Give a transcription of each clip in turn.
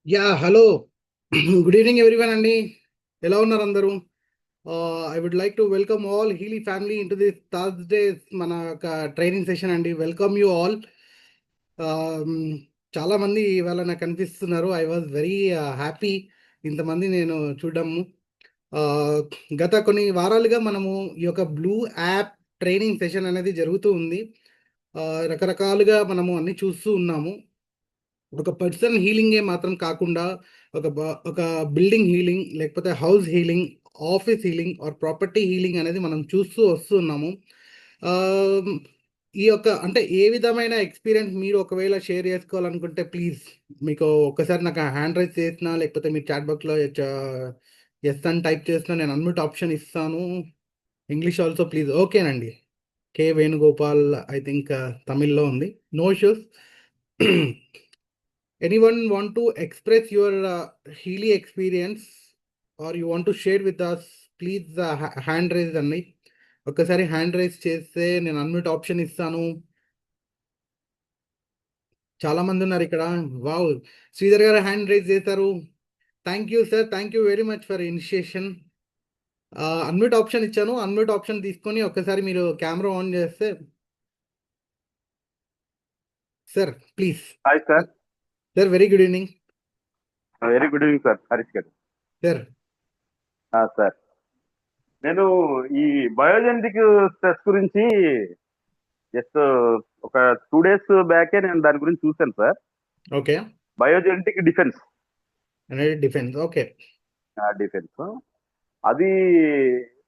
Hello. Good evening everyone అండి. ఎలా ఉన్నారు అందరూ? I would like to welcome all Healy family into this Thursday మన ఒక ట్రైనింగ్ సెషన్ అండి. Welcome you all. చాలా మంది ఇవాళ నాకు కనిపిస్తున్నారు. ఐ వాజ్ వెరీ హ్యాపీ ఇంతమంది నేను చూడడము. గత కొన్ని వారాలుగా మనము ఈ యొక్క బ్లూ యాప్ ట్రైనింగ్ సెషన్ అనేది జరుగుతూ ఉంది. రకరకాలుగా మనము అన్ని చూస్తూ ఉన్నాము. ఒక పర్సన్ హీలింగే మాత్రం కాకుండా ఒక బిల్డింగ్ హీలింగ్, లేకపోతే house healing, office healing are property healing అనేది మనం చూస్తూ వస్తున్నాము. ఆహ్, ఈ యొక్క అంటే ఏ విధమైన ఎక్స్‌పీరియన్స్ మీరు ఒకవేళ షేర్ చేసుకోవాలనుకుంటే ప్లీజ్ మీకు ఒక్కసారి నాకు హ్యాండ్ రైజ్ చేసినా, లేకపోతే మీరు చాట్ బాక్స్‌లో యెస్ అని టైప్ చేసినా నేను అన్‌మ్యూట్ ఆప్షన్ ఇస్తాను. English also please. ఓకేనండి. కే. వేణుగోపాల్ ఐ థింక్ తమిళ్‌లో ఉంది. No issues. Anyone want to express your Healy experience or you want to share with us? Please hand raise అండి. ఒక్కసారి హ్యాండ్ రైజ్ చేస్తే నేను అన్మ్యూట్ ఆప్షన్ ఇస్తాను. చాలా మంది ఉన్నారు ఇక్కడ. Wow! Sridhar garu hand raise చేశారు. Thank you sir. Thank you very much for initiation. Unmute option ఇచ్చాను. అన్మ్యూట్ ఆప్షన్ తీసుకొని ఒక్కసారి మీరు కెమెరా ఆన్ చేస్తే sir please. Hi sir. Sir very good evening. Very good evening sir. Harish garu. Sir sir, నేను ఈ బయోజెనెటిక్ stress గురించి just ఒక 2 days బ్యాకే నేను దాని గురించి చూశాను సార్. ఓకే. బయోజెనెటిక్ డిఫెన్స్ అనేది డిఫెన్స్. ఓకే. డిఫెన్స్ అది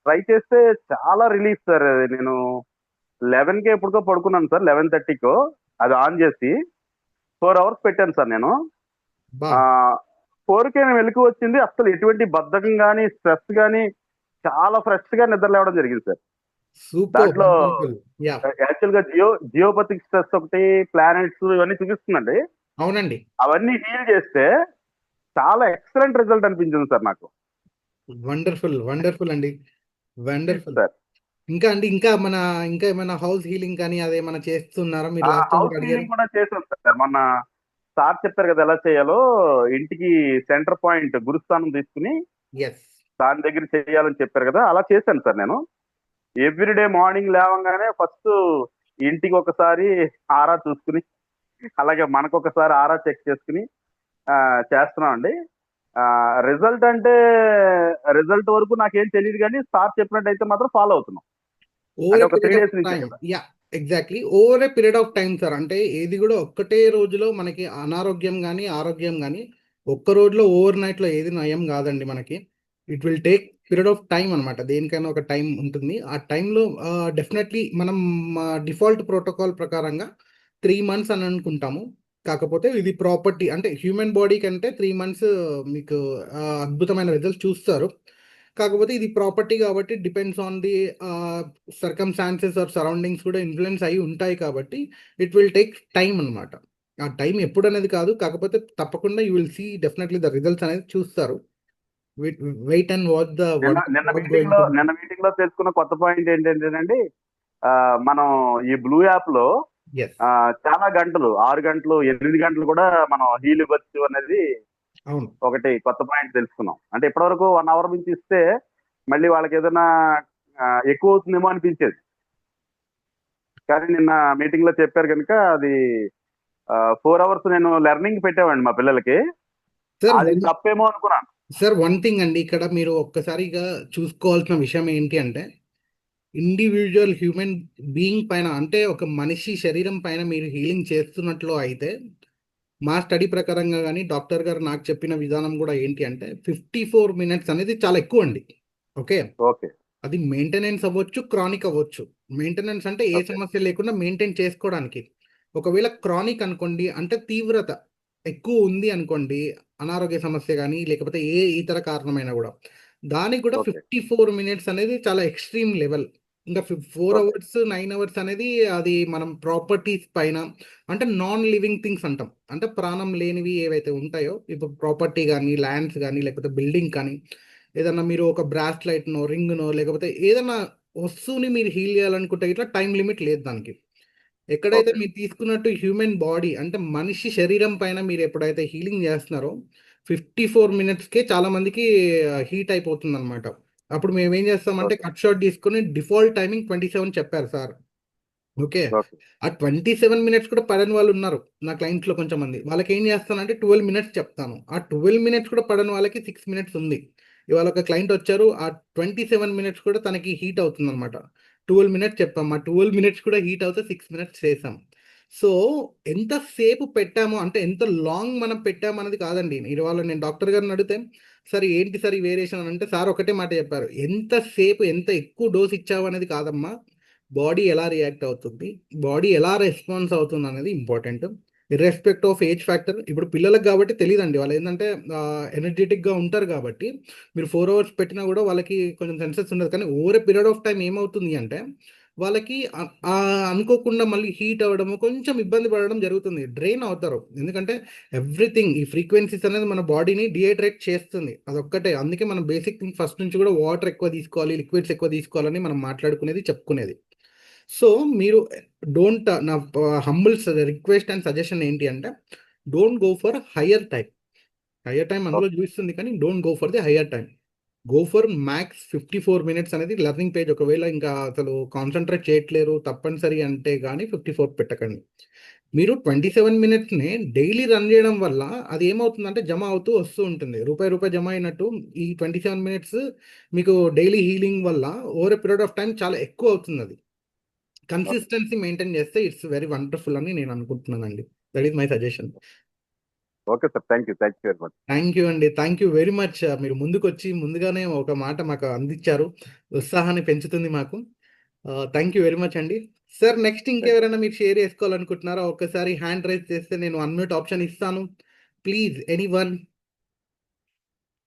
ట్రై చేస్తే చాలా రిలీఫ్ సార్. నేను 11కే ఎప్పుడుకో పడుకున్నాను సార్. 11:30కో అది ఆన్ చేసి 4 hours పెట్టాను సార్ నేను. బా 4కే నేను వెలికి వచ్చింది. అసలు ఎటువంటి బద్ధకం కానీ స్ట్రెస్ కానీ చాలా ఫ్రెష్ గా నిద్ర లేవడం జరిగింది సార్. సూపర్. దాంట్లో యా యాక్చువల్ గా జియోపతిక్ స్ట్రెస్ ఒకటి, ప్లానెట్స్ ఇవన్నీ చూపిస్తుందండి. అవునండి. అవన్నీ హీల్ చేస్తే చాలా ఎక్సలెంట్ రిజల్ట్ అనిపించింది సార్ నాకు. వండర్ఫుల్ వండర్ఫుల్ అండి. వండర్ఫుల్. సార్, ఇంకా అండి ఇంకా ఏమైనా హౌస్ హీలింగ్ కానీ అదేమైనా చేస్తున్నారా? మీరు లాస్ట్ టైం హౌస్ కూడా అడిగారు. హీలింగ్ కూడా చేసాం సార్. మొన్న సార్ చెప్పారు కదా ఎలా చేయాలో. ఇంటికి సెంటర్ పాయింట్ గురుస్థానం తీసుకుని ఎస్. దాని దగ్గర చేయాలని చెప్పారు కదా, అలా చేశాను సార్ నేను. ఎవ్రీడే మార్నింగ్ లేవగానే ఫస్ట్ ఇంటికి ఒకసారి ఆరా చూసుకుని, అలాగే మనకు ఒకసారి ఆరా చెక్ చేసుకుని చేస్తున్నాం అండి. రిజల్ట్ అంటే రిజల్ట్ వరకు నాకేం తెలియదు, కానీ సార్ చెప్పినట్టయితే మాత్రం ఫాలో అవుతున్నాం. ఓవర్ అంటే ఏ ఒక 3 పీరియడ్ days ఆఫ్ నుంచే టైం. కదా. Yeah exactly. Over a period of time sir. అంటే ఏది కూడా ఒక్కటే రోజులో మనకి అనారోగ్యం కానీ ఆరోగ్యం కానీ ఒక్క రోజులో ఓవర్ నైట్లో ఏది నయం కాదండి మనకి. It will take period of time అనమాట. దేనికైనా ఒక టైం ఉంటుంది. ఆ టైంలో డెఫినెట్లీ మనం డిఫాల్ట్ ప్రోటోకాల్ ప్రకారంగా 3 months అని అనుకుంటాము. కాకపోతే ఇది ప్రాపర్టీ అంటే హ్యూమన్ బాడీ కంటే 3 months మీకు అద్భుతమైన రిజల్ట్స్ చూస్తారు. కాకపోతే ఇది ప్రాపర్టీ కాబట్టి depends on the circumstances or surroundings కూడా ఇన్ఫ్లుయెన్స్ అయి ఉంటాయి కాబట్టి ఇట్ విల్ టేక్ టైం అనమాట. ఆ టైం ఎప్పుడు అనేది కాదు, కాకపోతే తప్పకుండా you will see definitely the results అనేది చూస్తారు. వెయిట్ అండ్ వాచ్ ద నిన్న వాట్ నిన్న వాట్ మీటింగ్ గోయింగ్ లో టు. నిన్న మీటింగ్ లో తెలుసుకున్న కొత్త పాయింట్ ఏంటంటేనండి, మనం ఈ బ్లూ యాప్ లో ఎస్. చాలా గంటలు, 6 గంటలు, 8 గంటలు కూడా మనం హీల్ ఇవ్వచ్చు అనేది అవును. ఒకటి కొత్త పాయింట్ తెలుసుకున్నాం. అంటే ఇప్పటివరకు 1 hour నుంచి ఇస్తే మళ్ళీ వాళ్ళకి ఏదైనా ఎక్కువ అవుతుందేమో అనిపించేది. కానీ నిన్న మీటింగ్ లో చెప్పారు కనుక అది 4 hours నేను లెర్నింగ్ పెట్టామండి మా పిల్లలకి. సార్ అది తప్పేమో అనుకున్నాను. సార్ వన్ థింగ్ అండి, ఇక్కడ మీరు ఒక్కసారిగా చూసుకోవాల్సిన విషయం ఏంటి అంటే ఇండివిజువల్ హ్యూమన్ బీయింగ్ పైన అంటే ఒక మనిషి శరీరం పైన మీరు హీలింగ్ చేస్తున్నట్లు అయితే మా స్టడీ ప్రకారంగా కానీ డాక్టర్ గారు నాకు చెప్పిన విధానం కూడా ఏంటి అంటే 54 minutes అనేది చాలా ఎక్కువ అండి. ఓకే. ఓకే. అది మెయింటెనెన్స్ అవ్వచ్చు, క్రానిక్ అవ్వచ్చు. మెయింటెనెన్స్ అంటే ఏ ఓకే. సమస్య లేకుండా మెయింటైన్ చేసుకోవడానికి. ఒకవేళ క్రానిక్ అనుకోండి అంటే తీవ్రత ఎక్కువ ఉంది అనుకోండి, అనారోగ్య సమస్య కానీ లేకపోతే ఏ ఇతర కారణమైనా కూడా దానికి కూడా ఓకే. 54 minutes అనేది చాలా ఎక్స్ట్రీమ్ లెవెల్. ఇంకా 4 ఓకే. అవర్స్ 9 అవర్స్ అనేది అది మనం ప్రాపర్టీస్ పైన అంటే నాన్ లివింగ్ థింగ్స్ అంటాం. అంటే ప్రాణం లేనివి ఏవైతే ఉంటాయో ఇప్పుడు ప్రాపర్టీ కానీ ల్యాండ్స్ కానీ లేకపోతే బిల్డింగ్ కానీ ఏదన్నా మీరు ఒక బ్రాస్లైట్‌నో, రింగ్‌నో లేకపోతే ఏదన్నా వస్తువుని మీరు హీల్ చేయాలనుకుంటే ఇట్లా టైమ్ లిమిట్ లేదు దానికి. ఎక్కడైతే ఓకే. మీరు తీసుకున్నట్టు హ్యూమన్ బాడీ అంటే మనిషి శరీరం పైన మీరు ఎప్పుడైతే హీలింగ్ చేస్తున్నారో 54 మినిట్స్కే చాలా మందికి హీట్ అయిపోతుంది అనమాట. అప్పుడు మేము ఏం చేస్తామంటే ఓకే. కట్ షాట్ తీసుకొని డిఫాల్ట్ టైమింగ్ 27 చెప్పారు సార్. ఓకే. ఓకే. ఆ 27 మినిట్స్ కూడా పడని వాళ్ళు ఉన్నారు. నా క్లయింట్స్‌లో కొంచెం మంది. వాళ్ళకి ఏం చేస్తానంటే 12 మినిట్స్ చెప్తాను. ఆ 12 మినిట్స్ కూడా పడని వాళ్ళకి 6 మినిట్స్ ఉంది. ఇవాళ ఒక క్లయింట్ వచ్చారు. ఆ 27 మినిట్స్ కూడా తనకి హీట్ అవుతుందన్నమాట. 12 మినిట్స్ చెప్పాం. ఆ 12 మినిట్స్ కూడా హీట్ అవుతే 6 మినిట్స్ చేసాం. సో, ఎంత సేపు పెట్టాము అంటే ఎంత లాంగ్ మనం పెట్టామన్నది కాదండి. ఇవాళ నేను డాక్టర్ గారిని అడిగితే, "సార్ ఏంటి సార్ ఈ వేరియేషన్" అని అంటే సార్ ఒకటే మాట చెప్పారు. "ఎంత సేపు ఎంత ఎక్కువ డోస్ ఇచ్చావు అనేది కాదమ్మా. బాడీ ఎలా రియాక్ట్ అవుతుంది, బాడీ ఎలా రెస్పాన్స్ అవుతుంది అనేది important. Irrespective of age factor. ఇప్పుడు పిల్లలకు కాబట్టి తెలియదండి. వాళ్ళు ఏంటంటే ఎనర్జెటిక్గా ఉంటారు కాబట్టి మీరు 4 అవర్స్ పెట్టినా కూడా వాళ్ళకి కొంచెం సెన్సెస్ ఉండదు. కానీ over a period of time ఏమవుతుంది అంటే వాళ్ళకి అనుకోకుండా మళ్ళీ హీట్ అవ్వడము కొంచెం ఇబ్బంది పడడం జరుగుతుంది. డ్రైన్ అవుతారు. ఎందుకంటే ఎవ్రీథింగ్ ఈ ఫ్రీక్వెన్సీస్ అనేది మన బాడీని డిహైడ్రేట్ చేస్తుంది. అదొక్కటే. అందుకే మనం బేసిక్ థింగ్ ఫస్ట్ నుంచి కూడా వాటర్ ఎక్కువ తీసుకోవాలి, లిక్విడ్స్ ఎక్కువ తీసుకోవాలని మనం మాట్లాడుకునేది చెప్పుకునేది. సో, మీరు నా హంబుల్ రిక్వెస్ట్ అండ్ సజెషన్ ఏంటి అంటే, don't go for higher time. Hire time అందులో ఓకే. చూపిస్తుంది కానీ, don't go for the hire time. Go for max 54 minutes అనేది లెర్నింగ్ పేజ్. ఒకవేళ ఇంకా అసలు కాన్సంట్రేట్ చేయట్లేరు తప్పనిసరి అంటే గానీ 54 పెట్టకండి. మీరు 27 మినిట్స్‌ని డైలీ రన్ చేయడం వల్ల అది ఏమవుతుందంటే జమ అవుతూ వస్తూ ఉంటుంది. రూపాయి, రూపాయి జమ అయినట్టు ఈ 27 మినిట్స్ మీకు డైలీ హీలింగ్ వల్ల over a period of time చాలా ఎక్కువ అవుతుందది. ఓకే. కన్సిస్టెన్సీ మెయింటైన్ చేస్తే ఇట్స్ వెరీ వండర్‌ఫుల్ అని నేను అనుకుంటున్నానండి. That is my suggestion. Okay sir. Thank you. Thank you very much. Thank you అండి. Thank you very much. మీరు ముందుకొచ్చి ముందుగానే ఒక మాట మాకు అందించారు. ఉత్సాహాన్ని పెంచుతుంది మాకు. థ్యాంక్ యూ వెరీ మచ్ అండి. సార్ నెక్స్ట్ థ్యాంక్ ఇంకెవరైనా మీరు షేర్ చేసుకోవాలనుకుంటున్నారా? ఒక్కసారి హ్యాండ్ రైజ్ చేస్తే నేను అన్‌మ్యూట్ ఆప్షన్ ఇస్తాను. Please anyone.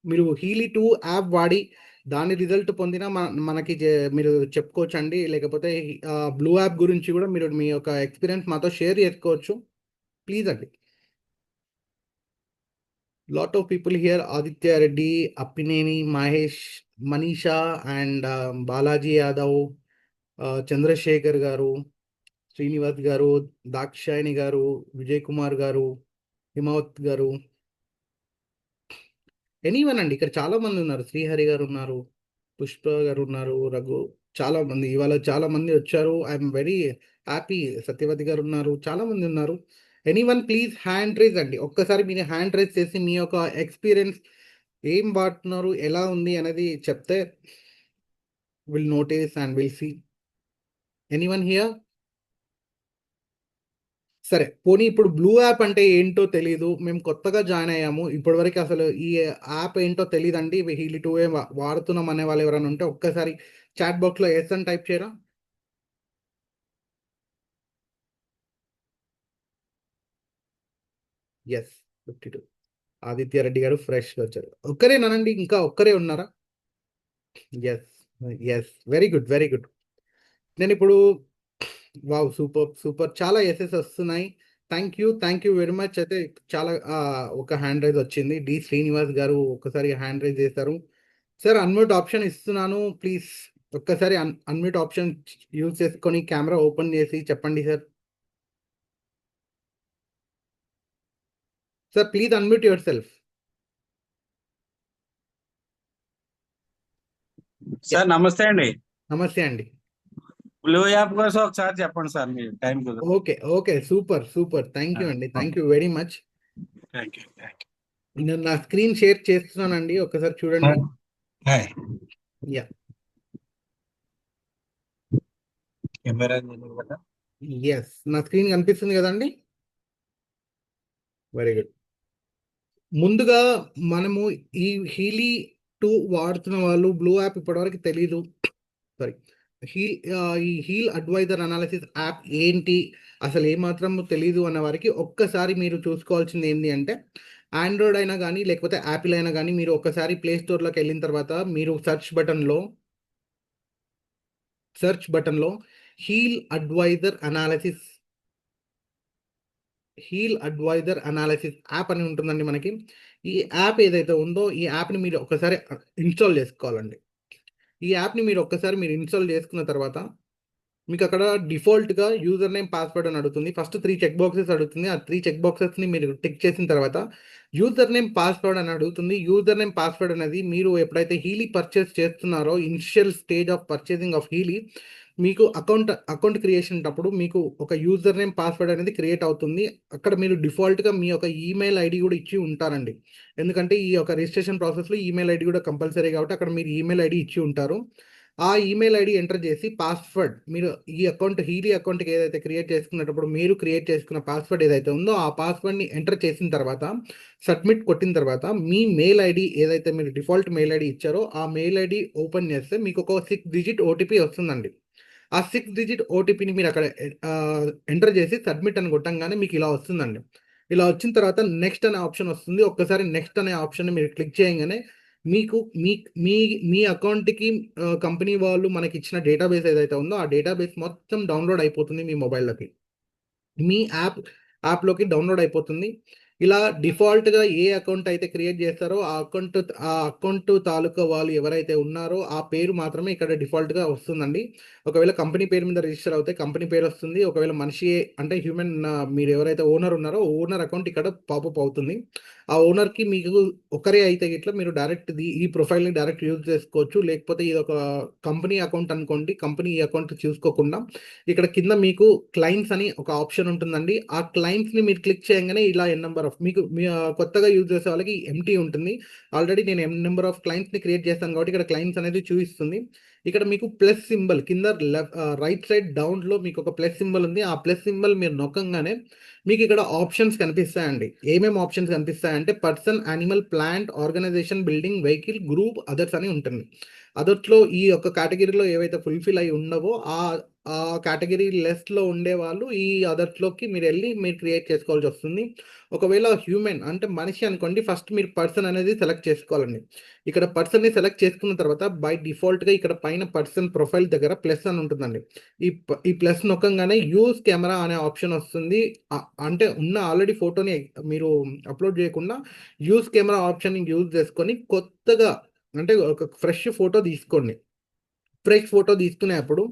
మీరు హీలీ 2 యాప్ వాడి దాని రిజల్ట్ పొందిన మనకి మీరు చెప్పుకోవచ్చండి. లేకపోతే బ్లూ యాప్ గురించి కూడా మీరు మీ యొక్క ఎక్స్‌పీరియన్స్ మాతో షేర్ చేసుకోవచ్చు. ప్లీజ్ అండి. Lot of people here Aditya Reddy, Appineni Mahesh, Manisha and Balaji Yadav, Chandrashekar garu, Srinivas గారు, దాక్షాయణి గారు, విజయ్ కుమార్ గారు, హిమవత్ గారు, ఎనీవన్ అండి. ఇక్కడ చాలా మంది ఉన్నారు. శ్రీహరి గారు ఉన్నారు, పుష్ప గారు ఉన్నారు, రఘు చాలా మంది ఇవాళ చాలా మంది వచ్చారు. I'm very happy. సత్యవతి గారు ఉన్నారు. చాలా మంది ఉన్నారు. ఎనీవన్ ప్లీజ్ హ్యాండ్ రైజ్ అండి. ఒక్కసారి మీరు హ్యాండ్ రైజ్ చేసి మీ యొక్క ఎక్స్పీరియన్స్ ఏం వాడుతున్నారు, ఎలా ఉంది అనేది చెప్తే will notice and will see. Anyone here? సరే. పోనీ ఇప్పుడు బ్లూ యాప్ అంటే ఏంటో తెలీదు. మేము కొత్తగా జాయిన్ అయ్యాము. ఇప్పటివరకు అసలు ఈ యాప్ ఏంటో తెలీదండి. హీలీ 2 వాడుతున్నాం అనే వాళ్ళు ఎవరైనా ఉంటే ఒక్కసారి చాట్ బాక్స్‌లో యెస్ అని టైప్ చేయరా? యెస్. 52. ఆదిత్య రెడ్డి గారు ఫ్రెష్‌గా వచ్చారు. ఒక్కరేనానండి? ఇంకా ఒక్కరే ఉన్నారా? Yes. Yes. Very good. Very good. నేనిప్పుడు వావ్! సూపర్బ్! సూపర్! చాలా యెసెస్ వస్తున్నాయి. Thank you very much. అయితే చాలా ఒక హ్యాండ్ రైజ్ వచ్చింది. డి. శ్రీనివాస్ గారు ఒక్కసారి హ్యాండ్ రైజ్ చేశారు. సార్ అన్‌మ్యూట్ ఆప్షన్ ఇస్తున్నాను. ప్లీజ్ ఒక్కసారి అన్‌మ్యూట్ ఆప్షన్ యూజ్ చేసుకొని కెమెరా ఓపెన్ చేసి చెప్పండి sir. Sir please unmute your self. Sir నమస్తే అండి. నమస్తే అండి. బ్లూ యాప్ కోసం ఒకసారి చెప్పండి సార్ మీరు టైం కుదిరితే. Okay. Okay. Super. Super. Thank you అండి. Thank you very much. Thank you. Thank you. నేను నా స్క్రీన్ షేర్ చేస్తున్నానండి. ఒక్కసారి చూడండి. హాయ్. యాహ్! కెమెరా కదా. యెస్. నా స్క్రీన్ కనిపిస్తుంది కదండీ! Very good. ముందుగా మనము ఈ హీలీ 2 వాడుతున్న వాళ్ళు బ్లూ యాప్ ఇప్పటివరకు తెలీదు. సారీ. ఈ హీల్ అడ్వైజర్ అనాలిసిస్ యాప్ ఏంటి? అసలు ఏమాత్రం తెలీదు అన్న వారికి ఒక్కసారి మీరు చూసుకోవాల్సింది ఏంది అంటే, ఆండ్రాయిడ్ అయినా గానీ, లేకపోతే యాపిల్ అయినా గానీ, మీరు ఒక్కసారి ప్లే స్టోర్‌లోకెళ్ళిన తర్వాత మీరు సెర్చ్ బటన్‌లో హీల్ అడ్వైజర్ అనాలిసిస్ యాప్ అని ఉంటుందండి మనకి. ఈ యాప్ ఏదైతే ఉందో, ఈ యాప్‌ని మీరు ఒక్కసారి ఇన్‌స్టాల్ చేసుకోవాలండి. ఈ యాప్‌ని మీరు ఒక్కసారి ఇన్‌స్టాల్ చేసుకున్న తర్వాత మీకు అక్కడ డిఫాల్ట్గా యూజర్ నేమ్ పాస్వర్డ్ అని అడుగుతుంది. ఫస్ట్ 3 చెక్ బాక్సెస్ అడుగుతుంది. ఆ 3 చెక్ బాక్సెస్ని మీరు టిక్ చేసిన తర్వాత యూజర్ నేమ్ పాస్వర్డ్ అని అడుగుతుంది. యూజర్ నేమ్ పాస్వర్డ్ అనేది మీరు ఎప్పుడైతే హీలీ పర్చేస్ చేస్తున్నారో initial stage of purchasing of Healy మీకు అకౌంట్ క్రియేషన్ అప్పుడు మీకు ఒక యూజర్ నేమ్ పాస్వర్డ్ అనేది క్రియేట్ అవుతుంది. అక్కడ మీరు డిఫాల్ట్గా మీ యొక్క ఈమెయిల్ ఐడి కూడా ఇచ్చి ఉంటారండి. ఎందుకంటే ఈ యొక్క రిజిస్ట్రేషన్ ప్రాసెస్లో ఈమెయిల్ ఐడి కూడా కంపల్సరీ కాబట్టి అక్కడ మీరు ఈమెయిల్ ఐడి ఇచ్చి ఉంటారు. ఆ ఈమెయిల్ ఐడి ఎంటర్ చేసి పాస్వర్డ్ మీరు ఈ అకౌంట్ హీలీ అకౌంట్కి ఏదైతే క్రియేట్ చేసుకున్నప్పుడు మీరు క్రియేట్ చేసుకున్న పాస్వర్డ్ ఏదైతే ఉందో ఆ పాస్వర్డ్ని ఎంటర్ చేసిన తర్వాత సబ్మిట్ కొట్టిన తర్వాత మీ మెయిల్ ఐడి ఏదైతే మీరు డిఫాల్ట్ మెయిల్ ఐడి ఇచ్చారో ఆ మెయిల్ ఐడి ఓపెన్ చేస్తే మీకు ఒక 6 డిజిట్ ఓటీపీ వస్తుందండి. ఆ 6 డిజిట్ ఓటీపీని మీరు అక్కడ ఎంటర్ చేసి సబ్మిట్ అని కొట్టంగానే మీకు ఇలా వస్తుందండి. ఇలా వచ్చిన తర్వాత నెక్స్ట్ అనే ఆప్షన్ వస్తుంది. ఒక్కసారి నెక్స్ట్ అనే ఆప్షన్ మీరు క్లిక్ చేయగానే మీకు మీ మీ మీ అకౌంట్కి కంపెనీ వాళ్ళు మనకి ఇచ్చిన డేటాబేస్ ఏదైతే ఉందో ఆ డేటాబేస్ మొత్తం డౌన్లోడ్ అయిపోతుంది మీ మొబైల్లోకి. మీ యాప్లోకి డౌన్లోడ్ అయిపోతుంది. ఇలా డిఫాల్ట్గా ఏ అకౌంట్ అయితే క్రియేట్ చేస్తారో ఆ అకౌంట్ తాలూకా వాళ్ళు ఎవరైతే ఉన్నారో ఆ పేరు మాత్రమే ఇక్కడ డిఫాల్ట్గా వస్తుందండి. ఒకవేళ కంపెనీ పేరు మీద రిజిస్టర్ అవుతే కంపెనీ పేరు వస్తుంది. ఒకవేళ మనిషి అంటే హ్యూమన్ మీరు ఎవరైతే ఓనర్ ఉన్నారో ఓనర్ అకౌంట్ ఇక్కడ పాపప్ అవుతుంది. ఆ ఓనర్కి మీకు ఒకరే అయితే ఇట్లా మీరు డైరెక్ట్ ఈ ప్రొఫైల్ని డైరెక్ట్ యూజ్ చేసుకోవచ్చు. లేకపోతే ఇది ఒక కంపెనీ అకౌంట్ అనుకోండి, కంపెనీ అకౌంట్ చూసుకోకుండా ఇక్కడ కింద మీకు క్లయింట్స్ అని ఒక ఆప్షన్ ఉంటుందండి. ఆ క్లయింట్స్ని మీరు క్లిక్ చేయగానే ఇలా ఎన్ నెంబర్ ఆఫ్ మీకు కొత్తగా యూజ్ చేసే వాళ్ళకి ఎంటీ ఉంటుంది. ఆల్రెడీ నేను ఎన్ నెంబర్ ఆఫ్ క్లయింట్స్ని క్రియేట్ చేస్తాను కాబట్టి ఇక్కడ క్లయింట్స్ అనేది చూపిస్తుంది. ఇక్కడ మీకు ప్లస్ సింబల్ కింద రైట్ సైడ్ డౌన్లో మీకు ఒక ప్లస్ సింబల్ ఉంది. ఆ ప్లస్ సింబల్ మీరు నొక్కంగానే మీకు ఇక్కడ ఆప్షన్స్ కనిపిస్తాయండి. ఏమేమి ఆప్షన్స్ కనిపిస్తాయంటే person, animal, plant, organisation, building, vehicle, group, others అని ఉంటుంది. అదర్స్లో ఈ యొక్క కేటగిరీలో ఏవైతే ఫుల్ఫిల్ అయి ఉండవో ఆ ఆ కేటగిరీ లెస్ట్లో ఉండేవాళ్ళు ఈ అదర్స్లోకి మీరు వెళ్ళి మీరు క్రియేట్ చేసుకోవాల్సి వస్తుంది. ఒకవేళ హ్యూమన్ అంటే మనిషి అనుకోండి, ఫస్ట్ మీరు పర్సన్ అనేది సెలెక్ట్ చేసుకోవాలండి. ఇక్కడ పర్సన్ని సెలెక్ట్ చేసుకున్న తర్వాత బై డిఫాల్ట్గా ఇక్కడ పైన పర్సన్ ప్రొఫైల్ దగ్గర ప్లస్ అని ఉంటుందండి. ఈ ప్లస్ నొక్కంగానే యూజ్ కెమెరా అనే ఆప్షన్ వస్తుంది. అంటే ఉన్న ఆల్రెడీ ఫోటోని మీరు అప్లోడ్ చేయకుండా యూజ్ కెమెరా ఆప్షన్ యూజ్ చేసుకొని కొత్తగా అంటే ఒక ఫ్రెష్ ఫోటో తీసుకోండి. ఫ్రెష్ ఫోటో తీసుకునేప్పుడు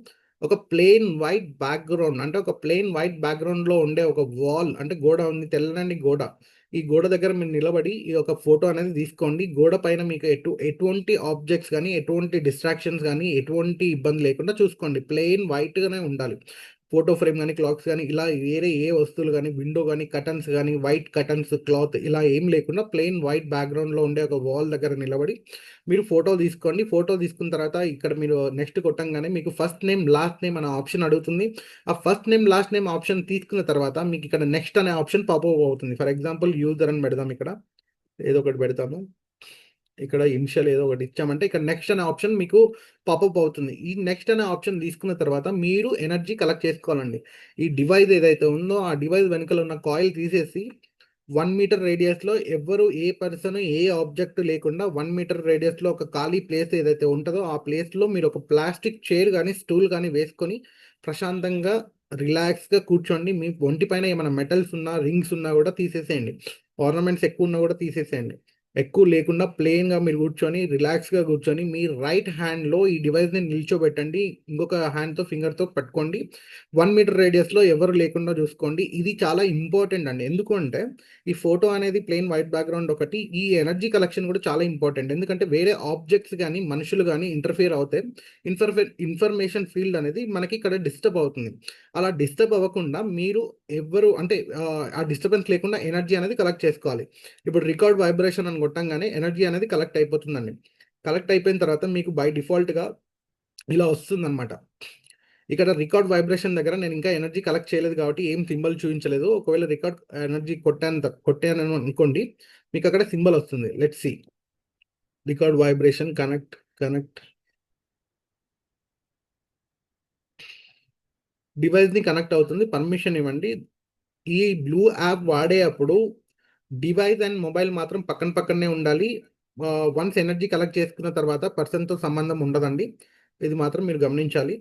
ఒక ప్లెయిన్ వైట్ బ్యాక్గ్రౌండ్ అంటే ఒక ప్లెయిన్ వైట్ బ్యాక్గ్రౌండ్లో ఉండే ఒక వాల్ అంటే గోడ ఉంది, తెల్లని గోడ. ఈ గోడ దగ్గర మీరు నిలబడి ఈ ఒక ఫోటో అనేది తీసుకోండి. గోడ పైన మీకు ఎటువంటి ఆబ్జెక్ట్స్ కానీ ఎటువంటి డిస్ట్రాక్షన్స్ కానీ ఎటువంటి ఇబ్బంది లేకుండా చూసుకోండి. ప్లెయిన్ వైట్గానే ఉండాలి. ఫోటో ఫ్రేమ్ కానీ క్లాక్స్ కానీ ఇలా వేరే ఏ వస్తువులు కానీ విండో కానీ కటన్స్ కానీ వైట్ కటన్స్ క్లాత్ ఇలా ఏం లేకుండా ప్లెయిన్ వైట్ బ్యాక్గ్రౌండ్లో ఉండే ఒక వాల్ దగ్గర నిలబడి మీరు ఫోటో తీసుకోండి. ఫోటో తీసుకున్న తర్వాత ఇక్కడ మీరు నెక్స్ట్ కొట్టంగానే మీకు ఫస్ట్ నేమ్ లాస్ట్ నేమ్ అనే ఆప్షన్ అడుగుతుంది. ఆ first name last name option తీసుకున్న తర్వాత మీకు ఇక్కడ నెక్స్ట్ అనే ఆప్షన్ పాపప్ అవుతుంది. ఫర్ ఎగ్జాంపుల్ యూజర్ అని పెడదాం, ఇక్కడ ఏదో ఒకటి పెడతాము. ఇక్కడ ఇనిషియల్ ఏదో ఒకటి ఇచ్చామంటే ఇక్కడ నెక్స్ట్ అనే ఆప్షన్ మీకు పాపప్ అవుతుంది. ఈ నెక్స్ట్ అనే ఆప్షన్ తీసుకున్న తర్వాత మీరు ఎనర్జీ కలెక్ట్ చేసుకోవాలండి. ఈ డివైస్ ఏదైతే ఉందో ఆ డివైస్ వెనుకల ఉన్న కాయిల్ తీసేసి 1 మీటర్ రేడియస్లో ఎవ్వరు ఏ పర్సన్ ఏ ఆబ్జెక్ట్ లేకుండా 1 మీటర్ రేడియస్లో ఒక ఖాళీ ప్లేస్ ఏదైతే ఉంటుందో ఆ ప్లేస్లో మీరు ఒక ప్లాస్టిక్ చైర్ కానీ స్టూల్ కానీ వేసుకొని ప్రశాంతంగా రిలాక్స్గా కూర్చోండి. మీ ఒంటి పైన ఏమైనా మెటల్స్ ఉన్నా రింగ్స్ ఉన్నా కూడా తీసేసేయండి. ఆర్నమెంట్స్ ఎక్కువ ఉన్నా కూడా తీసేసేయండి. ఎక్కువ లేకుండా ప్లెయిన్గా మీరు కూర్చొని రిలాక్స్గా కూర్చొని మీ రైట్ హ్యాండ్లో ఈ డివైస్ని నిల్చోబెట్టండి. ఇంకొక హ్యాండ్తో ఫింగర్తో పట్టుకోండి. 1 మీటర్ రేడియస్లో ఎవరు లేకుండా చూసుకోండి. ఇది చాలా ఇంపార్టెంట్ అండి. ఎందుకు అంటే ఈ ఫోటో అనేది ప్లెయిన్ వైట్ బ్యాక్గ్రౌండ్ ఒకటి, ఈ ఎనర్జీ కలెక్షన్ కూడా చాలా ఇంపార్టెంట్. ఎందుకంటే వేరే ఆబ్జెక్ట్స్ కానీ మనుషులు కానీ ఇంటర్ఫియర్ అవుతే ఇన్ఫర్మేషన్ ఫీల్డ్ అనేది మనకి ఇక్కడ డిస్టర్బ్ అవుతుంది. అలా డిస్టర్బ్ అవ్వకుండా మీరు ఎవ్వరు అంటే ఆ డిస్టర్బెన్స్ లేకుండా ఎనర్జీ అనేది కలెక్ట్ చేసుకోవాలి. ఇప్పుడు రికార్డ్ వైబ్రేషన్ అని కొట్టంగానే ఎనర్జీ అనేది కలెక్ట్ అయిపోతుందండి. కలెక్ట్ అయిపోయిన తర్వాత మీకు బై డిఫాల్ట్గా ఇలా వస్తుందన్నమాట. ఇక్కడ రికార్డ్ వైబ్రేషన్ దగ్గర నేను ఇంకా ఎనర్జీ కలెక్ట్ చేయలేదు కాబట్టి ఏం సింబల్ చూపించలేదు. ఒకవేళ రికార్డ్ ఎనర్జీ కొట్టాను అనుకోండి, మీకు అక్కడ సింబల్ వస్తుంది. Let's see record vibration connect డివైస్ని కనెక్ట్ అవుతుంది. పర్మిషన్ ఇవ్వండి. ఈ బ్లూ యాప్ వాడేటప్పుడు డివైస్ అండ్ మొబైల్ మాత్రం పక్కనే ఉండాలి. వన్స్ ఎనర్జీ కలెక్ట్ చేసుకున్న తర్వాత పర్సన్తో సంబంధం ఉండదండి. ఇది మాత్రం మీరు గమనించాలి.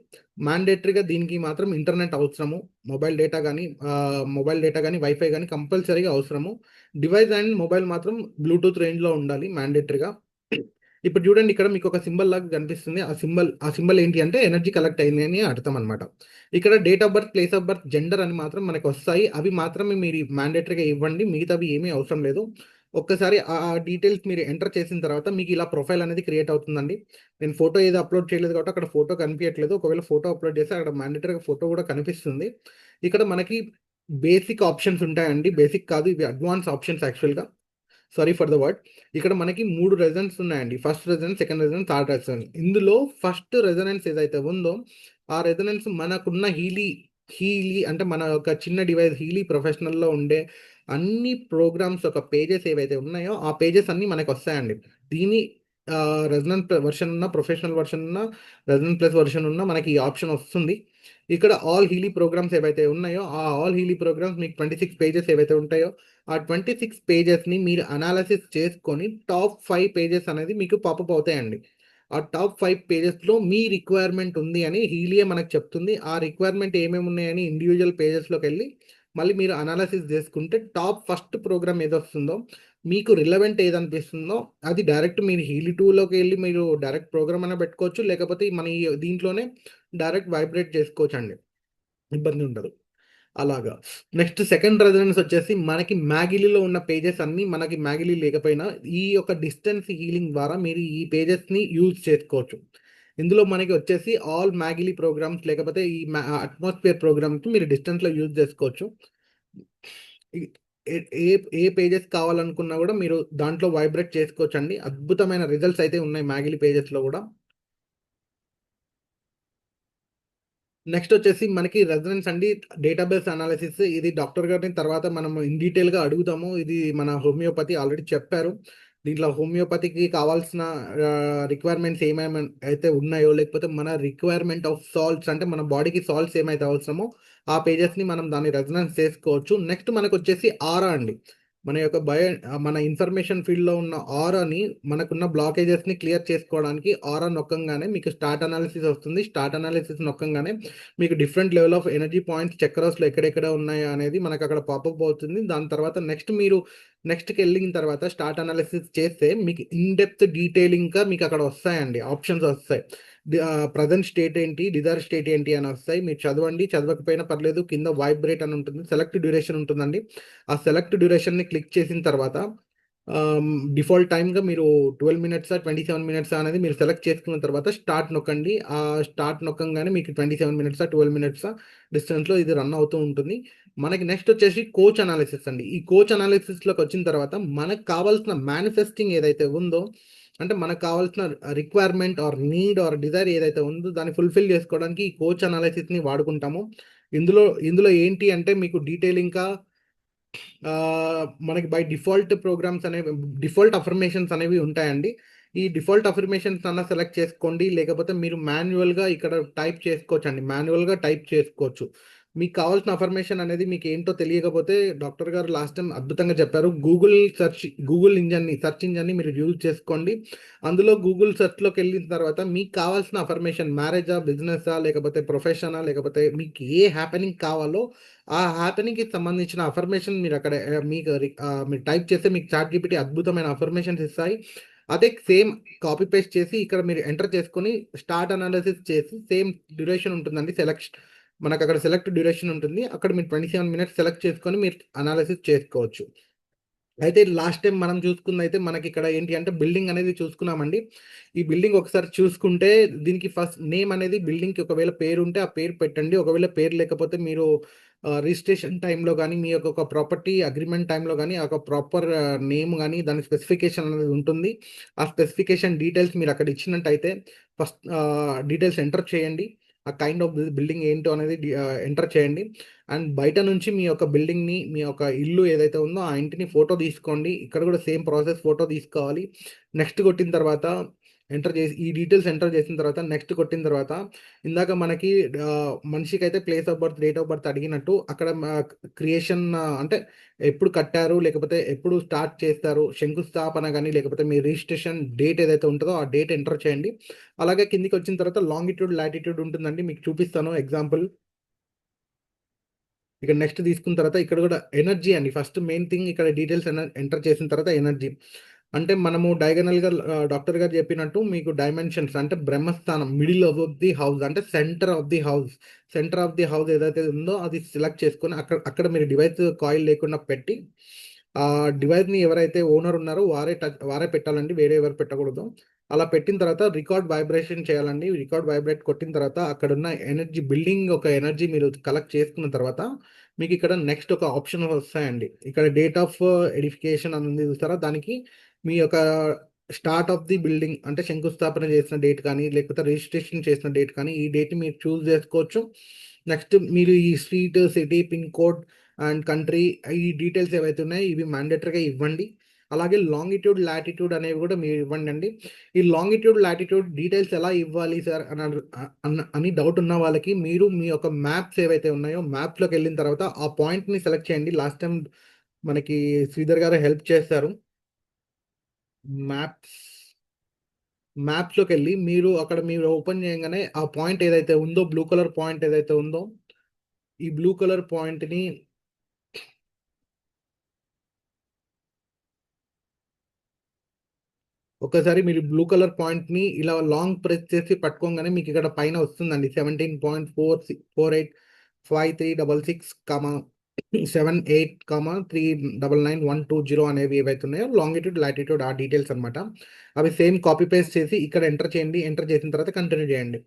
మ్యాండేటరీగా దీనికి మాత్రం ఇంటర్నెట్ అవసరము. మొబైల్ డేటా కానీ వైఫై కానీ కంపల్సరీగా అవసరము. డివైస్ అండ్ మొబైల్ మాత్రం బ్లూటూత్ రేంజ్లో ఉండాలి మ్యాండేటరీగా. ఇప్పుడు చూడండి ఇక్కడ మీకు ఒక సింబల్ లాగా కనిపిస్తుంది. ఆ సింబల్ ఏంటి అంటే ఎనర్జీ కలెక్ట్ అయింది అని అర్థం అనమాట. ఇక్కడ date of birth, place of birth, gender అని మాత్రం మనకు వస్తాయి. అవి మాత్రమే మీరు మ్యాండేటరీగా ఇవ్వండి. మిగతావి ఏమీ అవసరం లేదు. ఒక్కసారి ఆ డీటెయిల్స్ మీరు ఎంటర్ చేసిన తర్వాత మీకు ఇలా ప్రొఫైల్ అనేది క్రియేట్ అవుతుందండి. నేను ఫోటో ఏదో అప్లోడ్ చేయలేదు కాబట్టి అక్కడ ఫోటో కనిపించట్లేదు. ఒకవేళ ఫోటో అప్లోడ్ చేస్తే అక్కడ మ్యాండేటరీగా ఫోటో కూడా కనిపిస్తుంది. ఇక్కడ మనకి బేసిక్ ఆప్షన్స్ ఉంటాయండి. బేసిక్ కాదు, ఇవి అడ్వాన్స్ ఆప్షన్స్ యాక్చువల్గా. Sorry for the word. ఇక్కడ మనకి 3 రెజొనెన్స్ ఉన్నాయండి. First resonance, second resonance, third resonance. ఇందులో ఫస్ట్ రెజొనెన్స్ ఏదైతే ఉందో, ఆ రెజొనెన్స్ మనకున్న హీలీ అంటే మన యొక్క చిన్న డివైస్ హీలీ ప్రొఫెషనల్‌లో ఉండే అన్ని ప్రోగ్రామ్స్ యొక్క పేజెస్ ఏవైతే ఉన్నాయో, ఆ పేజెస్ అన్నీ మనకొస్తాయండి. దీని రెజొనెంట్ వెర్షన్ ఉన్న, ప్రొఫెషనల్ వెర్షన్ ఉన్న, రెజొనెంట్ ప్లస్ వెర్షన్ ఉన్న మనకి ఈ ఆప్షన్ వస్తుంది. ఇక్కడ ఆల్ హీలీ ప్రోగ్రామ్స్ ఏవైతే ఉన్నాయో, ఆ ఆల్ హీలీ ప్రోగ్రామ్స్ మీకు 26 పేజెస్ ఏవైతే ఉంటాయో, ఆ 26 పేజెస్‌ని మీరు అనాలిసిస్ చేసుకొని టాప్ 5 పేజెస్ అనేది మీకు పాపప్ అవుతాయండి. ఆ టాప్ 5 పేజెస్‌లో మీ రిక్వైర్మెంట్ ఉంది అని హీలియే మనకు చెప్తుంది. ఆ రిక్వైర్మెంట్ ఏమేమి ఉన్నాయని ఇండివిడ్యువల్ పేజెస్‌లోకెళ్ళి మళ్ళీ మీరు అనాలిసిస్ చేసుకుంటే టాప్ ఫస్ట్ ప్రోగ్రామ్ ఏదొస్తుందో, మీకు రిలవెంట్ ఏదనిపిస్తుందో అది డైరెక్ట్ మీరు హీలీ 2లోకి వెళ్ళి మీరు డైరెక్ట్ ప్రోగ్రామ్ అయినా పెట్టుకోవచ్చు. లేకపోతే మన ఈ దీంట్లోనే డైరెక్ట్ వైబ్రేట్ చేసుకోవచ్చండి. ఇబ్బంది ఉండదు. అలాగా. నెక్స్ట్ సెకండ్ రెజొనెన్స్ వచ్చేసి మనకి మ్యాగిలీలో ఉన్న పేజెస్ అన్నీ మనకి మ్యాగిలీ లేకపోయినా ఈ యొక్క డిస్టెన్స్ హీలింగ్ ద్వారా మీరు ఈ పేజెస్‌ని యూజ్ చేసుకోవచ్చు. ఇందులో మనకి వచ్చేసి ఆల్ మ్యాగిలీ ప్రోగ్రామ్స్ లేకపోతే ఈ అట్మాస్ఫియర్ ప్రోగ్రామ్స్ మీరు డిస్టెన్స్‌లో యూజ్ చేసుకోవచ్చు. ఈ ఏ ఏ ఏ పేజెస్ కావాలనుకున్నా కూడా మీరు దాంట్లో వైబ్రేట్ చేసుకోవచ్చండి. అద్భుతమైన రిజల్ట్స్ అయితే ఉన్నాయి మ్యాగిలీ పేజెస్‌లో కూడా. నెక్స్ట్ వచ్చేసి మనకి రెజొనెన్స్ అండి. డేటాబేస్ అనాలిసిస్ ఇది డాక్టర్ గారిని తర్వాత మనం ఇన్ డీటెయిల్‌గా అడుగుతాము. ఇది మన హోమియోపతి ఆల్రెడీ చెప్పారు. దీంట్లో హోమియోపతికి కావాల్సిన రిక్వైర్మెంట్స్ ఏమేమి అయితే ఉన్నాయో, లేకపోతే మన రిక్వైర్మెంట్ ఆఫ్ సాల్ట్స్ అంటే మన బాడీకి సాల్ట్స్ ఏమైతే అవసరమో ఆ పేజెస్‌ని మనం దాన్ని రెజొనెన్స్ చేసుకోవచ్చు. నెక్స్ట్ మనకొచ్చేసి ఆరా అండి. మన యొక్క మన ఇన్ఫర్మేషన్ ఫీల్డ్‌లో ఉన్న ఆరాని మనకున్న బ్లాకేజెస్‌ని క్లియర్ చేసుకోవడానికి ఆరా నొక్కంగానే మీకు స్టార్ట్ అనాలిసిస్ వస్తుంది. స్టార్ట్ అనాలిసిస్ నొక్కంగానే మీకు different level of energy points చక్రాస్‌లో ఎక్కడెక్కడ ఉన్నాయా అనేది మనకు అక్కడ పాపప్ అవుతుంది. దాని తర్వాత మీరు నెక్స్ట్‌కెళ్ళిన తర్వాత స్టార్ట్ అనాలిసిస్ చేస్తే మీకు ఇన్ డెప్త్ డీటెయిలింగ్‌గా మీకు అక్కడ వస్తాయండి. ఆప్షన్స్ వస్తాయి. ప్రెజెంట్ స్టేట్ ఏంటి, డిజైర్ స్టేట్ ఏంటి అని వస్తాయి. మీరు చదవండి. చదవకపోయినా పర్లేదు. కింద వైబ్రేట్ అని ఉంటుంది. సెలెక్ట్ డ్యూరేషన్ ఉంటుందండి. ఆ సెలెక్ట్ డ్యూరేషన్‌ని క్లిక్ చేసిన తర్వాత డిఫాల్ట్ టైమ్‌గా మీరు 12 మినిట్సా, 27 మినిట్సా అనేది మీరు సెలెక్ట్ చేసుకున్న తర్వాత స్టార్ట్ నొక్కండి. ఆ స్టార్ట్ నొక్కంగానే మీకు 27 మినిట్సా, 12 మినిట్సా డిస్టెన్స్‌లో ఇది రన్ అవుతూ ఉంటుంది. మనకి నెక్స్ట్ వచ్చేసి కోచ్ అనాలిసిస్ అండి. ఈ కోచ్ అనాలిసిస్‌లోకి వచ్చిన తర్వాత మనకు కావాల్సిన మేనిఫెస్టింగ్ ఏదైతే ఉందో, అంటే మనకు కావాల్సిన requirement or need or desire ఏదైతే ఉందో దాన్ని ఫుల్‌ఫిల్ చేసుకోవడానికి ఈ కోచ్ అనాలిసిస్‌ని వాడుకుంటాము. ఇందులో ఇందులో ఏంటి అంటే మీకు డీటెయిలింగ్‌గా మనకి బై డిఫాల్ట్ ప్రోగ్రామ్స్ అనేవి డిఫాల్ట్ అఫర్మేషన్స్ అనేవి ఉంటాయండి. ఈ డిఫాల్ట్ అఫర్మేషన్స్ అన్నా సెలెక్ట్ చేసుకోండి. లేకపోతే మీరు మాన్యువల్‌గా ఇక్కడ టైప్ చేసుకోవచ్చండి. మాన్యువల్‌గా టైప్ చేసుకోవచ్చు. మీకు కావాల్సిన అఫర్మేషన్ అనేది మీకు ఏంటో తెలియకపోతే డాక్టర్ గారు లాస్ట్ టైమ్ అద్భుతంగా చెప్పారు. గూగుల్ సెర్చ్ ఇంజిన్‌ని మీరు యూజ్ చేసుకోండి. అందులో గూగుల్ సెర్చ్‌లోకి వెళ్ళిన తర్వాత మీకు కావాల్సిన అఫర్మేషన్ మ్యారేజా, బిజినెసా, లేకపోతే ప్రొఫెషనా, లేకపోతే మీకు ఏ హ్యాపెనింగ్ కావాలో ఆ హ్యాపెనింగ్‌కి సంబంధించిన అఫర్మేషన్ మీరు అక్కడ మీరు టైప్ చేస్తే మీకు చాట్‌జీపీటీ అద్భుతమైన అఫర్మేషన్స్ ఇస్తాయి. అదే సేమ్ కాపీ పేస్ట్ చేసి ఇక్కడ మీరు ఎంటర్ చేసుకొని స్టార్ట్ అనాలిసిస్ చేసి సేమ్ డ్యూరేషన్ ఉంటుందండి. మనకక్కడ సెలెక్ట్ డ్యూరేషన్ ఉంటుంది. అక్కడ మీరు 27 మినిట్స్ సెలెక్ట్ చేసుకొని మీరు అనాలిసిస్ చేసుకోవచ్చు. అయితే లాస్ట్ టైం మనం చూసుకుందైతే మనకిక్కడ ఏంటి అంటే బిల్డింగ్ అనేది చూసుకున్నామండి. ఈ బిల్డింగ్ ఒకసారి చూసుకుంటే దీనికి ఫస్ట్ నేమ్ అనేది బిల్డింగ్‌కి ఒకవేళ పేరుంటే ఆ పేరు పెట్టండి. ఒకవేళ పేరు లేకపోతే మీరు రిజిస్ట్రేషన్ టైమ్‌లో గానీ, మీ యొక్క ఒక ప్రాపర్టీ అగ్రీమెంట్ టైమ్‌లో గానీ, ఆ ఒక ప్రాపర్ నేమ్ గానీ, దాని స్పెసిఫికేషన్ అనేది ఉంటుంది. ఆ స్పెసిఫికేషన్ డీటెయిల్స్ మీరు అక్కడ ఇచ్చినట్టయితే ఫస్ట్ డీటెయిల్స్ ఎంటర్ చేయండి. ఆ కైండ్ ఆఫ్ బిల్డింగ్ ఏంటో అనేది ఎంటర్ చేయండి. అండ్ బయట నుంచి మీ యొక్క బిల్డింగ్‌ని, మీ యొక్క ఇల్లు ఏదైతే ఉందో ఆ ఇంటిని ఫోటో తీసుకోండి. ఇక్కడ కూడా సేమ్ ప్రాసెస్ ఫోటో తీసుకోవాలి. నెక్స్ట్ కొట్టిన తర్వాత ఈ డీటెయిల్స్ ఎంటర్ చేసిన తర్వాత నెక్స్ట్ కొట్టిన తర్వాత ఇందాక మనకి మనిషికైతే place of birth, date of birth అడిగినట్టు అక్కడ క్రియేషన్ అంటే ఎప్పుడు కట్టారు, లేకపోతే ఎప్పుడు స్టార్ట్ చేస్తారు, శంకుస్థాపన గాని, లేకపోతే మీ రిజిస్ట్రేషన్ డేట్ ఏదైతే ఉంటదో ఆ డేట్ ఎంటర్ చేయండి. అలాగే కిందకి వచ్చిన తర్వాత లాంగిట్యూడ్, లాటిట్యూడ్ ఉంటుందండి. మీకు చూపిస్తాను ఎగ్జాంపుల్. ఇక నెక్స్ట్ తీసుకున్న తర్వాత ఇక్కడ కూడా ఎనర్జీ అండి. ఫస్ట్ మెయిన్ థింగ్ ఇక్కడ డీటెయిల్స్ ఎంటర్ చేసిన తర్వాత ఎనర్జీ. అంటే మనము డయాగనల్గా డాక్టర్ గారు చెప్పినట్టు మీకు డైమెన్షన్స్ అంటే బ్రహ్మస్థానం మిడిల్ ఆఫ్ ది హౌస్ అంటే సెంటర్ ఆఫ్ ది హౌస్ ఏదైతే ఉందో అది సెలెక్ట్ చేసుకొని అక్కడ అక్కడ మీరు డివైస్ కాయిల్ లేకుండా పెట్టి ఆ డివైస్ని ఎవరైతే ఓనర్ ఉన్నారో వారే పెట్టాలండి, వేరే ఎవరు పెట్టకూడదు. అలా పెట్టిన తర్వాత రికార్డ్ వైబ్రేషన్ చేయాలండి. రికార్డ్ వైబ్రేట్ కొట్టిన తర్వాత అక్కడ ఉన్న ఎనర్జీ బిల్డింగ్ ఒక ఎనర్జీ మీరు కలెక్ట్ చేసుకున్న తర్వాత మీకు ఇక్కడ నెక్స్ట్ ఒక ఆప్షన్ వస్తాయండి. ఇక్కడ డేట్ ఆఫ్ ఎడిఫికేషన్ అని ఉంది చూస్తారా, దానికి మీ యొక్క స్టార్ట్ ఆఫ్ ది బిల్డింగ్ అంటే శంకుస్థాపన చేసిన డేట్ కానీ లేకపోతే రిజిస్ట్రేషన్ చేసిన డేట్ కానీ ఈ డేట్ మీరు చూస్ చేసుకోవచ్చు. నెక్స్ట్ మీరు ఈ street, city, pin code and country ఈ డీటెయిల్స్ ఏవైతే ఉన్నాయో ఇవి మ్యాండేటరీగా ఇవ్వండి. అలాగే లాంగిట్యూడ్, లాటిట్యూడ్ అనేవి కూడా మీరు ఇవ్వండి అండి. ఈ లాంగిట్యూడ్, లాటిట్యూడ్ డీటెయిల్స్ ఎలా ఇవ్వాలి సార్ అని డౌట్ ఉన్న వాళ్ళకి మీరు మీ యొక్క మ్యాప్స్ ఏవైతే ఉన్నాయో మ్యాప్స్లోకి వెళ్ళిన తర్వాత ఆ పాయింట్ని సెలెక్ట్ చేయండి. లాస్ట్ టైం మనకి శ్రీధర్ గారు హెల్ప్ చేస్తారు. మ్యాప్స్ మ్యాప్స్లోకి వెళ్ళి మీరు ఓపెన్ చేయగానే ఆ పాయింట్ ఏదైతే ఉందో బ్లూ కలర్ పాయింట్ ఏదైతే ఉందో ఈ బ్లూ కలర్ పాయింట్ని ఒకసారి మీరు బ్లూ కలర్ పాయింట్ని ఇలా లాంగ్ ప్రెస్ చేసి పట్టుకోగానే మీకు ఇక్కడ పైన వస్తుందండి 17.45366,78,399,120 అనేవి ఏవైతే ఉన్నాయో లాంగిట్యూడ్, లాటిట్యూడ్ ఆ డీటెయిల్స్ అనమాట. అవి సేమ్ కాపీ పేస్ట్ చేసి ఇక్కడ ఎంటర్ చేయండి. ఎంటర్ చేసిన తర్వాత కంటిన్యూ చేయండి.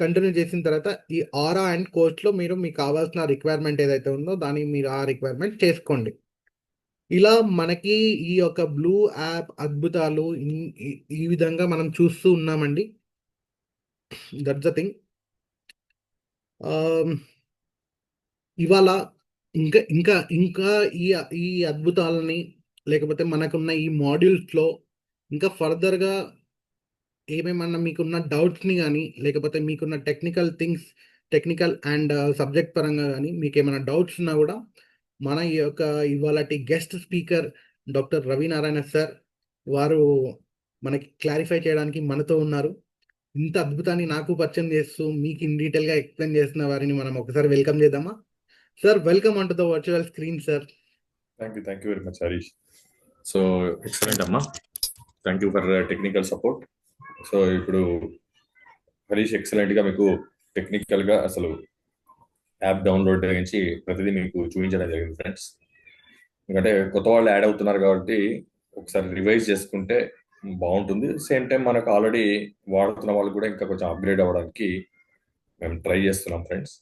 కంటిన్యూ చేసిన తర్వాత ఈ ఆరా అండ్ కోస్ట్లో మీకు కావాల్సిన రిక్వైర్మెంట్ ఏదైతే ఉందో దాన్ని మీరు ఆ రిక్వైర్మెంట్ చేసుకోండి. ఇలా మనకి ఈ యొక్క బ్లూ యాప్ అద్భుతాలు ఈ విధంగా మనం చూస్తూ ఉన్నామండి. That's the thing. ఇవాళ ఇంకా ఇంకా ఇంకా ఈ ఈ అద్భుతాలని లేకపోతే మనకున్న ఈ మాడ్యూల్స్లో ఇంకా ఫర్దర్గా ఏమేమన్నా మీకున్న డౌట్స్ని కానీ లేకపోతే మీకున్న టెక్నికల్ అండ్ సబ్జెక్ట్ పరంగా కానీ మీకు ఏమైనా డౌట్స్ ఉన్నా కూడా మన ఈ యొక్క ఇవాళటి guest speaker doctor Ravinarayana sir వారు మనకి క్లారిఫై చేయడానికి మనతో ఉన్నారు. ఇంత అద్భుతాన్ని నాకు పరిచయం చేస్తూ మీకు ఇన్ డీటెయిల్గా ఎక్స్ప్లెయిన్ చేస్తున్న వారిని మనం ఒకసారి వెల్కమ్ చేద్దామా? Sir, welcome on to the virtual screen sir. Thank you very much, Harish. So, excellent, Amma. Thank you for technical support. So ఇప్పుడు హరీష్ ఎక్సలెంట్గా మీకు టెక్నికల్గా అసలు యాప్ డౌన్లోడ్ గురించి ప్రతిదీ మీకు చూపించడం జరిగింది ఫ్రెండ్స్. ఎందుకంటే కొత్త వాళ్ళు యాడ్ అవుతున్నారు కాబట్టి ఒకసారి రివైజ్ చేసుకుంటే బాగుంటుంది. సేమ్ టైం మనకు ఆల్రెడీ వాడుతున్న వాళ్ళు కూడా ఇంకా కొంచెం అప్గ్రేడ్ అవ్వడానికి మేము ట్రై చేస్తున్నాం friends.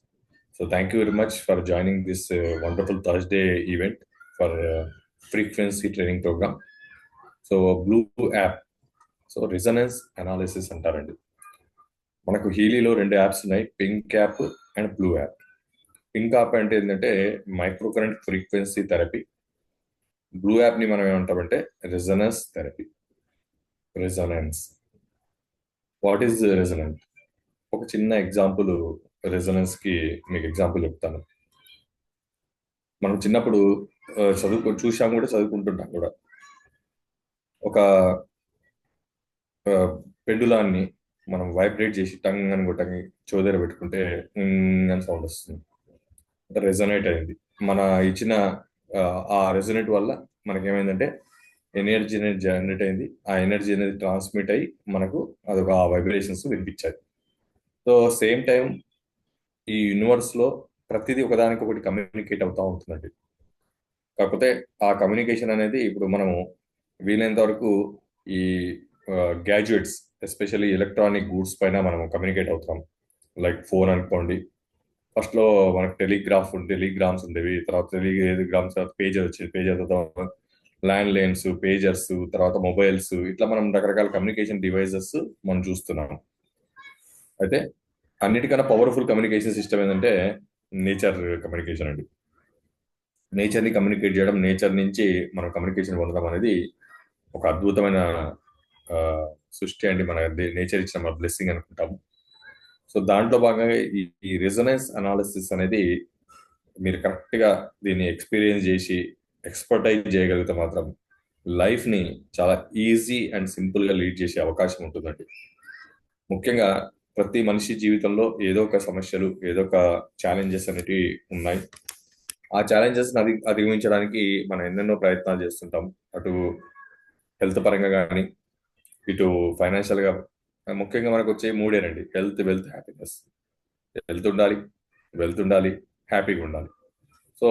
So thank you very much for joining this wonderful Thursday event for frequency training programme. So blue app, so resonance analysis అంటారండి. మనకు హీలీలో 2 యాప్స్ ఉన్నాయి, pink app and blue app. Pink app అంటే ఏంటంటే micro current frequency therapy. Blue యాప్ని మనం ఏమంటామంటే resonance therapy. Resonance, what is resonance? ఒక చిన్న ఎగ్జాంపుల్ రెజనెన్స్కి మీకు ఎగ్జాంపుల్ చెప్తాను. మనం చిన్నప్పుడు చూసాము కూడా, చదువుకుంటుంటాం కూడా. ఒక పెండులాన్ని మనం వైబ్రేట్ చేసి టంగ్ అని కొట్టంగి చోదర పెట్టుకుంటే అని సౌండ్ వస్తుంది, అంటే రెజొనేట్ అయింది. మన ఇచ్చిన ఆ రెజొనేట్ వల్ల మనకేమైందంటే ఎనర్జీ అనేది జనరేట్ అయింది. ఆ ఎనర్జీ అనేది ట్రాన్స్మిట్ అయ్యి మనకు అదొక వైబ్రేషన్స్ వినిపించాయి. సో సేమ్ టైం ఈ యూనివర్స్లో ప్రతిదీ ఒకదానికొకటి కమ్యూనికేట్ అవుతూ ఉంటుందండి. కాకపోతే ఆ కమ్యూనికేషన్ అనేది ఇప్పుడు మనము వీలైనంత వరకు ఈ గ్యాడ్జెట్స్, ఎస్పెషల్లీ ఎలక్ట్రానిక్ గూడ్స్ పైన మనం కమ్యూనికేట్ అవుతాం. లైక్ ఫోన్ అనుకోండి, ఫస్ట్లో మనకు టెలిగ్రామ్స్ ఉండేవి, తర్వాత టెలిగ్రామ్స్ తర్వాత పేజర్ వచ్చేది, పేజర్ తర్వాత ల్యాండ్ లైన్స్, పేజర్స్, తర్వాత మొబైల్స్, ఇట్లా మనం రకరకాల కమ్యూనికేషన్ డివైజెస్ మనం చూస్తున్నాం. అయితే అన్నిటికన్నా పవర్ఫుల్ కమ్యూనికేషన్ సిస్టమ్ ఏంటంటే నేచర్ కమ్యూనికేషన్ అండి. నేచర్ని కమ్యూనికేట్ చేయడం, నేచర్ నుంచి మనం కమ్యూనికేషన్ పొందడం అనేది ఒక అద్భుతమైన సృష్టి అండి. మన నేచర్ ఇచ్చిన మన బ్లెస్సింగ్ అనుకుంటాము. సో దాంట్లో భాగంగా ఈ రెజొనెన్స్ అనాలిసిస్ అనేది మీరు కరెక్ట్గా దీన్ని ఎక్స్పీరియన్స్ చేసి ఎక్స్పర్టైజ్ చేయగలిగితే మాత్రం లైఫ్ని చాలా ఈజీ అండ్ సింపుల్గా లీడ్ చేసే అవకాశం ఉంటుందండి. ముఖ్యంగా ప్రతి మనిషి జీవితంలో ఏదో ఒక సమస్యలు, ఏదో ఒక ఛాలెంజెస్ అనేవి ఉన్నాయి. ఆ ఛాలెంజెస్ని అధిగమించడానికి మనం ఎన్నెన్నో ప్రయత్నాలు చేస్తుంటాం. అటు హెల్త్ పరంగా కానీ ఇటు ఫైనాన్షియల్గా. ముఖ్యంగా మనకు వచ్చే మూడేనండి: హెల్త్, వెల్త్, హ్యాపీనెస్. హెల్త్ ఉండాలి, వెల్త్ ఉండాలి, హ్యాపీగా ఉండాలి. సో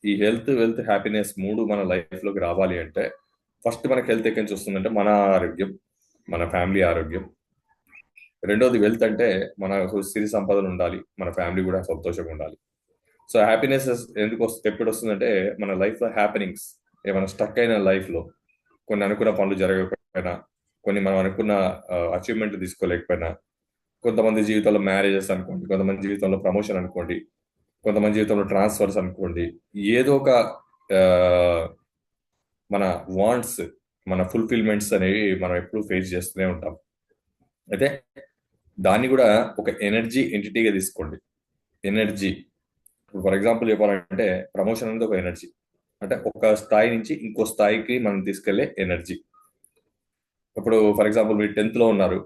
ఈ హెల్త్, వెల్త్, హ్యాపీనెస్ మూడు మన లైఫ్లోకి రావాలి అంటే ఫస్ట్ మనకి హెల్త్ ఎక్కడి నుంచి వస్తుందంటే మన ఆరోగ్యం, మన ఫ్యామిలీ ఆరోగ్యం. రెండోది వెల్త్ అంటే మనకు సిరి సంపదలు ఉండాలి, మన ఫ్యామిలీ కూడా సంతోషంగా ఉండాలి. సో హ్యాపీనెస్ ఎప్పుడు వస్తుందంటే మన లైఫ్లో హ్యాపెనింగ్స్ ఏమైనా స్టక్ అయిన లైఫ్లో, కొన్ని అనుకున్న పనులు జరగకపోయినా, కొన్ని మనం అనుకున్న అచీవ్మెంట్ తీసుకోలేకపోయినా, కొంతమంది జీవితంలో మ్యారేజెస్ అనుకోండి, కొంతమంది జీవితంలో ప్రమోషన్ అనుకోండి, కొంతమంది జీవితంలో ట్రాన్స్ఫర్స్ అనుకోండి, ఏదో ఒక ఆ, మన వాంట్స్, మన ఫుల్ఫిల్మెంట్స్ అనేవి మనం ఎప్పుడు ఫేస్ చేస్తూనే ఉంటాం. అయితే దాన్ని కూడా ఒక ఎనర్జీ ఎంటిటీగా తీసుకోండి. ఎనర్జీ, ఫర్ ఎగ్జాంపుల్ చెప్పాలంటే ప్రమోషన్ అనేది ఒక ఎనర్జీ. అంటే ఒక స్థాయి నుంచి ఇంకో స్థాయికి మనం తీసుకెళ్లే ఎనర్జీ. ఇప్పుడు ఫర్ ఎగ్జాంపుల్ మీరు 10th లో ఉన్నారు,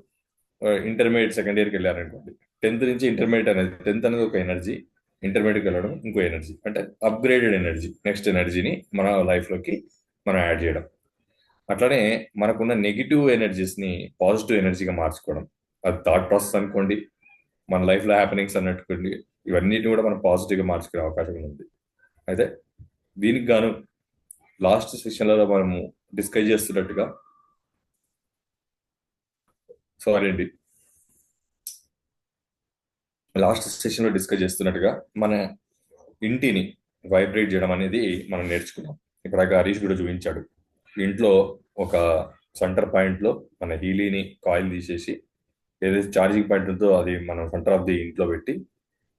ఇంటర్మీడియట్ సెకండ్ ఇయర్కి వెళ్ళారనుకోండి. 10th నుంచి ఇంటర్మీడియట్ అనేది, 10th అనేది ఒక ఎనర్జీ, ఇంటర్మీడియట్కి వెళ్ళడం ఇంకో ఎనర్జీ. అంటే అప్గ్రేడెడ్ ఎనర్జీ, నెక్స్ట్ ఎనర్జీని మన లైఫ్లోకి మనం యాడ్ చేయడం. అట్లనే మనకున్న నెగిటివ్ ఎనర్జీస్ని పాజిటివ్ ఎనర్జీగా మార్చుకోవడం. అది థాట్ ప్రాసెస్ అనుకోండి, మన లైఫ్లో హ్యాపెనింగ్స్ అన్నట్టుకోండి, ఇవన్నిటిని కూడా మనం పాజిటివ్గా మార్చుకునే అవకాశం ఉంది. అయితే దీనికి గాను లాస్ట్ సెషన్లలో మనము డిస్కస్ చేస్తున్నట్టుగా, సారీ అండి, లాస్ట్ సెషన్లో డిస్కస్ చేస్తున్నట్టుగా మన ఇంటిని వైబ్రేట్ చేయడం అనేది మనం నేర్చుకున్నాం. ఇప్పుడు హరీష్ కూడా చూపించాడు. ఇంట్లో ఒక సెంటర్ పాయింట్లో మన హీలీని కాయిల్ తీసేసి ఏదైతే ఛార్జింగ్ పాయింట్ ఉందో అది మనం సెంటర్ ఆఫ్ ది ఇంట్లో పెట్టి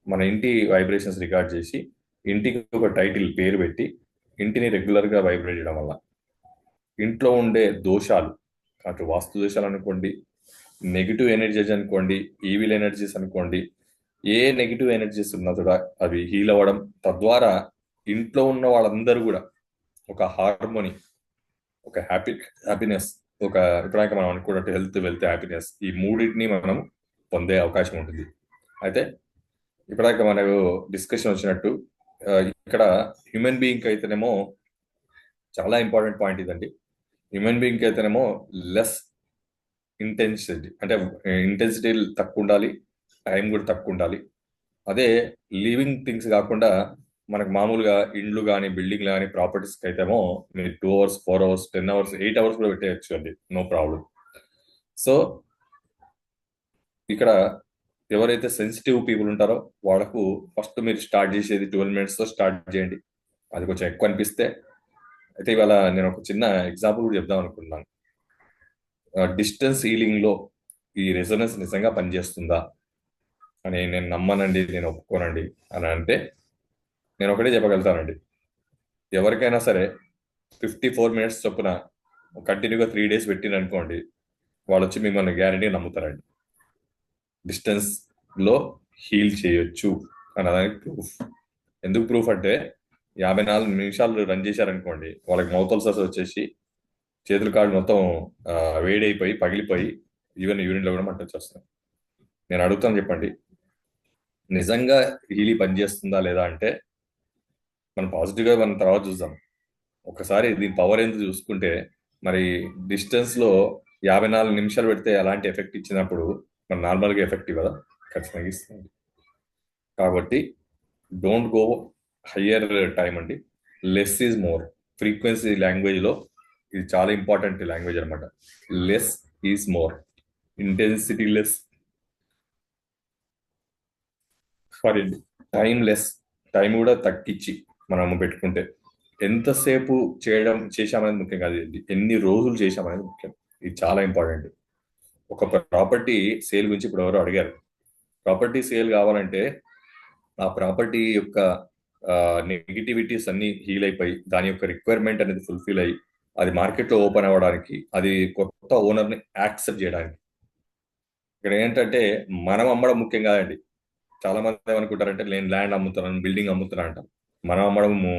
మన ఇంటి వైబ్రేషన్స్ రికార్డ్ చేసి ఇంటికి ఒక టైటిల్ పేరు పెట్టి ఇంటిని రెగ్యులర్గా వైబ్రేట్ చేయడం వల్ల ఇంట్లో ఉండే దోషాలు, అటు వాస్తు దోషాలు అనుకోండి, నెగిటివ్ ఎనర్జీస్ అనుకోండి, ఈవిల్ ఎనర్జీస్ అనుకోండి, ఏ నెగిటివ్ ఎనర్జీస్ ఉన్నా కూడా అవి హీల్ అవ్వడం, తద్వారా ఇంట్లో ఉన్న వాళ్ళందరూ కూడా ఒక హార్మోని, ఒక హ్యాపీనెస్, ఒక ఇప్పటిదాకా మనం అనుకున్నట్టు హెల్త్, వెల్త్, హ్యాపీనెస్, ఈ మూడింటిని మనం పొందే అవకాశం ఉంటుంది. అయితే ఇప్పటిదాకా మనకు డిస్కషన్ వచ్చినట్టు ఇక్కడ హ్యూమన్ బీయింగ్ అయితేనేమో చాలా ఇంపార్టెంట్ పాయింట్ ఇదండి. హ్యూమన్ బీయింగ్ అయితేనేమో లెస్ ఇంటెన్సిటీ, అంటే ఇంటెన్సిటీ తక్కువ ఉండాలి, టైం కూడా తక్కువ ఉండాలి. అదే లివింగ్ థింగ్స్ కాకుండా మనకు మామూలుగా ఇండ్లు కానీ, బిల్డింగ్లు కానీ, ప్రాపర్టీస్కి అయితేమో మీరు 2 hours, 4 hours, 10 hours, 8 hours కూడా పెట్టేయచ్చు అండి, నో ప్రాబ్లం. సో ఇక్కడ ఎవరైతే సెన్సిటివ్ పీపుల్ ఉంటారో వాళ్ళకు ఫస్ట్ మీరు స్టార్ట్ చేసేది 12 minutesతో స్టార్ట్ చేయండి. అది కొంచెం ఎక్కువ అనిపిస్తే, అయితే ఇవాళ నేను ఒక చిన్న ఎగ్జాంపుల్ కూడా చెప్దాం అనుకున్నాను. డిస్టెన్స్ హీలింగ్లో ఈ రెజొనెన్స్ నిజంగా పనిచేస్తుందా అని నేను నమ్మనండి, నేను ఒప్పుకోనండి అని అంటే నేను ఒకటే చెప్పగలుగుతానండి. ఎవరికైనా సరే 54 minutes చొప్పున కంటిన్యూగా 3 days పెట్టిననుకోండి, వాళ్ళు వచ్చి మిమ్మల్ని గ్యారంటీ నమ్ముతారండి. డిస్టెన్స్లో హీల్ చేయొచ్చు అన్నదానికి ప్రూఫ్. ఎందుకు ప్రూఫ్ అంటే 54 నిమిషాలు రన్ చేశారనుకోండి, వాళ్ళకి మౌత్ అల్సర్స్ వచ్చేసి చేతుల కాళ్ళు మొత్తం వేడైపోయి పగిలిపోయి ఈవెన్ యూరిన్లో కూడా మంట వచ్చేస్తుంది. నేను అడుగుతాను, చెప్పండి, నిజంగా హీలీ పనిచేస్తుందా లేదా అంటే మనం పాజిటివ్గా మనం తర్వాత చూద్దాం. ఒకసారి దీని పవర్ ఎందుకు చూసుకుంటే, మరి డిస్టెన్స్లో 54 నిమిషాలు పెడితే అలాంటి ఎఫెక్ట్ ఇచ్చినప్పుడు మన నార్మల్గా ఎఫెక్ట్ ఇవ్వదా? ఖచ్చితంగా ఇస్తుంది. కాబట్టి డోంట్ గో హయ్యర్ టైం అండి, లెస్ ఈజ్ మోర్. ఫ్రీక్వెన్సీ లాంగ్వేజ్లో ఇది చాలా ఇంపార్టెంట్ లాంగ్వేజ్ అనమాట. Less is more, intensity less, sorry అండి, టైం లెస్. టైం కూడా తగ్గించి మనము పెట్టుకుంటే ఎంతసేపు చేశామనేది ముఖ్యం కాదు, ఎన్ని రోజులు చేశామనేది ముఖ్యం. ఇది చాలా ఇంపార్టెంట్. ఒక ప్రాపర్టీ సేల్ గురించి ఇప్పుడు ఎవరో అడిగారు. ప్రాపర్టీ సేల్ కావాలంటే ఆ ప్రాపర్టీ యొక్క నెగిటివిటీస్ అన్ని హీల్ అయిపోయి దాని యొక్క రిక్వైర్మెంట్ అనేది ఫుల్ఫిల్ అయ్యి అది మార్కెట్లో ఓపెన్ అవ్వడానికి, అది కొత్త ఓనర్ని యాక్సెప్ట్ చేయడానికి. ఇక్కడ ఏంటంటే మనం అమ్మడం ముఖ్యం కాదండి. చాలా మంది ఏమనుకుంటారంటే నేను ల్యాండ్ అమ్ముతున్నాను, బిల్డింగ్ అమ్ముతున్నాను అంటాం. మనం అమ్మడము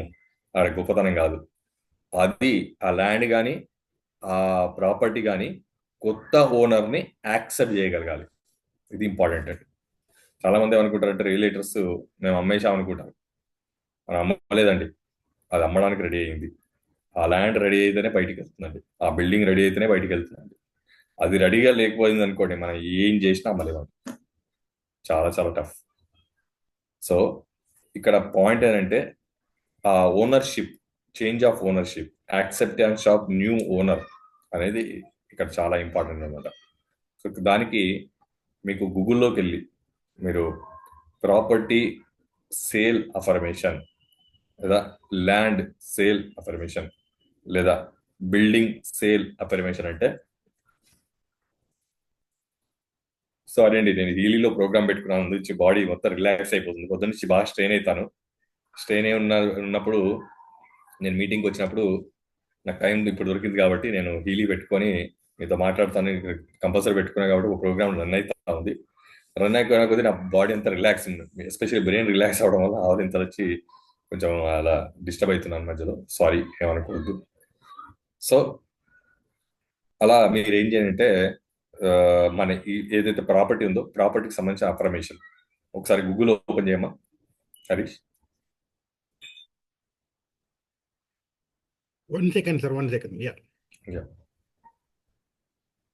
ఆడ గొప్పతనం కాదు. అది ఆ ల్యాండ్ కానీ ఆ ప్రాపర్టీ కానీ కొత్త ఓనర్ని యాక్సెప్ట్ చేయగలగాలి. ఇది ఇంపార్టెంట్ అండి. చాలా మంది ఏమనుకుంటారంటే రియలేటర్స్ మేము అమ్మేసాం అనుకుంటారు. మనం అమ్మలేదండి, అది అమ్మడానికి రెడీ అయింది. ఆ ల్యాండ్ రెడీ అయితేనే బయటికి వెళ్తుందండి, ఆ బిల్డింగ్ రెడీ అయితేనే బయటికి వెళ్తుందండి. అది రెడీగా లేకపోయింది అనుకోండి, మనం ఏం చేసినా అమ్మలేము. చాలా చాలా టఫ్. సో ఇక్కడ పాయింట్ ఏంటంటే ఆ ownership, change of ownership, acceptance of new owner అనేది ఇక్కడ చాలా ఇంపార్టెంట్ అనమాట. సో దానికి మీకు గూగుల్లోకి వెళ్ళి మీరు ప్రాపర్టీ సేల్ అఫర్మేషన్ లేదా ల్యాండ్ సేల్ అఫర్మేషన్ లేదా బిల్డింగ్ సేల్ అఫర్మేషన్ అంటే, సారీ అండి నేను హీలీలో ప్రోగ్రామ్ పెట్టుకున్నాను, నుంచి బాడీ మొత్తం రిలాక్స్ అయిపోతుంది, పొద్దున్న నుంచి బాగా స్ట్రెయిన్ అవుతాను. స్ట్రెయిన్ అయి ఉన్నప్పుడు నేను మీటింగ్కి వచ్చినప్పుడు నాకు టైం ఇప్పుడు దొరికింది కాబట్టి నేను హీలీ పెట్టుకొని మీతో మాట్లాడుతాను. కంపల్సరీ పెట్టుకున్నా కాబట్టి ఒక ప్రోగ్రామ్ రన్ అవుతా ఉంది. రన్ అయిపోయిన కొద్దీ నా బాడీ అంతా రిలాక్స్ ఉంది, ఎస్పెషల్లీ బ్రెయిన్ రిలాక్స్ అవడం వల్ల ఆవలింత వచ్చి కొంచెం అలా డిస్టర్బ్ అవుతున్నాను మధ్యలో, సారీ ఏమనుకోవద్దు. సో అలా మీరు ఏం చేయాలంటే మన ఏదైతే ప్రాపర్టీ ఉందో ప్రాపర్టీకి సంబంధించిన అఫర్మేషన్ ఒకసారి గూగుల్ ఓపెన్ చేయమా Harish. 1 second, sir. 1 second. Yeah.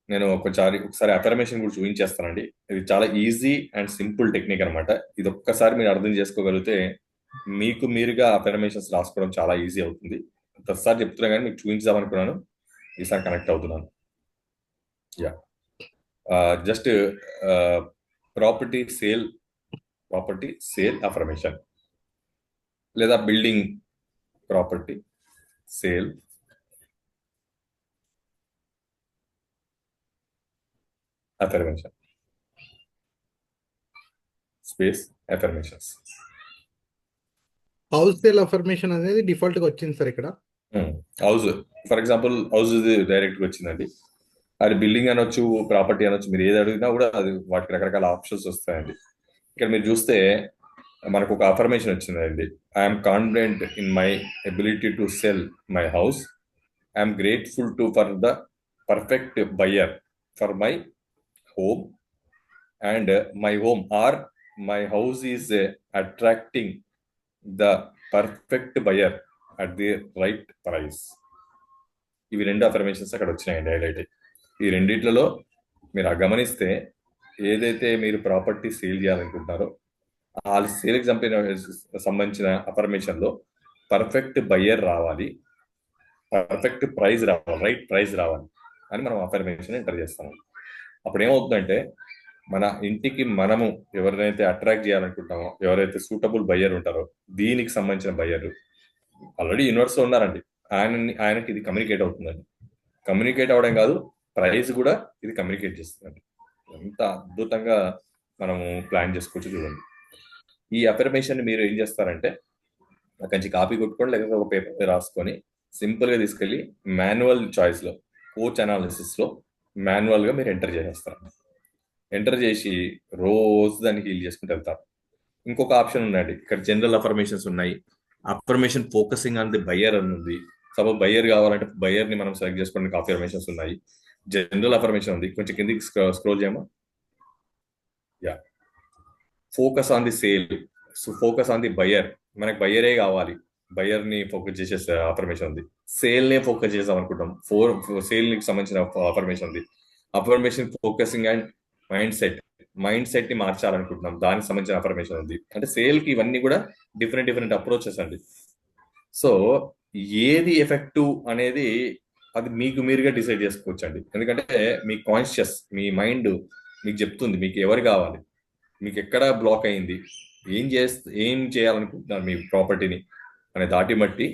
నేను ఒకసారి అఫర్మేషన్ కూడా చూపించేస్తానండి. ఇది చాలా ఈజీ అండ్ సింపుల్ టెక్నిక్ అనమాట. ఇది ఒక్కసారి మీరు అర్థం చేసుకోగలిగితే మీకు మీరుగా అఫర్మేషన్స్ రాసుకోవడం చాలా ఈజీ అవుతుంది. ప్రతిసారి చెప్తున్నా కానీ మీకు చూపించాం అనుకున్నాను, ఈసారి కనెక్ట్ అవుతున్నాను. Yeah just property sale affirmation లేదా building property sale affirmation space affirmations. House sale affirmation అనేది డిఫాల్ట్ గా వచ్చింది సార్ ఇక్కడ. House for example house direct గా వచ్చిందండి. అది బిల్డింగ్ అనొచ్చు, ప్రాపర్టీ అనొచ్చు, మీరు ఏది అడిగినా కూడా అది వాటికి రకరకాల ఆప్షన్స్ వస్తాయండి. ఇక్కడ మీరు చూస్తే మనకు ఒక అఫర్మేషన్ వచ్చిందండి. I'm confident in my ability to cell my house, I'm grateful to for the perfect buyer for my home and my home or my house is attracting the perfect buyer at the right price. ఇవి రెండు affirmations అక్కడ వచ్చినాయండి highlight. ఈ రెండిట్లలో మీరు గమనిస్తే ఏదైతే మీరు property sale చేయాలనుకుంటున్నారో ఆ సేల్కి సంబంధించిన అఫర్మేషన్లో పర్ఫెక్ట్ బయ్యర్ రావాలి, పర్ఫెక్ట్ ప్రైస్ రావాలి, రైట్ ప్రైస్ రావాలి అని మనం అఫర్మేషన్ ఎంటర్ చేస్తాము. అప్పుడు ఏమవుతుందంటే మన ఇంటికి మనము ఎవరినైతే అట్రాక్ట్ చేయాలనుకుంటామో, ఎవరైతే సూటబుల్ బయ్యర్ ఉంటారో, దీనికి సంబంధించిన బయ్యర్ ఆల్రెడీ యూనివర్స్లో ఉన్నారండి, ఆయనకి ఇది కమ్యూనికేట్ అవుతుందండి. కమ్యూనికేట్ అవ్వడం కాదు, ప్రైస్ కూడా ఇది కమ్యూనికేట్ చేస్తుందండి. ఎంత అద్భుతంగా మనము ప్లాన్ చేసుకోవచ్చు చూడండి. ఈ అఫర్మేషన్ మీరు ఏం చేస్తారంటే అక్కడి నుంచి కాపీ కొట్టుకోండి, లేకపోతే ఒక పేపర్ రాసుకొని సింపుల్గా తీసుకెళ్ళి మాన్యువల్ చాయిస్లో, కోచ్ అనాలిసిస్లో మాన్యువల్గా మీరు ఎంటర్ చేసేస్తారు. ఎంటర్ చేసి రోజు దాన్ని హీల్ చేసుకుంటూ వెళ్తారు. ఇంకొక ఆప్షన్ ఉందండి, ఇక్కడ జనరల్ అఫర్మేషన్స్ ఉన్నాయి, affirmation focusing on the buyer అని ఉంది. సపోజ్ బయ్యర్ కావాలంటే బయ్యర్ని మనం సెలెక్ట్ చేసుకోవడానికి అఫర్మేషన్స్ ఉన్నాయి. జనరల్ అఫర్మేషన్ ఉంది, కొంచెం కిందికి స్క్రోల్ చేయమా. Yeah focus on the sale, so focus on the buyer, మనకి బయ్యరే కావాలి, బయ్యర్ని ఫోకస్ చేసే అఫర్మేషన్ ఉంది. సేల్నే ఫోకస్ చేసాం అనుకుంటాం, సేల్కి సంబంధించిన అఫర్మేషన్ ఉంది. Affirmation focusing and mind set ని మార్చాలనుకుంటున్నాం, దానికి సంబంధించిన అఫర్మేషన్ ఉంది. అంటే సేల్ కి ఇవన్నీ కూడా డిఫరెంట్ అప్రోచెస్ అండి. సో ఏది ఎఫెక్టివ్ అనేది అది మీకు మీరుగా డిసైడ్ చేసుకోవచ్చు అండి. ఎందుకంటే మీ కాన్షియస్, మీ మైండ్ మీకు చెప్తుంది మీకు ఎవరు కావాలి, మీకు ఎక్కడ బ్లాక్ అయింది, ఏం చేయాలనుకుంటున్నారు మీ ప్రాపర్టీని అనే దాటి బట్టి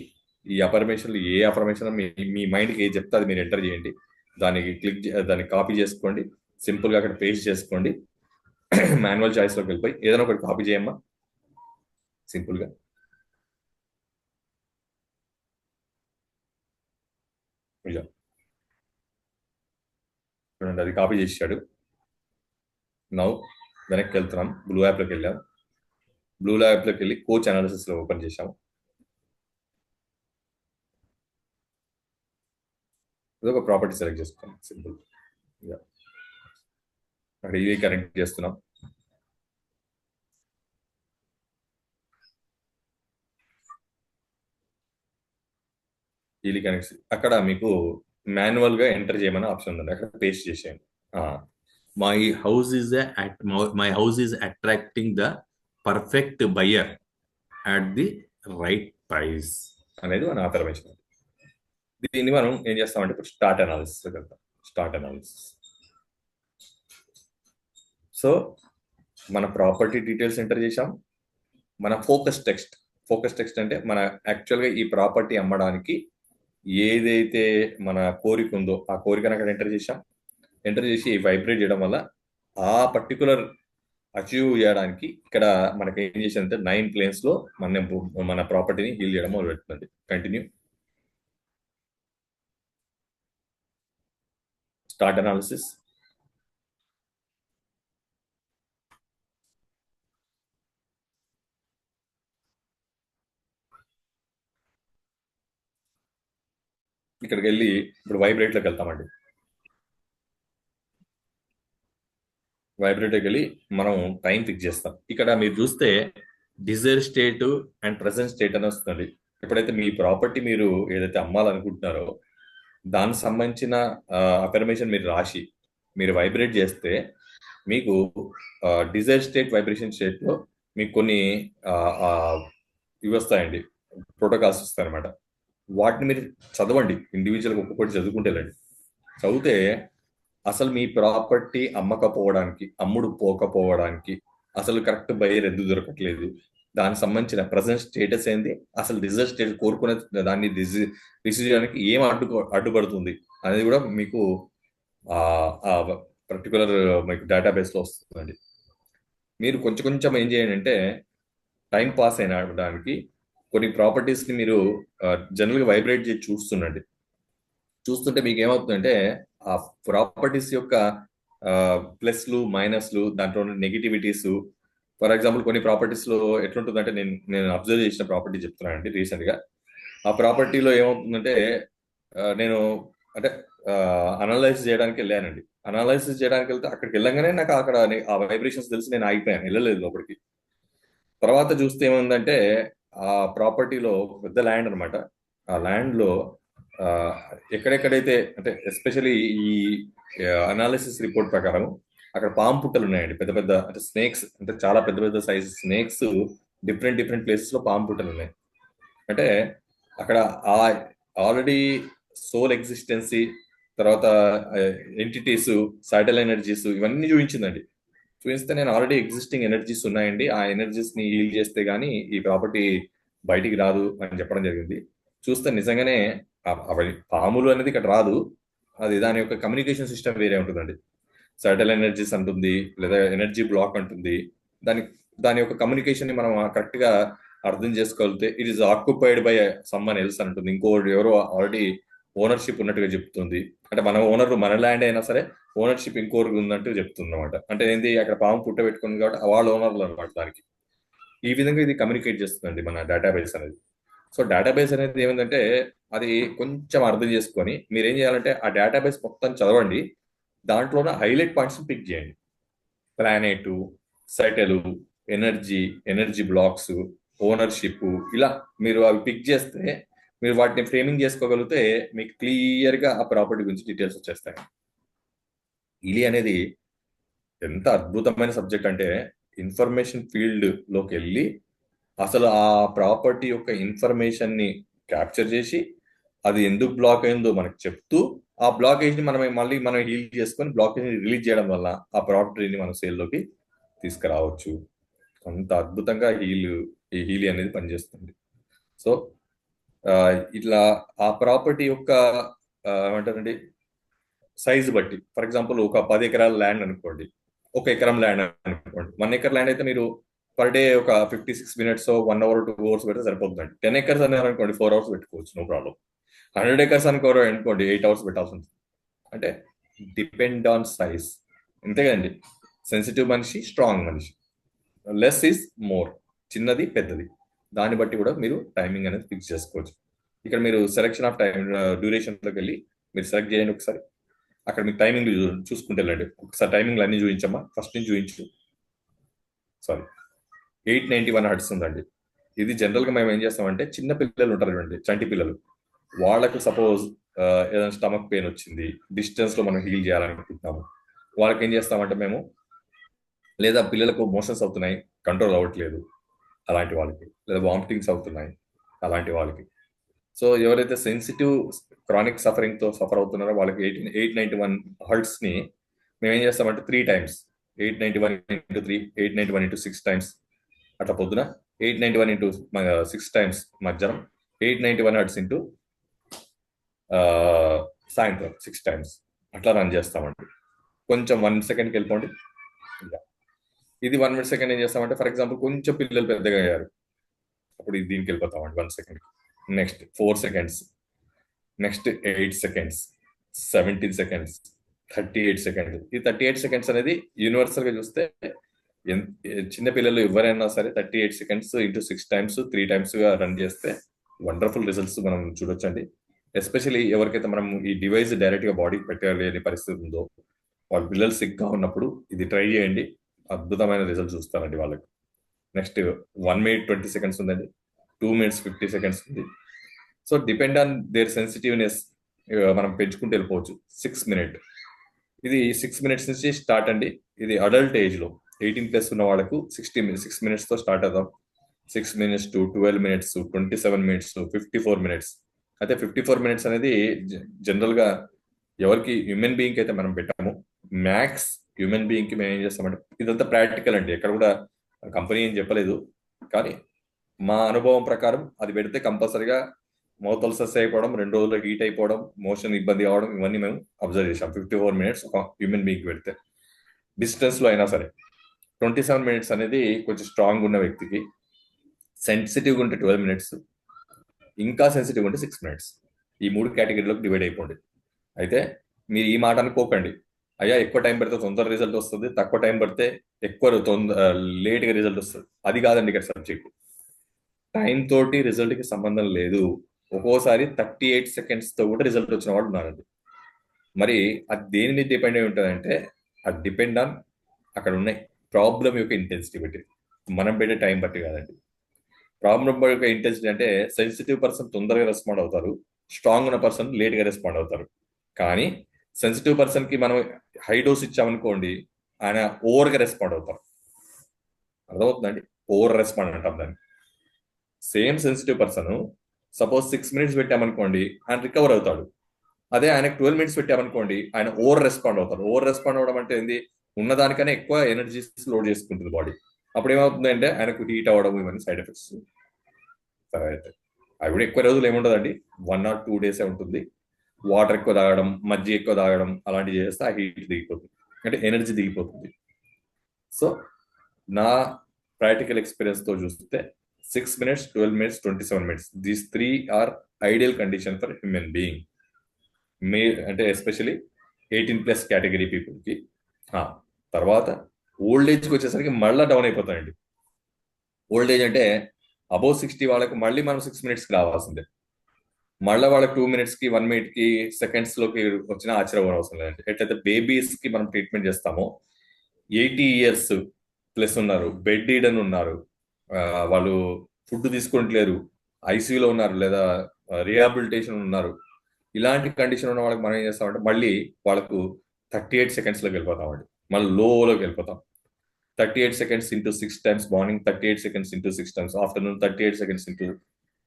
ఈ అఫర్మేషన్లు ఏ అఫర్మేషన్ మీ మైండ్కి ఏది చెప్తే అది మీరు ఎంటర్ చేయండి, దాన్ని కాపీ చేసుకోండి, సింపుల్గా అక్కడ పేస్ట్ చేసుకోండి. మాన్యువల్ చాయిస్లోకి వెళ్ళిపోయి ఏదైనా ఒకటి కాపీ చేయమ్మా సింపుల్గా. చూడండి అది కాపీ చేసాడు. నౌ వెనక్కి వెళ్తున్నాం, బ్లూ యాప్లోకి వెళ్ళాం. బ్లూ యాప్లోకి వెళ్ళి కోచ్ అనాలిసిస్లో ఓపెన్ చేసాం. ఇదొక ప్రాపర్టీ సెలెక్ట్ చేసుకున్నాం సింపుల్. అక్కడ ఇవి కరెక్ట్ చేస్తున్నాం. హీలీ కనెక్ట్స్ అక్కడ మీకు మాన్యువల్ గా ఎంటర్ చేయమని ఆప్షన్ ఉందండి, అక్కడ పేస్ట్ చేసేయండి. My house is my house is attracting the perfect buyer at the right price అనేది మన అఫర్మేషన్. దీన్ని మనం ఏం చేస్తామంటే ఇప్పుడు స్టార్ట్ అనాలిసిస్ వెళ్తాం. Start analysis. సో మన ప్రాపర్టీ డీటెయిల్స్ ఎంటర్ చేసాం. మన ఫోకస్ టెక్స్ట్ అంటే మన యాక్చువల్గా ఈ ప్రాపర్టీ అమ్మడానికి ఏదైతే మన కోరిక ఉందో ఆ కోరికను అక్కడ ఎంటర్ చేసాం. ఎంటర్ చేసి వైబ్రేట్ చేయడం వల్ల ఆ పర్టికులర్ అచీవ్ చేయడానికి ఇక్కడ మనకి ఏం చేసిందంటే 9 ప్లేన్స్ లో మన ప్రాపర్టీని హీల్ చేయడం మొదలు పెడుతుంది. కంటిన్యూ. Start analysis. ఇక్కడికి వెళ్ళి ఇప్పుడు వైబ్రేట్లోకి వెళ్తామండి. వైబ్రేట్లోకి వెళ్ళి మనం టైం ఫిక్స్ చేస్తాం. ఇక్కడ మీరు చూస్తే desire state and present state అని వస్తుంది. ఎప్పుడైతే మీ ప్రాపర్టీ మీరు ఏదైతే అమ్మాలనుకుంటున్నారో దానికి సంబంధించిన అఫర్మేషన్ మీరు రాసి మీరు వైబ్రేట్ చేస్తే మీకు డిజైర్ స్టేట్ వైబ్రేషన్ స్టేట్లో మీకు కొన్ని ఇవి వస్తాయండి, ప్రోటోకాల్స్ వస్తాయి అనమాట. వాటిని మీరు చదవండి, ఇండివిజువల్గా ఒక్కొక్కటి చదువుకుంటే వెళ్ళండి. చదివితే అసలు మీ ప్రాపర్టీ అమ్మకపోవడానికి, అమ్ముడు పోకపోవడానికి అసలు కరెక్ట్ బయర్ ఎందుకు దొరకట్లేదు, దానికి సంబంధించిన ప్రజెంట్ స్టేటస్ ఏంది, అసలు డిజైర్ స్టేట్ కోరుకునే దాన్ని రిసీవ్ చేయడానికి ఏం అడ్డుపడుతుంది అనేది కూడా మీకు పర్టికులర్ మీకు డేటాబేస్లో వస్తుందండి. మీరు కొంచెం ఏం చేయండి అంటే టైం పాస్ అయినడానికి కొన్ని ప్రాపర్టీస్ని మీరు జనరల్గా వైబ్రేట్ చేసి చూస్తుంటే మీకు ఏమవుతుందంటే ఆ ప్రాపర్టీస్ యొక్క ప్లస్లు మైనస్లు, దాంట్లో నెగిటివిటీస్. ఫర్ ఎగ్జాంపుల్ కొన్ని ప్రాపర్టీస్లో ఎట్లుంటుందంటే నేను అబ్జర్వ్ చేసిన ప్రాపర్టీ చెప్తున్నానండి రీసెంట్గా. ఆ ప్రాపర్టీలో ఏమవుతుందంటే నేను అంటే అనలైజ్ చేయడానికి వెళ్ళానండి. అనలైసిస్ చేయడానికి వెళ్తే అక్కడికి వెళ్ళంగానే నాకు అక్కడ ఆ వైబ్రేషన్స్ తెలిసి నేను ఆగిపోయాను, వెళ్ళలేదు లోపలికి. తర్వాత చూస్తే ఏముందంటే ఆ ప్రాపర్టీలో పెద్ద ల్యాండ్ అనమాట. ఆ ల్యాండ్లో ఎక్కడెక్కడైతే అంటే ఎస్పెషల్లీ ఈ అనాలిసిస్ రిపోర్ట్ ప్రకారం అక్కడ పాము పుట్టలు ఉన్నాయండి, పెద్ద పెద్ద అంటే స్నేక్స్, అంటే చాలా పెద్ద పెద్ద సైజ్ స్నేక్స్ డిఫరెంట్ ప్లేసెస్లో పాము పుట్టలు ఉన్నాయి. అంటే అక్కడ ఆల్రెడీ సోల్ ఎగ్జిస్టెన్సీ, తర్వాత ఎంటిటీస్, సైటల్ ఎనర్జీస్ ఇవన్నీ చూపించిందండి. చూపిస్తే నేను ఆల్రెడీ ఎగ్జిస్టింగ్ ఎనర్జీస్ ఉన్నాయండి, ఆ ఎనర్జీస్ని హీల్ చేస్తే కానీ ఈ ప్రాపర్టీ బయటికి రాదు అని చెప్పడం జరిగింది. చూస్తే నిజంగానే అవి పాములు అనేది ఇక్కడ రాదు, అది దాని యొక్క కమ్యూనికేషన్ సిస్టమ్ వేరే ఉంటుందండి. సైటల్ ఎనర్జీస్ అంటుంది, లేదా ఎనర్జీ బ్లాక్ అంటుంది. దాని యొక్క కమ్యూనికేషన్ ని మనం కరెక్ట్గా అర్థం చేసుకోగలిగితే it is occupied by someone else అని ఉంటుంది. ఇంకోటి ఎవరో ఆల్రెడీ ఓనర్షిప్ ఉన్నట్టుగా చెప్తుంది. అంటే మన ఓనర్ మన ల్యాండ్ అయినా సరే ఓనర్షిప్ ఇంకోరికి ఉందంటూ చెప్తుంది అనమాట. అంటే ఏంటి, అక్కడ పాము పుట్టబెట్టుకుంది కాబట్టి వాళ్ళ ఓనర్లు అనమాట దానికి. ఈ విధంగా ఇది కమ్యూనికేట్ చేస్తుందండి మన డేటాబేస్ అనేది. సో డేటాబేస్ అనేది ఏమిటంటే అది కొంచెం అర్థం చేసుకొని మీరు ఏం చేయాలంటే ఆ డేటాబేస్ మొత్తం చదవండి, దాంట్లోనే హైలైట్ పాయింట్స్ పిక్ చేయండి. ప్లానెట్, సైటెలు, ఎనర్జీ బ్లాక్స్, ఓనర్షిప్, ఇలా మీరు అవి పిక్ చేస్తే మీరు వాటిని ఫ్రేమింగ్ చేసుకోగలిగితే మీకు క్లియర్గా ఆ ప్రాపర్టీ గురించి డీటెయిల్స్ వచ్చేస్తాయి. ఇది అనేది ఎంత అద్భుతమైన సబ్జెక్ట్ అంటే ఇన్ఫర్మేషన్ ఫీల్డ్ లోకి వెళ్ళి అసలు ఆ ప్రాపర్టీ యొక్క ఇన్ఫర్మేషన్ ని క్యాప్చర్ చేసి అది ఎందుకు బ్లాక్ అయిందో మనకు చెప్తూ ఆ బ్లాకేజ్ ని మనం హీల్ చేసుకొని బ్లాకేజ్ ని రిలీజ్ చేయడం వల్ల ఆ ప్రాపర్టీని మనం సేల్లోకి తీసుకురావచ్చు. అంత అద్భుతంగా ఈ హీలీ అనేది పనిచేస్తుంది. సో ఇట్లా ఆ ప్రాపర్టీ యొక్క ఏమంటారండి సైజ్ బట్టి, ఫర్ ఎగ్జాంపుల్ ఒక 10 ఎకరాల ల్యాండ్ అనుకోండి, 1 ఎకరం ల్యాండ్ అనుకోండి. 1 ఎకర్ ల్యాండ్ అయితే మీరు పర్ డే ఒక 56 minutes 1 hour 2 hours పెడితే సరిపోతుందండి. 10 acres అన్నారు అనుకోండి 4 hours పెట్టుకోవచ్చు, నో ప్రాబ్లం. 100 acres అనుకోండి 8 hours పెట్టాల్సి ఉంటుంది. అంటే డిపెండ్ ఆన్ సైజ్, అంతే కదండి. సెన్సిటివ్ మనిషి, స్ట్రాంగ్ మనిషి, లెస్ ఈజ్ మోర్, చిన్నది పెద్దది, దాన్ని బట్టి కూడా మీరు టైమింగ్ అనేది ఫిక్స్ చేసుకోవచ్చు. ఇక్కడ మీరు సెలెక్షన్ ఆఫ్ టైం డ్యూరేషన్లోకి వెళ్ళి మీరు సెలెక్ట్ చేయండి ఒకసారి. అక్కడ మీకు టైమింగ్ చూసుకుంటే వెళ్ళండి. ఒకసారి టైమింగ్లు అన్ని చూపించమ్మా, ఫస్ట్ నుంచి చూపించు. సారీ, 891 హెర్ట్జ్ ఉందండి. ఇది జనరల్గా మేము ఏం చేస్తామంటే చిన్న పిల్లలు ఉంటారు చూడండి, చంటి పిల్లలు, వాళ్ళకు సపోజ్ ఏదైనా స్టమక్ పెయిన్ వచ్చింది, డిస్టెన్స్ లో మనం హీల్ చేయాలనుకుంటున్నాము, వాళ్ళకి ఏం చేస్తామంటే మేము, లేదా పిల్లలకు మోషన్స్ అవుతున్నాయి, కంట్రోల్ అవ్వట్లేదు అలాంటి వాళ్ళకి, లేదా వామిటింగ్స్ అవుతున్నాయి అలాంటి వాళ్ళకి. సో ఎవరైతే సెన్సిటివ్ క్రానిక్ సఫరింగ్ తో సఫర్ అవుతున్నారో వాళ్ళకి 891 హర్ట్స్ ని మేము ఏం చేస్తామంటే 3 టైమ్స్, 891 × 3, 891 × 6 టైమ్స్ అట్లా పొద్దున, 891 × 6 టైమ్స్ మధ్యాహ్నం, 891 హర్ట్స్ ఇంటూ సాయంత్రం 6 టైమ్స్ అట్లా రన్ చేస్తామండి. కొంచెం 1 సెకండ్కి వెళ్ళిపోండి. ఇలా. ఇది 1 సెకండ్ ఏం చేస్తామంటే, ఫర్ ఎగ్జాంపుల్ కొంచెం పిల్లలు పెద్దగా అయ్యారు, అప్పుడు ఇది దీనికి వెళ్ళిపోతామండి 1 second. Next 4 seconds, next 8 seconds, 17 seconds, 38 seconds. ఈ 38 సెకండ్స్ అనేది యూనివర్సల్ గా చూస్తే చిన్న పిల్లలు ఎవరైనా సరే 38 సెకండ్స్ ఇంటూ 6 టైమ్స్ 3 టైమ్స్ గా రన్ చేస్తే వండర్ఫుల్ రిజల్ట్స్ మనం చూడొచ్చండి. ఎస్పెషల్లీ ఎవరికైతే మనం ఈ డివైస్ డైరెక్ట్ గా బాడీకి పెట్టాలి అనే పరిస్థితి ఉందో, వాళ్ళ పిల్లలు సిక్ గా ఉన్నప్పుడు ఇది ట్రై చేయండి, అద్భుతమైన రిజల్ట్ చూస్తారండి వాళ్ళకి. నెక్స్ట్ 1 minute 20 seconds ఉందండి, 2 minutes 50 seconds ఉంది. So depend on their sensitiveness మనం పెంచుకుంటూ వెళ్ళిపోవచ్చు. 6 minutes, ఇది 6 minutes నుంచి స్టార్ట్ అండి. ఇది అడల్ట్ ఏజ్ లో 18+ ఉన్న వాళ్ళకు 6 minutes తో స్టార్ట్ అవుతాం. 6 minutes to 12 minutes, 27 minutes, 54 minutes. అయితే 54 minutes అనేది జనరల్ గా ఎవరికి హ్యూమన్ బీయింగ్ అయితే మనం పెట్టాము, మ్యాక్స్ హ్యూమన్ బీయింగ్ కి మేము ఏం చేస్తామంటే, ఇదంతా ప్రాక్టికల్ అండి, ఎక్కడ కూడా కంపెనీ ఏం చెప్పలేదు, కానీ మా అనుభవం ప్రకారం అది పెడితే కంపల్సరిగా మౌత్ అల్సర్స్ అయిపోవడం, 2 రోజుల్లో హీట్ అయిపోవడం, మోషన్ ఇబ్బంది కావడం, ఇవన్నీ మేము అబ్జర్వ్ చేసాం 54 minutes ఒక హ్యూమన్ బీయింగ్ పెడితే. డిస్టెన్స్ లో అయినా సరే 27 minutes అనేది కొంచెం స్ట్రాంగ్ ఉన్న వ్యక్తికి, సెన్సిటివ్గా ఉంటే 12 minutes, ఇంకా సెన్సిటివ్ ఉంటే 6 minutes. ఈ 3 కేటగిరీలోకి డివైడ్ అయిపోండి. అయితే మీరు ఈ మాట అనుకోకండి, అయ్యా ఎక్కువ టైం పడితే తొందర రిజల్ట్ వస్తుంది, తక్కువ టైం పడితే ఎక్కువ లేట్గా రిజల్ట్ వస్తుంది. అది కాదండి ఇక్కడ సబ్జెక్ట్. టైం తోటి రిజల్ట్ కి సంబంధం లేదు. ఒక్కోసారి 38 seconds తో కూడా రిజల్ట్ వచ్చిన వాళ్ళు ఉన్నారండి. మరి అది దేని మీద డిపెండ్ అయి ఉంటుంది అంటే, అది డిపెండ్ ఆన్ అక్కడ ఉన్నాయి ప్రాబ్లం యొక్క ఇంటెన్సిటీ బట్టి, మనం పెట్టే టైం బట్టి కాదండి. ప్రాబ్లం యొక్క ఇంటెన్సిటీ అంటే సెన్సిటివ్ పర్సన్ తొందరగా రెస్పాండ్ అవుతారు, స్ట్రాంగ్ ఉన్న పర్సన్ లేట్గా రెస్పాండ్ అవుతారు. కానీ సెన్సిటివ్ పర్సన్ కి మనం హై డోస్ ఇచ్చామనుకోండి, ఆయన ఓవర్గా రెస్పాండ్ అవుతారు. అర్థమవుతుందండి, ఓవర్ రెస్పాండ్ అంటాం దాన్ని. Same sensitive person suppose 6 minutes పెట్టామనుకోండి, ఆయన రికవర్ అవుతాడు. అదే ఆయనకు 12 minutes పెట్టామనుకోండి, ఆయన ఓవర్ రెస్పాండ్ అవుతారు. ఓవర్ రెస్పాండ్ అవడం అంటే ఏంది, ఉన్నదానికన్నా ఎక్కువ ఎనర్జీస్ లోడ్ చేసుకుంటుంది బాడీ. అప్పుడు ఏమవుతుంది అంటే ఆయనకు హీట్ అవ్వడం, ఇవన్నీ సైడ్ ఎఫెక్ట్స్. సరే, అయితే అవి కూడా ఎక్కువ రోజులు ఏముండదండి, 1 or 2 days ఉంటుంది. వాటర్ ఎక్కువ తాగడం, మజ్జిగ ఎక్కువ తాగడం అలాంటివి చేస్తే ఆ హీట్ దిగిపోతుంది, అంటే ఎనర్జీ దిగిపోతుంది. సో నా ప్రాక్టికల్ ఎక్స్పీరియన్స్ తో చూస్తే 6 minutes, 12 minutes, 27 minutes, these 3 are ideal condition for human being. అంటే ఎస్పెషలీ 18+ కేటగిరీ పీపుల్ కి. తర్వాత ఓల్డ్ ఏజ్కి వచ్చేసరికి మళ్ళీ డౌన్ అయిపోతాయండి. ఓల్డ్ ఏజ్ అంటే అబౌవ్ 60 వాళ్ళకి మళ్ళీ మనం 6 minutes రావాల్సిందే. మళ్ళీ వాళ్ళకి 2 minutes కి 1 minute కి సెకండ్స్ లోకి వచ్చిన ఆశ్చర్యం అవసరం లేదండి. ఎట్లయితే బేబీస్ కి మనం ట్రీట్మెంట్ చేస్తామో, 80 years ప్లస్ ఉన్నారు, బెడ్ ఈడన్ ఉన్నారు, వాళ్ళు ఫుడ్ తీసుకుంటలేరు, ఐసీయూలో ఉన్నారు, లేదా రిహాబిలిటేషన్ ఉన్నారు, ఇలాంటి కండిషన్ ఉన్న వాళ్ళకి మనం ఏం చేస్తామంటే మళ్ళీ వాళ్ళకు 38 seconds లోకి వెళ్ళిపోతామండి, మళ్ళీ లోలోకి వెళ్ళిపోతాం. 38 seconds into 6 times morning, 38 seconds into 6 times afternoon, 38 seconds into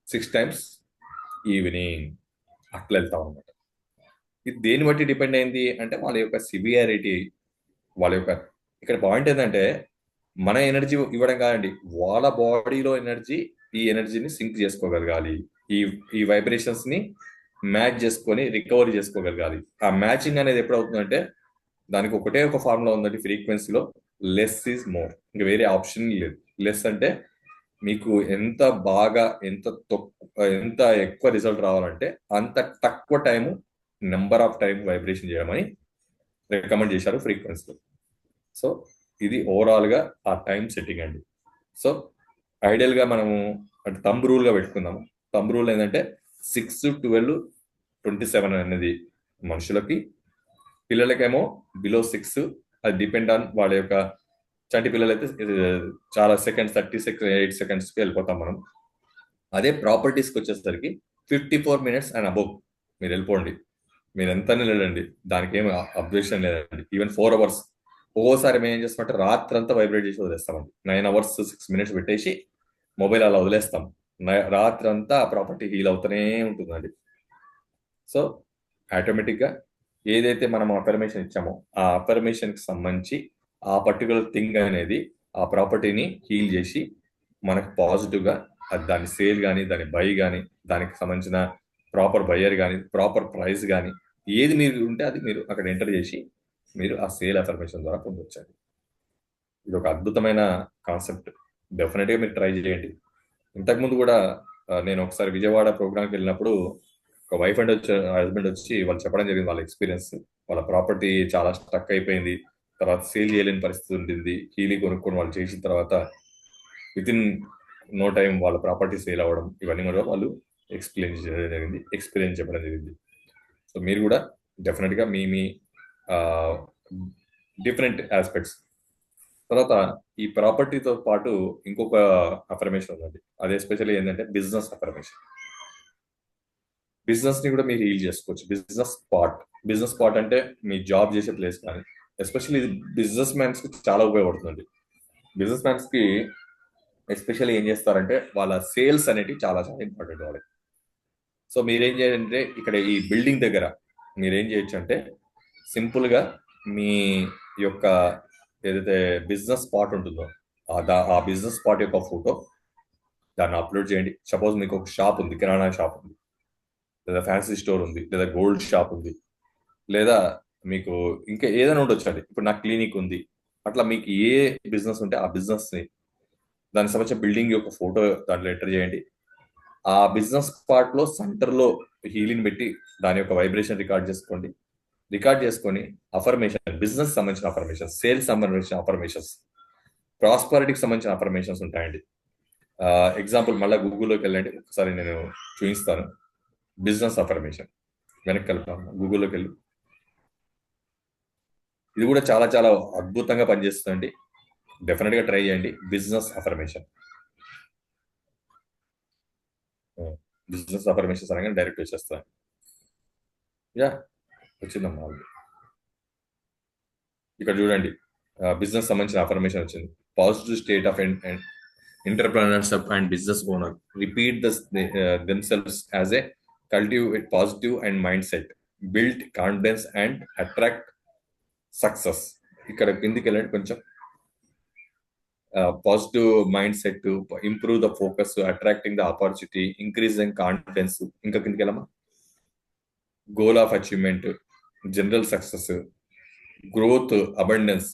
6 times evening, అట్లా వెళ్తాం అనమాట. ఇది దేని బట్టి డిపెండ్ అయింది అంటే వాళ్ళ యొక్క సివియారిటీ, వాళ్ళ యొక్క. ఇక్కడ పాయింట్ ఏంటంటే మన ఎనర్జీ ఇవ్వడం కాదండి, వాళ్ళ బాడీలో ఎనర్జీ, ఈ ఎనర్జీని సింక్ చేసుకోగలగాలి, ఈ వైబ్రేషన్స్ ని మ్యాచ్ చేసుకొని రికవరీ చేసుకోగలగాలి. ఆ మ్యాచింగ్ అనేది ఎప్పుడు అవుతుందంటే, దానికి ఒకటే ఒక ఫార్ములా ఉందండి ఫ్రీక్వెన్సీలో, లెస్ ఈజ్ మోర్, ఇంకా వేరే ఆప్షన్ లేదు. లెస్ అంటే మీకు ఎంత బాగా, ఎంత ఎక్కువ రిజల్ట్ రావాలంటే అంత తక్కువ time, number of time vibration చేయమని రికమెండ్ చేశారు ఫ్రీక్వెన్సీలో. సో ఇది ఓవరాల్ గా ఆ టైం సెట్టింగ్ అండి. సో ఐడియల్ గా మనము అంటే థంబ్ రూల్ గా పెట్టుకుందాము. థంబ్ రూల్ ఏంటంటే 6, 12, 27 అనేది మనుషులకి, పిల్లలకేమో బిలో 6. అది డిపెండ్ ఆన్ వాళ్ళ యొక్క. చంటి పిల్లలు అయితే చాలా సెకండ్స్, 38 seconds వెళ్ళిపోతాం మనం. అదే ప్రాపర్టీస్కి వచ్చేసరికి 54 minutes అండ్ అబోవ్ మీరు వెళ్ళిపోండి. మీరు ఎంత వెళ్ళండి, దానికి ఏమి అబ్జెక్షన్ లేదండి. Even 4 hours. ఒక్కోసారి మేము ఏం చేస్తామంటే రాత్రంతా వైబ్రేట్ చేసి వదిలేస్తామండి. 9 hours 6 minutes పెట్టేసి మొబైల్ అలా వదిలేస్తాం. రాత్రంతా ఆ ప్రాపర్టీ హీల్ అవుతూనే ఉంటుందండి. సో ఆటోమేటిక్గా ఏదైతే మనం అఫర్మేషన్ ఇచ్చామో ఆ అఫర్మేషన్కి సంబంధించి ఆ పర్టికులర్ థింగ్ అనేది ఆ ప్రాపర్టీని హీల్ చేసి మనకు పాజిటివ్గా దాని సేల్ కానీ దాని బై కానీ దానికి సంబంధించిన ప్రాపర్ బయ్యర్ కానీ ప్రాపర్ ప్రైస్ కానీ ఏది మీరు ఉంటే అది మీరు అక్కడ ఎంటర్ చేసి మీరు ఆ సేల్ అఫర్మేషన్ ద్వారా పొందొచ్చండి. ఇది ఒక అద్భుతమైన కాన్సెప్ట్. డెఫినెట్గా మీరు ట్రై చేయండి. ఇంతకుముందు కూడా నేను ఒకసారి విజయవాడ ప్రోగ్రామ్కి వెళ్ళినప్పుడు ఒక వైఫ్ అండ్ హస్బెండ్ వచ్చి వాళ్ళు చెప్పడం జరిగింది వాళ్ళ ఎక్స్పీరియన్స్. వాళ్ళ ప్రాపర్టీ చాలా స్టక్ అయిపోయింది, తర్వాత సేల్ చేయలేని పరిస్థితి ఉంటుంది. హీలీ కొనుక్కొని వాళ్ళు చేసిన తర్వాత విత్ ఇన్ నో టైం వాళ్ళ ప్రాపర్టీ సేల్ అవ్వడం, ఇవన్నీ కూడా వాళ్ళు ఎక్స్ప్లెయిన్ చెప్పడం జరిగింది. సో మీరు కూడా డెఫినెట్గా మీ డిఫరెంట్ ఆస్పెక్ట్స్. తర్వాత ఈ ప్రాపర్టీతో పాటు ఇంకొక అఫర్మేషన్ ఉందండి. అది ఎస్పెషల్లీ ఏంటంటే బిజినెస్ అఫర్మేషన్. బిజినెస్ ని కూడా మీరు హీల్ చేసుకోవచ్చు. బిజినెస్ స్పాట్ అంటే మీ జాబ్ చేసే ప్లేస్ కానీ, ఎస్పెషల్లీ ఇది బిజినెస్ మ్యాన్స్ కి చాలా ఉపయోగపడుతుంది. బిజినెస్ మ్యాన్స్ కి ఎస్పెషల్లీ ఏం చేస్తారంటే వాళ్ళ సేల్స్ అనేవి చాలా చాలా ఇంపార్టెంట్ వాళ్ళకి. సో మీరేం చేయాలంటే ఇక్కడ ఈ బిల్డింగ్ దగ్గర మీరేం చేయొచ్చు అంటే సింపుల్గా మీ యొక్క ఏదైతే బిజినెస్ స్పాట్ ఉంటుందో ఆ బిజినెస్ స్పాట్ యొక్క ఫోటో దాన్ని అప్లోడ్ చేయండి. సపోజ్ మీకు ఒక షాప్ ఉంది, కిరాణా షాప్ ఉంది, లేదా ఫ్యాన్సీ స్టోర్ ఉంది, లేదా గోల్డ్ షాప్ ఉంది, లేదా మీకు ఇంకా ఏదైనా ఉండొచ్చు అండి. ఇప్పుడు నాకు క్లినిక్ ఉంది. అట్లా మీకు ఏ బిజినెస్ ఉంటే ఆ బిజినెస్ని దానికి సంబంధించిన బిల్డింగ్ యొక్క ఫోటో దాంట్లో ఎంటర్ చేయండి. ఆ బిజినెస్ పార్ట్లో సెంటర్లో హీలింగ్ పెట్టి దాని యొక్క వైబ్రేషన్ రికార్డ్ చేసుకొని అఫర్మేషన్, బిజినెస్ సంబంధించిన అఫర్మేషన్, సేల్స్ సంబంధించిన అఫర్మేషన్స్, ప్రాస్పరిటీకి సంబంధించిన అఫర్మేషన్స్ ఉంటాయండి. ఎగ్జాంపుల్ మళ్ళీ గూగుల్లోకి వెళ్ళండి, ఒకసారి నేను చూపిస్తాను. బిజినెస్ అఫర్మేషన్ వెనక్కి వెళ్తాను, గూగుల్లోకి వెళ్ళి. ఇది కూడా చాలా చాలా అద్భుతంగా పనిచేస్తుందండి. డెఫినెట్గా ట్రై చేయండి. బిజినెస్ అఫర్మేషన్ అనగానే డైరెక్ట్ వచ్చేస్తాను. యా వచ్చిందమ్మా. ఇక్కడ చూడండి, బిజినెస్ సంబంధించిన అఫర్మేషన్ వచ్చింది. Positive state of entrepreneurship and business owner repeat themselves as a cultivate positive and mindset, build confidence and attract success. ఇక్కడ కిందికి వెళ్ళండి కొంచెం. Positive mind set, improve the focus, attracting the opportunity, increasing confidence. ఇంకా కిందికి వెళ్ళమా. Goal of achievement, general success, growth, abundance.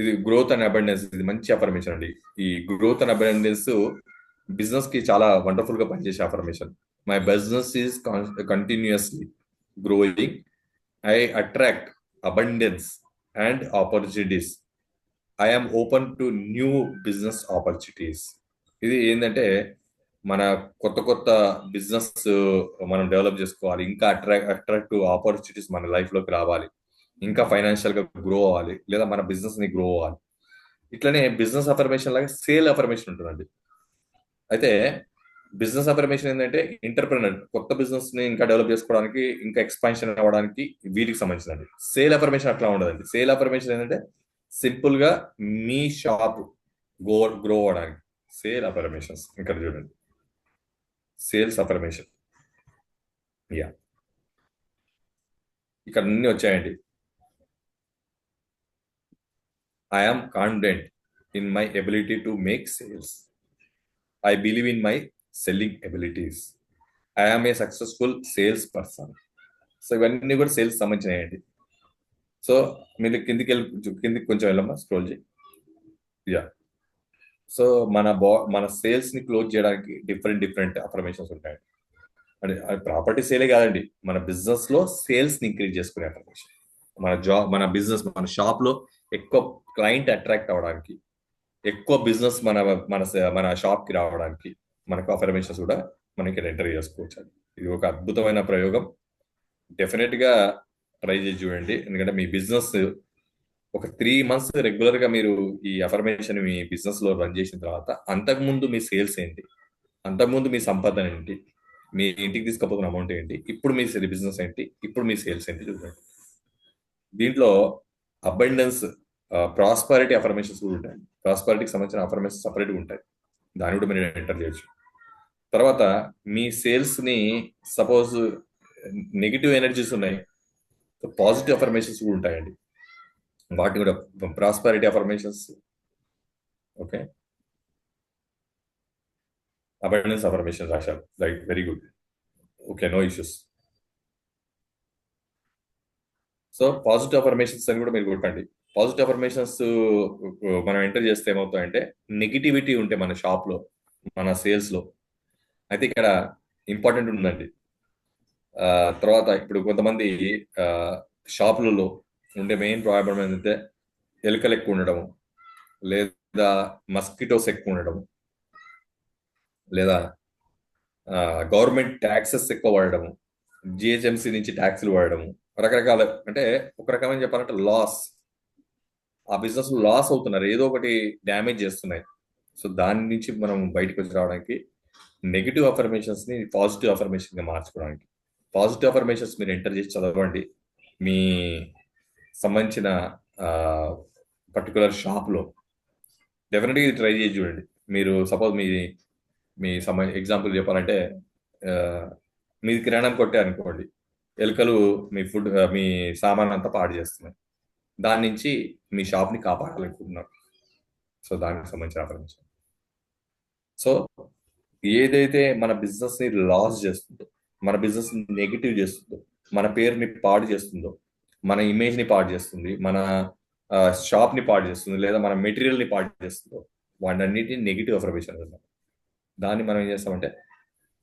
ఇది growth and abundance, ఇది మంచి అఫర్మేషన్ అండి. ఈ గ్రోత్ అండ్ అబండెన్స్ బిజినెస్ కి చాలా వండర్ఫుల్ గా పనిచేసే affirmation. My business is continuously growing, I attract abundance and opportunities, I'm open to new business opportunities. ఇది ఏంటంటే మన కొత్త బిజినెస్ మనం డెవలప్ చేసుకోవాలి, ఇంకా అట్రాక్టివ్ ఆపర్చునిటీస్ మన లైఫ్లోకి రావాలి, ఇంకా ఫైనాన్షియల్గా గ్రో అవ్వాలి, లేదా మన బిజినెస్ని గ్రో అవ్వాలి. ఇట్లనే బిజినెస్ అఫర్మేషన్ లాగా సేల్ అఫర్మేషన్ ఉంటుందండి. అయితే బిజినెస్ అఫర్మేషన్ ఏంటంటే ఎంటర్ప్రెనర్ కొత్త బిజినెస్ని ఇంకా డెవలప్ చేసుకోవడానికి, ఇంకా ఎక్స్పాన్షన్ అవ్వడానికి వీటికి సంబంధించిందండి. సేల్ అఫర్మేషన్ అట్లా ఉండదండి. సేల్ అఫర్మేషన్ ఏంటంటే సింపుల్గా మీ షాప్ గ్రో అవ్వడానికి సేల్ అఫర్మేషన్స్. ఇక్కడ చూడండి, సేల్స్ అఫర్మేషన్. యా ఇక్కడ అన్ని వచ్చాయండి. I am confident in my ability to make sales. I believe in my selling abilities. I am a successful sales person. So ఇవన్నీ కూడా సేల్స్ సంబంధించినాయండి. సో మీరు కిందికి కొంచెం వెళ్ళమ్మా, స్క్రోల్ చేయి. యా సో మన సేల్స్ ని క్లోజ్ చేయడానికి డిఫరెంట్ అఫర్మేషన్స్ ఉంటాయండి. అంటే ప్రాపర్టీ సేలే కాదండి, మన బిజినెస్ లో సేల్స్ ని ఇంక్రీజ్ చేసుకునే అఫర్మేషన్. మన బిజినెస్, మన షాప్ లో ఎక్కువ క్లయింట్ అట్రాక్ట్ అవ్వడానికి, ఎక్కువ బిజినెస్ మన షాప్ కి రావడానికి మనకు అఫర్మేషన్స్ కూడా మనకి ఎంటర్ చేసుకోవచ్చు. ఇది ఒక అద్భుతమైన ప్రయోగం. డెఫినెట్ గా ట్రై చేసి చూడండి. ఎందుకంటే మీ బిజినెస్ ఒక 3 months రెగ్యులర్ గా మీరు ఈ అఫర్మేషన్ మీ బిజినెస్ లో రన్ చేసిన తర్వాత అంతకుముందు మీ సేల్స్ ఏంటి, అంతకుముందు మీ సంపాదన ఏంటి, మీ ఇంటికి తీసుకుపోతున్న అమౌంట్ ఏంటి, ఇప్పుడు మీ బిజినెస్ ఏంటి, ఇప్పుడు మీ సేల్స్ ఏంటి చూడండి. దీంట్లో అబండెన్స్, ప్రాస్పరిటీ అఫర్మేషన్స్ కూడా ఉంటాయి. ప్రాస్పరిటీకి సంబంధించిన అఫర్మేషన్స్ సపరేట్గా ఉంటాయి, దాన్ని కూడా మీరు ఎంటర్ చేయొచ్చు. తర్వాత మీ సేల్స్ ని సపోజ్ నెగిటివ్ ఎనర్జీస్ ఉన్నాయి, పాజిటివ్ అఫర్మేషన్స్ కూడా ఉంటాయండి, వాటిని కూడా prosperity affirmations. Okay, abundance affirmations రాశారు, right, very good. Okay, no issues. So positive affirmations అని కూడా మీరు కొట్టండి. పాజిటివ్ అఫర్మేషన్స్ మనం ఎంటర్ చేస్తే ఏమవుతాయంటే, నెగిటివిటీ ఉంటే మన షాప్ లో, మన సేల్స్ లో, అయితే ఇక్కడ ఇంపార్టెంట్ ఉందండి. తర్వాత ఇప్పుడు కొంతమంది షాపులలో ఉండే మెయిన్ ప్రాబ్లం ఏంటంటే ఎలుకలు ఎక్కువ ఉండడము, లేదా మస్కిటోస్ ఎక్కువ ఉండడము, లేదా గవర్నమెంట్ ట్యాక్సెస్ ఎక్కువ పడడము, జిహెచ్ఎంసీ నుంచి ట్యాక్సులు పడడము, రకరకాల, అంటే ఒక రకమైన చెప్పాలంటే లాస్, ఆ బిజినెస్ లాస్ అవుతున్నారు, ఏదో ఒకటి డ్యామేజ్ చేస్తున్నాయి. సో దాని నుంచి మనం బయటకు వచ్చి రావడానికి నెగిటివ్ అఫర్మేషన్స్ ని పాజిటివ్ అఫర్మేషన్ గా మార్చుకోవడానికి, పాజిటివ్ అఫర్మేషన్స్ మీరు ఎంటర్ చేసి చదవండి. మీ సంబంధించిన పర్టికులర్ షాప్లో డెఫినెట్గా ఇది ట్రై చేసి చూడండి. మీరు సపోజ్ మీ ఎగ్జాంపుల్ చెప్పాలంటే, మీది కిరాణం కొట్టే అనుకోండి, ఎలుకలు మీ ఫుడ్, మీ సామాన్ అంతా పాడు చేస్తున్నాయి, దాని నుంచి మీ షాప్ని కాపాడాలనుకుంటున్నారు. సో దానికి సంబంధించిన అఫర్మేషన్. సో ఏదైతే మన బిజినెస్ ని లాస్ చేస్తుందో, మన బిజినెస్ ని నెగిటివ్ చేస్తుందో, మన పేరుని పాడు చేస్తుందో, మన ఇమేజ్ ని పాడు చేస్తుంది, మన షాప్ ని పాడు చేస్తుంది, లేదా మన మెటీరియల్ ని పాడు చేస్తుందో, వాటన్నిటిని నెగిటివ్ అఫర్మేషన్ అంటాం. దాన్ని మనం ఏం చేస్తామంటే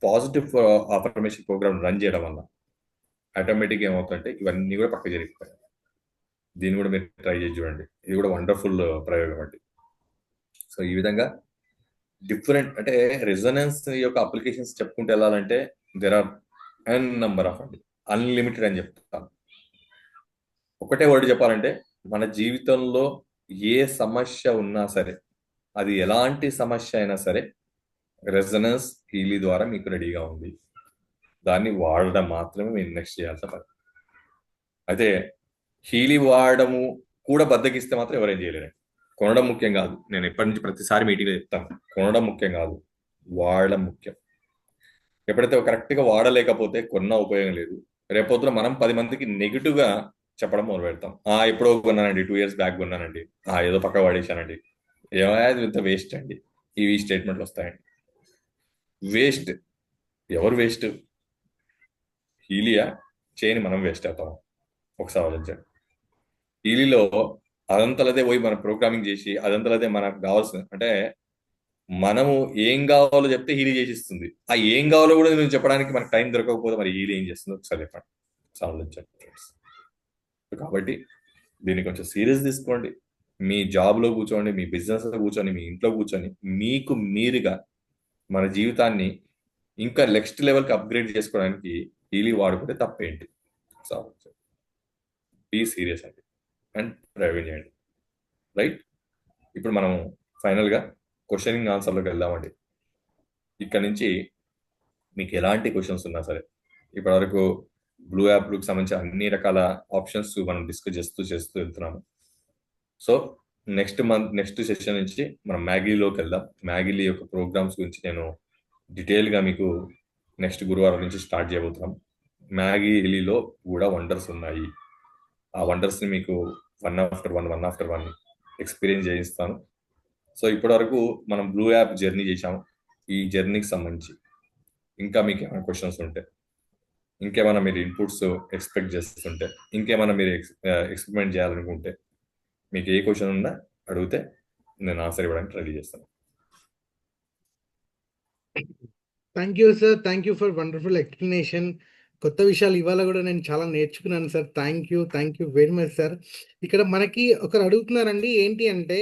పాజిటివ్ అఫర్మేషన్ ప్రోగ్రామ్ రన్ చేయడం వల్ల ఆటోమేటిక్గా ఏమవుతుందంటే ఇవన్నీ కూడా పక్క జరిగిపోతాయి. దీన్ని కూడా మీరు ట్రై చేసి చూడండి, ఇది కూడా వండర్ఫుల్ ప్రయోగం అండి. సో ఈ విధంగా డిఫరెంట్, అంటే రెజొనెన్స్ యొక్క అప్లికేషన్స్ చెప్పుకుంటూ వెళ్ళాలంటే there are N number of అండి, అన్లిమిటెడ్ అని చెప్తాను. ఒకటే వర్డ్ చెప్పాలంటే, మన జీవితంలో ఏ సమస్య ఉన్నా సరే, అది ఎలాంటి సమస్య అయినా సరే, రెజొనెన్స్ హీలీ ద్వారా మీకు రెడీగా ఉంది. దాన్ని వాడడం మాత్రమే మీరు నెక్స్ట్ చేయాల్సిన పని. అయితే హీలీ వాడము కూడా బద్దకిస్తే మాత్రం ఎవరేం చేయలేరు. కొనడం ముఖ్యం కాదు, నేను ఎప్పటి నుంచి ప్రతిసారి మీటింగ్లో చెప్తాను, కొనడం ముఖ్యం కాదు, వాడడం ముఖ్యం. ఎప్పుడైతే కరెక్ట్గా వాడలేకపోతే కొన్న ఉపయోగం లేదు. రేపొద్దున మనం 10 మందికి నెగిటివ్గా చెప్పడం మొదలు పెడతాం. ఎప్పుడో కొన్నానండి, 2 years బ్యాక్ కొన్నానండి, ఏదో పక్క వాడేశానండి, ఏమైనా ఇంత వేస్ట్ అండి, ఇవి స్టేట్మెంట్లు వస్తాయండి. వేస్ట్ ఎవరు వేస్ట్? హీలియా, చేయని మనం వేస్ట్ అవుతాం? ఒకసారి ఆలోచించండి. హీలీలో అదంతలదే పోయి మనం ప్రోగ్రామింగ్ చేసి అదంతలదే మనకు కావాల్సిన, అంటే మనము ఏం కావాలో చెప్తే హీలీ చేసిస్తుంది. ఏం కావాలో కూడా నేను చెప్పడానికి మనకు టైం దొరకకపోతే మరి హీలీ ఏం చేస్తుందో ఒకసారి చెప్పండి, ఆలోచించండి ఫ్రెండ్స్. కాబట్టి దీన్ని కొంచెం సీరియస్ తీసుకోండి. మీ జాబ్లో కూర్చోండి, మీ బిజినెస్లో కూర్చొని, మీ ఇంట్లో కూర్చొని మీకు మీరుగా మన జీవితాన్ని ఇంకా నెక్స్ట్ లెవెల్కి అప్గ్రేడ్ చేసుకోవడానికి హీలీ వాడుకుంటే తప్పేంటి? బీ సీరియస్ అండి అండ్ ప్రయోగం చేయండి, రైట్? ఇప్పుడు మనం ఫైనల్గా క్వశ్చనింగ్ ఆన్సర్లోకి వెళ్దామండి. ఇక్కడ నుంచి మీకు ఎలాంటి క్వశ్చన్స్ ఉన్నా సరే, ఇప్పటివరకు బ్లూ యాప్కి సంబంధించిన అన్ని రకాల ఆప్షన్స్ మనం డిస్కస్ చేస్తూ వెళ్తున్నాము. సో నెక్స్ట్ సెషన్ నుంచి మనం మ్యాగీలోకి వెళ్దాం. మ్యాగీలీ యొక్క ప్రోగ్రామ్స్ గురించి నేను డీటెయిల్గా మీకు నెక్స్ట్ గురువారం నుంచి స్టార్ట్ చేయబోతున్నాం. మ్యాగీలీలో కూడా వండర్స్ ఉన్నాయి, ఆ వండర్స్ని మీకు వన్ ఆఫ్టర్ వన్ ఎక్స్పీరియన్స్ చేయిస్తాను. సో ఇప్పటివరకు మనం బ్లూ యాప్ జర్నీ చేసాము. ఈ జర్నీకి సంబంధించి ఇంకా మీకు ఏమైనా క్వశ్చన్స్ ఉంటే, ఇంకేమైనా మీరు ఇన్పుట్స్ ఎక్స్పెక్ట్ చేస్తుంటే, ఇంకేమైనా మీరు ఎక్స్పెరిమెంట్ చేయాలనుకుంటే, మీకు ఏ క్వశ్చన్ ఉన్నా అడిగితే నేను ఆన్సర్ ఇవ్వడానికి రెడీ చేస్తాను. Thank you sir, thank you for wonderful explanation. కొత్త విషయాలు ఇవాళ కూడా నేను చాలా నేర్చుకున్నాను sir. Thank you very much sir. ఇక్కడ మనకి ఒకరు అడుగుతున్నారండి, ఏంటి అంటే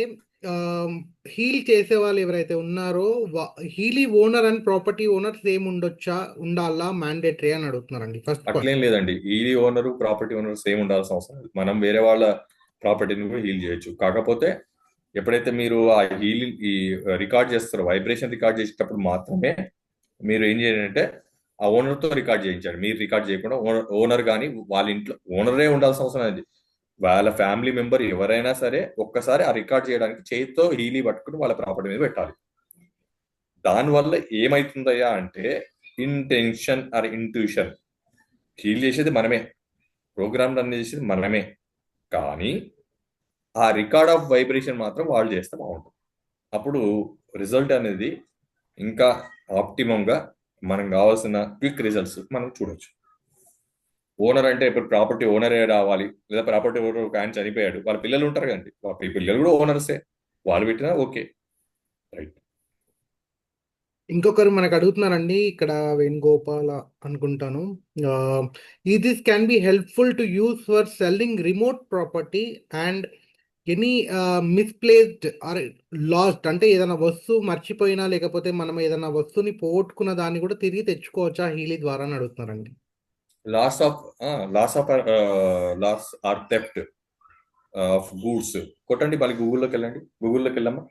హీల్ చేసే వాళ్ళు ఎవరైతే ఉన్నారో Healy owner and property owner same ఉండాలా మ్యాండేటరీ అని అడుగుతున్నారండి. ఫస్ట్ అట్లేం లేదండి, Healy owner property owner same ఉండాల్సిన అవసరం లేదు. మనం వేరే వాళ్ళ ప్రాపర్టీని కూడా హీల్ చేయొచ్చు. కాకపోతే ఎప్పుడైతే మీరు ఆ హీలింగ్ రికార్డ్ చేస్తారో, వైబ్రేషన్ రికార్డ్ చేసేటప్పుడు మాత్రమే మీరు ఏం చేయాలంటే ఆ ఓనర్తో రికార్డ్ చేయించాడు. మీరు రికార్డ్ చేయకుండా ఓనర్ కానీ వాళ్ళ ఇంట్లో ఓనరే ఉండాల్సిన అవసరం లేదు. వాళ్ళ ఫ్యామిలీ మెంబర్ ఎవరైనా సరే ఒక్కసారి ఆ రికార్డ్ చేయడానికి చేతితో హీలీ పట్టుకుని వాళ్ళ ప్రాపర్టీ మీద పెట్టాలి. దానివల్ల ఏమైతుందయ్యా అంటే ఇంటెన్షన్ ఆర్ ఇంట్యూషన్ హీల్ చేసేది మనమే, ప్రోగ్రామ్ రన్ చేసేది మనమే, కానీ ఆ రికార్డ్ ఆఫ్ వైబ్రేషన్ మాత్రం వాళ్ళు చేస్తే బాగుంటుంది. అప్పుడు రిజల్ట్ అనేది ఇంకా ఆప్టిమంగా మనం కావాల్సిన క్విక్ రిజల్ట్స్ మనం చూడొచ్చు. ఓనర్ అంటే ఇప్పుడు ప్రాపర్టీ ఓనరే రావాలి, లేదా ప్రాపర్టీ ఓనర్ ఒక ఆయన చనిపోయాడు, వాళ్ళ పిల్లలు ఉంటారు కదండి, వాళ్ళ పిల్లలు కూడా ఓనర్సే, వాళ్ళు పెట్టినా ఓకే, రైట్. ఇంకొకరు మనకు అడుగుతున్నారండి ఇక్కడ, వేణుగోపాల అనుకుంటాను. This can be helpful to use for selling remote property and any misplaced or lost, అంటే ఏదైనా వస్తువు మర్చిపోయినా లేకపోతే మనం ఏదైనా వస్తువుని పోగొట్టుకున్న దాన్ని కూడా తిరిగి తెచ్చుకోవచ్చా హీలీ ద్వారా అని అడుగుతున్నారండి. Loss of loss or theft of goods కొట్టండి, మళ్ళీ గూగుల్లోకి వెళ్ళమ్మా.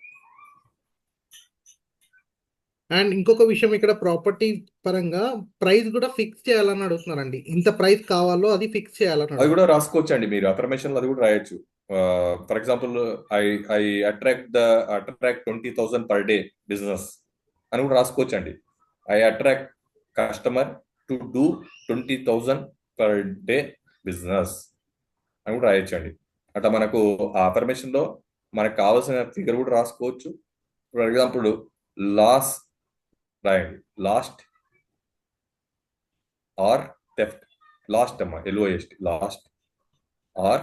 అండ్ ఇంకొక విషయం, ఇక్కడ ప్రాపర్టీ పరంగా ప్రైస్ కూడా ఫిక్స్ చేయాలని అడుగుతున్నారండి. ఇంత ప్రైస్ కావాలో అది ఫిక్స్ చేయాలని అది కూడా రాసుకోవచ్చు అండి, మీరు అఫర్మేషన్ అది కూడా రాయొచ్చు. For example, I attract 20,000 per day business అని కూడా రాసుకోవచ్చు అండి. I attract customer to do 20,000 per day business అని కూడా రాయొచ్చు అండి. అట్లా మనకు ఆ అఫర్మేషన్ లో మనకు కావాల్సిన ఫిగర్ కూడా రాసుకోవచ్చు. ఫర్ ఎగ్జాంపుల్ లాస్ రాయండి, లాస్ట్ ఆర్ థెఫ్ట్, లాస్ట్ అమ్మా, LOST, lost or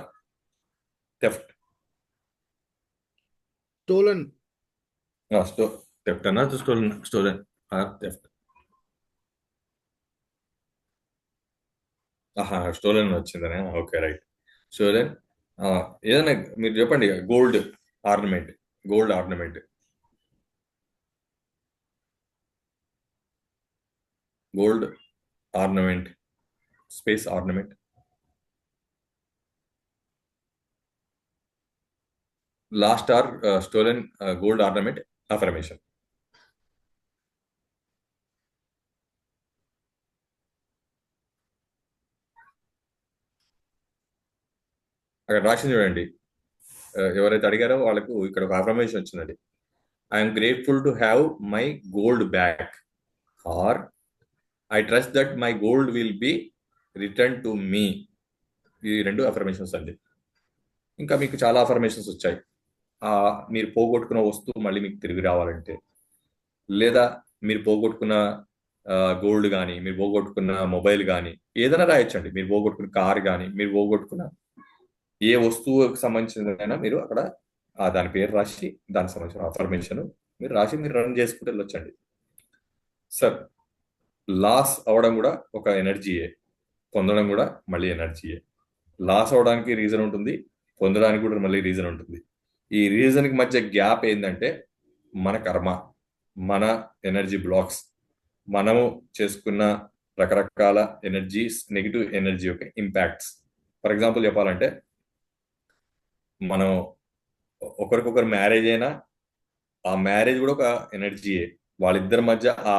theft. Stolen theft అన్నా స్టోలెన్ ఆర్ థెఫ్ట్. స్టోలెన్ వచ్చిందనే, ఓకే రైట్. స్టోలెన్ ఏదైనా మీరు చెప్పండి. Gold ornament, gold ornament, gold ornament, space ornament, lost or stolen gold ornament affirmation. అక్కడ రాసింది చూడండి, ఎవరైతే అడిగారో వాళ్ళకు ఇక్కడ ఒక అఫర్మేషన్ వచ్చిందండి. I am grateful to have my gold back, or I trust that my gold will be return to me. ఈ రెండు అఫర్మేషన్స్ అండి. ఇంకా మీకు చాలా అఫర్మేషన్స్ వచ్చాయి. మీరు పోగొట్టుకున్న వస్తువు మళ్ళీ మీకు తిరిగి రావాలంటే, లేదా మీరు పోగొట్టుకున్న గోల్డ్ కానీ, మీరు పోగొట్టుకున్న మొబైల్ కానీ, ఏదైనా రాయొచ్చండి. మీరు పోగొట్టుకున్న కార్ కానీ, మీరు పోగొట్టుకున్న ఏ వస్తువుకి సంబంధించినదైనా మీరు అక్కడ దాని పేరు రాసి దానికి సంబంధించిన అఫర్మేషన్ మీరు రాసి మీరు రన్ చేసుకుంటూ వెళ్ళొచ్చండి. సార్, లాస్ అవడం కూడా ఒక ఎనర్జీయే, పొందడం కూడా మళ్ళీ ఎనర్జీయే. లాస్ అవడానికి రీజన్ ఉంటుంది, పొందడానికి కూడా మళ్ళీ రీజన్ ఉంటుంది. ఈ రీజన్కి మధ్య గ్యాప్ ఏంటంటే మన కర్మ, మన ఎనర్జీ బ్లాక్స్, మనము చేసుకున్న రకరకాల ఎనర్జీస్, నెగిటివ్ ఎనర్జీ యొక్క ఇంపాక్ట్స్. ఫర్ ఎగ్జాంపుల్ చెప్పాలంటే, మనం ఒకరికొకరు మ్యారేజ్ అయినా ఆ మ్యారేజ్ కూడా ఒక ఎనర్జీయే. వాళ్ళిద్దరి మధ్య ఆ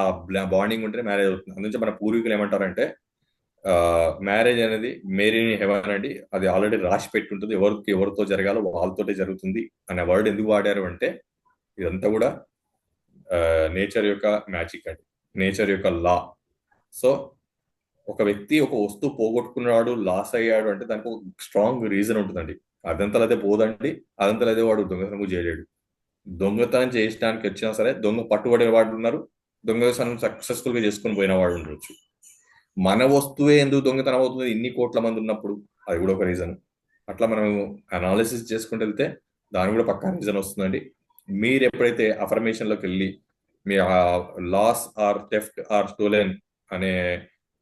బాండింగ్ ఉంటే మ్యారేజ్ అవుతుంది. అందుకే మన పూర్వీకులు ఏమంటారంటే, మ్యారేజ్ అనేది మేరీని హెవెన్ అండి, అది ఆల్రెడీ రాసి పెట్టి ఉంటుంది, ఎవరితో జరగాలో వాళ్ళతోటే జరుగుతుంది అనే వర్డ్ ఎందుకు వాడారు అంటే, ఇదంతా కూడా నేచర్ యొక్క మ్యాజిక్ అండి, నేచర్ యొక్క లా. సో ఒక వ్యక్తి ఒక వస్తువు పోగొట్టుకున్నాడు, లాస్ అయ్యాడు అంటే దానికి ఒక స్ట్రాంగ్ రీజన్ ఉంటుందండి. అదంతలో అదే పోదండి, అదంతలో అదే వాడు దొంగతనం చేయలేడు. దొంగతనం చేయడానికి వచ్చినా సరే దొంగ పట్టుబడే వాడు ఉన్నారు, దొంగతనం సక్సెస్ఫుల్ గా చేసుకుని పోయిన వాడు ఉండొచ్చు. మన వస్తువే ఎందుకు దొంగతనం అవుతుంది ఇన్ని కోట్ల మంది ఉన్నప్పుడు, అది కూడా ఒక రీజన్. అట్లా మనం అనాలిసిస్ చేసుకుంటూ వెళ్తే దాని కూడా పక్కా రీజన్ వస్తుందండి. మీరు ఎప్పుడైతే అఫర్మేషన్ లోకి వెళ్ళి మీ loss or theft or stolen అనే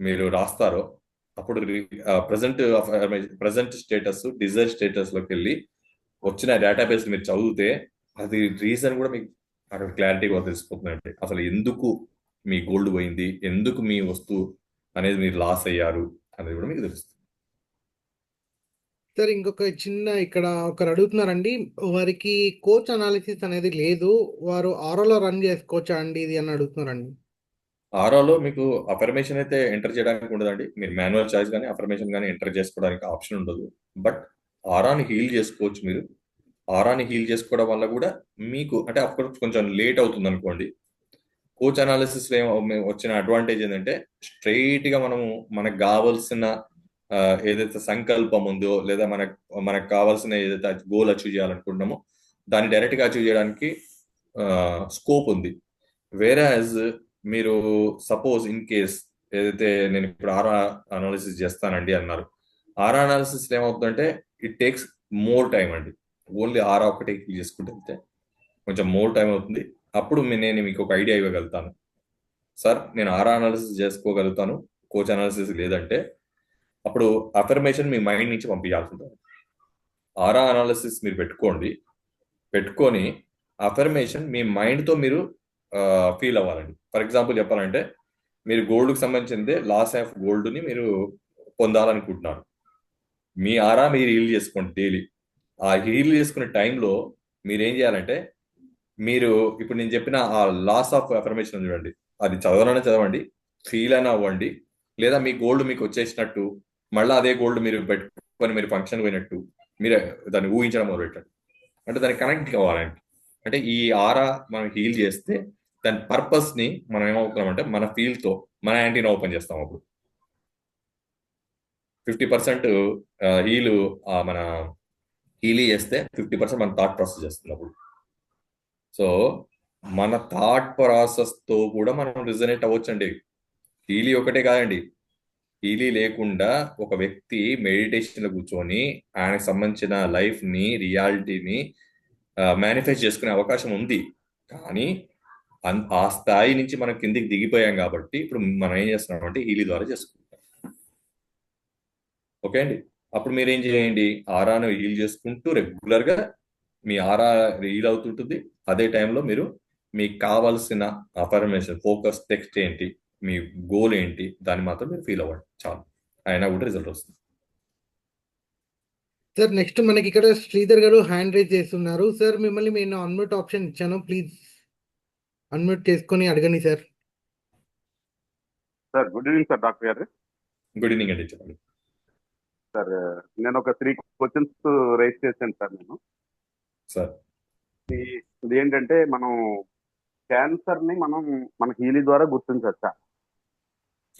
మీరు రాస్తారో, అప్పుడు ప్రజెంట్ స్టేటస్, డిజైర్ స్టేటస్ లోకి వెళ్ళి వచ్చిన డేటాబేస్ మీరు చదివితే అది రీజన్ కూడా మీకు అక్కడ క్లారిటీగా తెలిసిపోతుందండి. అసలు ఎందుకు మీ గోల్డ్ పోయింది, ఎందుకు మీ వస్తువు అనేది మీరు లాస్ అయ్యారు అనేది కూడా మీకు తెలుస్తుంది. సార్, ఇంకొక చిన్న ఇక్కడ ఒకరు అడుగుతున్నారండి, వారికి కోచ్ అనాలిసిస్ అనేది లేదు, వారు ఆరోలో రన్ చేసుకోవచ్చా అండి ఇది అని అడుగుతున్నారండి. ఆరాలో మీకు అఫర్మేషన్ అయితే ఎంటర్ చేయడానికి ఉండదండి. మీరు మాన్యువల్ చాయిస్ కానీ అఫర్మేషన్ కానీ ఎంటర్ చేసుకోవడానికి ఆప్షన్ ఉండదు. బట్ ఆరాని హీల్ చేసుకోవచ్చు మీరు. ఆరాని హీల్ చేసుకోవడం వల్ల కూడా మీకు అంటే అఫ్కోర్స్ కొంచెం లేట్ అవుతుంది అనుకోండి. కోచ్ అనాలిసిస్ వచ్చిన అడ్వాంటేజ్ ఏంటంటే స్ట్రైట్ గా మనము మనకు కావాల్సిన ఏదైతే సంకల్పం ఉందో లేదా మనకు కావాల్సిన ఏదైతే గోల్ అచీవ్ చేయాలనుకుంటున్నామో దాన్ని డైరెక్ట్ గా అచీవ్ చేయడానికి స్కోప్ ఉంది. వేరాజ్ మీరు సపోజ్ ఇన్ కేస్ ఏదైతే నేను ఇప్పుడు ఆరా అనాలిసిస్ చేస్తానండి అన్నారు. ఆరా అనాలిసిస్ ఏమవుతుందంటే ఇట్ టేక్స్ మోర్ టైం అండి. ఓన్లీ ఆరా ఒకటే క్లిక్ చేసుకుంటే వెళ్తే కొంచెం మోర్ టైం అవుతుంది. అప్పుడు నేను మీకు ఒక ఐడియా ఇవ్వగలుగుతాను. సార్ నేను ఆరా అనాలిసిస్ చేసుకోగలుగుతాను, కోచ్ అనాలిసిస్ లేదంటే అప్పుడు అఫర్మేషన్ మీ మైండ్ నుంచి పంపించాల్సి ఉంటుంది. ఆరా అనాలిసిస్ మీరు పెట్టుకొని అఫర్మేషన్ మీ మైండ్తో మీరు ఫీల్ అవ్వాలండి. ఫర్ ఎగ్జాంపుల్ చెప్పాలంటే మీరు గోల్డ్కి సంబంధించిందే లాస్ ఆఫ్ గోల్డ్ని మీరు పొందాలనుకుంటున్నారు. మీ ఆరా మీరు హీల్ చేసుకోండి డైలీ. ఆ హీల్ చేసుకునే టైంలో మీరు ఏం చేయాలంటే మీరు ఇప్పుడు నేను చెప్పిన ఆ లాస్ ఆఫ్ అఫర్మేషన్ చూడండి, అది చదవండి, ఫీల్ అయినా అవ్వండి, లేదా మీ గోల్డ్ మీకు వచ్చేసినట్టు మళ్ళీ అదే గోల్డ్ మీరు పెట్టుకొని మీరు ఫంక్షన్ పోయినట్టు మీరు దాన్ని ఊహించడం మొదలుపెట్టండి. అంటే దానికి కనెక్ట్ కావాలండి. అంటే ఈ ఆరా మనం హీల్ చేస్తే దాని పర్పస్ ని మనం ఏమవుతున్నామంటే మన ఫీల్ తో మన యాంటీని ఓపెన్ చేస్తాం. అప్పుడు 50% హీల్ మన హీల్ చేస్తే 50% మన థాట్ ప్రాసెస్ చేస్తుంది అప్పుడు. సో మన థాట్ ప్రాసెస్ తో కూడా మనం రిజనేట్ అవ్వచ్చండి. హీలీ ఒకటే కాదండి, హీలీ లేకుండా ఒక వ్యక్తి మెడిటేషన్ లో కూర్చొని ఆయనకు సంబంధించిన లైఫ్ ని రియాలిటీని మేనిఫెస్ట్ చేసుకునే అవకాశం ఉంది. కానీ ఆ స్థాయి నుంచి మనం కిందికి దిగిపోయాం కాబట్టి ఇప్పుడు మనం ఏం చేస్తున్నాం అంటే హీలీ ద్వారా చేసుకుంటాం. ఓకే అండి. అప్పుడు మీరు ఏం చేయండి, ఆరాను హీల్ చేసుకుంటూ రెగ్యులర్ గా మీ ఆరా హీల్ అవుతుంటుంది. అదే టైంలో మీరు మీకు కావాల్సిన అఫర్మేషన్ ఫోకస్ టెక్స్ట్ ఏంటి, మీ గోల్ ఏంటి, దాన్ని మాత్రం మీరు ఫీల్ అవ్వండి చాలు, అయినా కూడా రిజల్ట్ వస్తుంది. సార్ నెక్స్ట్ మనకి ఇక్కడ శ్రీధర్ గారు హ్యాండ్ రైజ్ చేస్తున్నారు. సార్ మిమ్మల్ని నేను అన్మ్యూట్ ఆప్షన్ ఇచ్చాను, ప్లీజ్ అన్మ్యూట్ చేసుకొని అడగండి sir. Sir good evening sir, doctor గారు. గుడ్ ఈవినింగ్ అండి, చెప్పండి సార్ నేను ఒక 3 క్వశ్చన్స్ రైజ్ చేశాను సార్. నేను సార్. ఇది ఏంటంటే మనం క్యాన్సర్ ని మన హీలీ ద్వారా గుర్తించవచ్చా?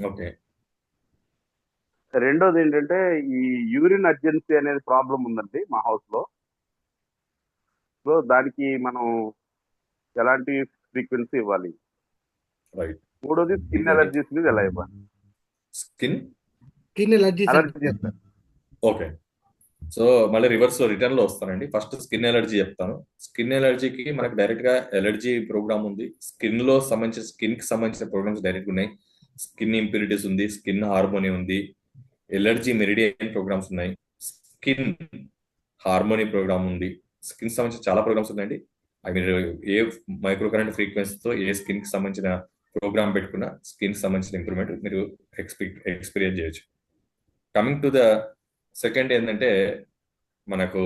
ఓకే. రెండోది ఏంటంటే ఈ యూరిన్ అర్జెన్సీ అనేది ప్రాబ్లం ఉందండి మా హౌస్ లో. సో దానికి మనం ఎలాంటి ఫ్రీక్వెన్సీ ఇవ్వాలి? రైట్. మూడోది స్కిన్ అలర్జీస్ మీద ఎలా ఇవ్వాలి? స్కిన్ ఎలర్జీ చేస్తారు. ఓకే. సో మళ్ళీ రివర్స్ లో రిటర్న్ లో వస్తానండి. ఫస్ట్ స్కిన్ ఎలర్జీ చెప్తాను. స్కిన్ ఎలర్జీకి మనకు డైరెక్ట్ గా ఎలర్జీ ప్రోగ్రామ్ ఉంది. స్కిన్ కి సంబంధించిన ప్రోగ్రామ్స్ డైరెక్ట్ ఉన్నాయి. స్కిన్ ఇంప్యూరిటీస్ ఉంది, స్కిన్ హార్మోనీ ఉంది, ఎలర్జీ మెరిడియన్ ప్రోగ్రామ్స్ ఉన్నాయి, స్కిన్ హార్మోనీ ప్రోగ్రామ్ ఉంది. స్కిన్ సంబంధించిన చాలా ప్రోగ్రామ్స్ ఉన్నాయండి. అవి మీరు ఏ మైక్రో కరెంట్ ఫ్రీక్వెన్సీతో ఏ స్కిన్ కి సంబంధించిన ప్రోగ్రామ్ పెట్టుకున్న స్కిన్ కి సంబంధించిన ఇంప్రూవ్మెంట్ మీరు ఎక్స్పీరియన్స్ చేయొచ్చు. కమింగ్ టు ద సెకండ్ ఏంటంటే మనకు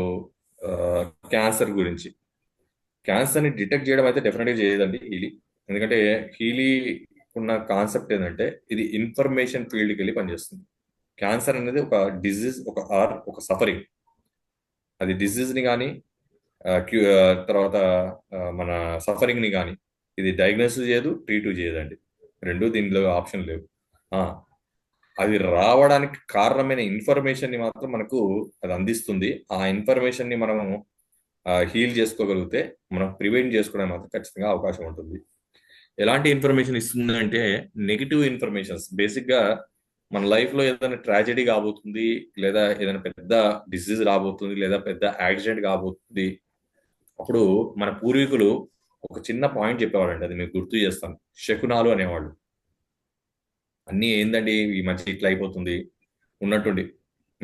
క్యాన్సర్ గురించి. క్యాన్సర్ని డిటెక్ట్ చేయడం అయితే డెఫినెట్గా చేయదండి హీలీ. ఎందుకంటే హీలీ ఉన్న కాన్సెప్ట్ ఏంటంటే ఇది ఇన్ఫర్మేషన్ ఫీల్డ్కి వెళ్ళి పనిచేస్తుంది. క్యాన్సర్ అనేది ఒక డిజీజ్, ఒక సఫరింగ్. అది డిజీజ్ని కానీ తర్వాత మన సఫరింగ్ని కానీ ఇది డయాగ్నోసిస్ చేయదు, ట్రీట్ చేయదండి. రెండు దీనిలో ఆప్షన్ లేవు. అది రావడానికి కారణమైన ఇన్ఫర్మేషన్ ని మాత్రం మనకు అది అందిస్తుంది. ఆ ఇన్ఫర్మేషన్ ని మనము హీల్ చేసుకోగలిగితే మనం ప్రివెంట్ చేసుకోవడానికి మాత్రం ఖచ్చితంగా అవకాశం ఉంటుంది. ఎలాంటి ఇన్ఫర్మేషన్ ఇస్తుంది అంటే నెగిటివ్ ఇన్ఫర్మేషన్స్. బేసిక్ గా మన లైఫ్ లో ఏదైనా ట్రాజెడీ కాబోతుంది, లేదా ఏదైనా పెద్ద డిసీజ్ రాబోతుంది, లేదా పెద్ద యాక్సిడెంట్ కాబోతుంది, అప్పుడు మన పూర్వీకులు ఒక చిన్న పాయింట్ చెప్పేవాళ్ళండి. అది మీకు గుర్తు చేస్తాను. శకునాలు అనేవాళ్ళు. అన్నీ ఏందండి ఈ మధ్య ఇట్లా అయిపోతుంది ఉన్నట్టుండి.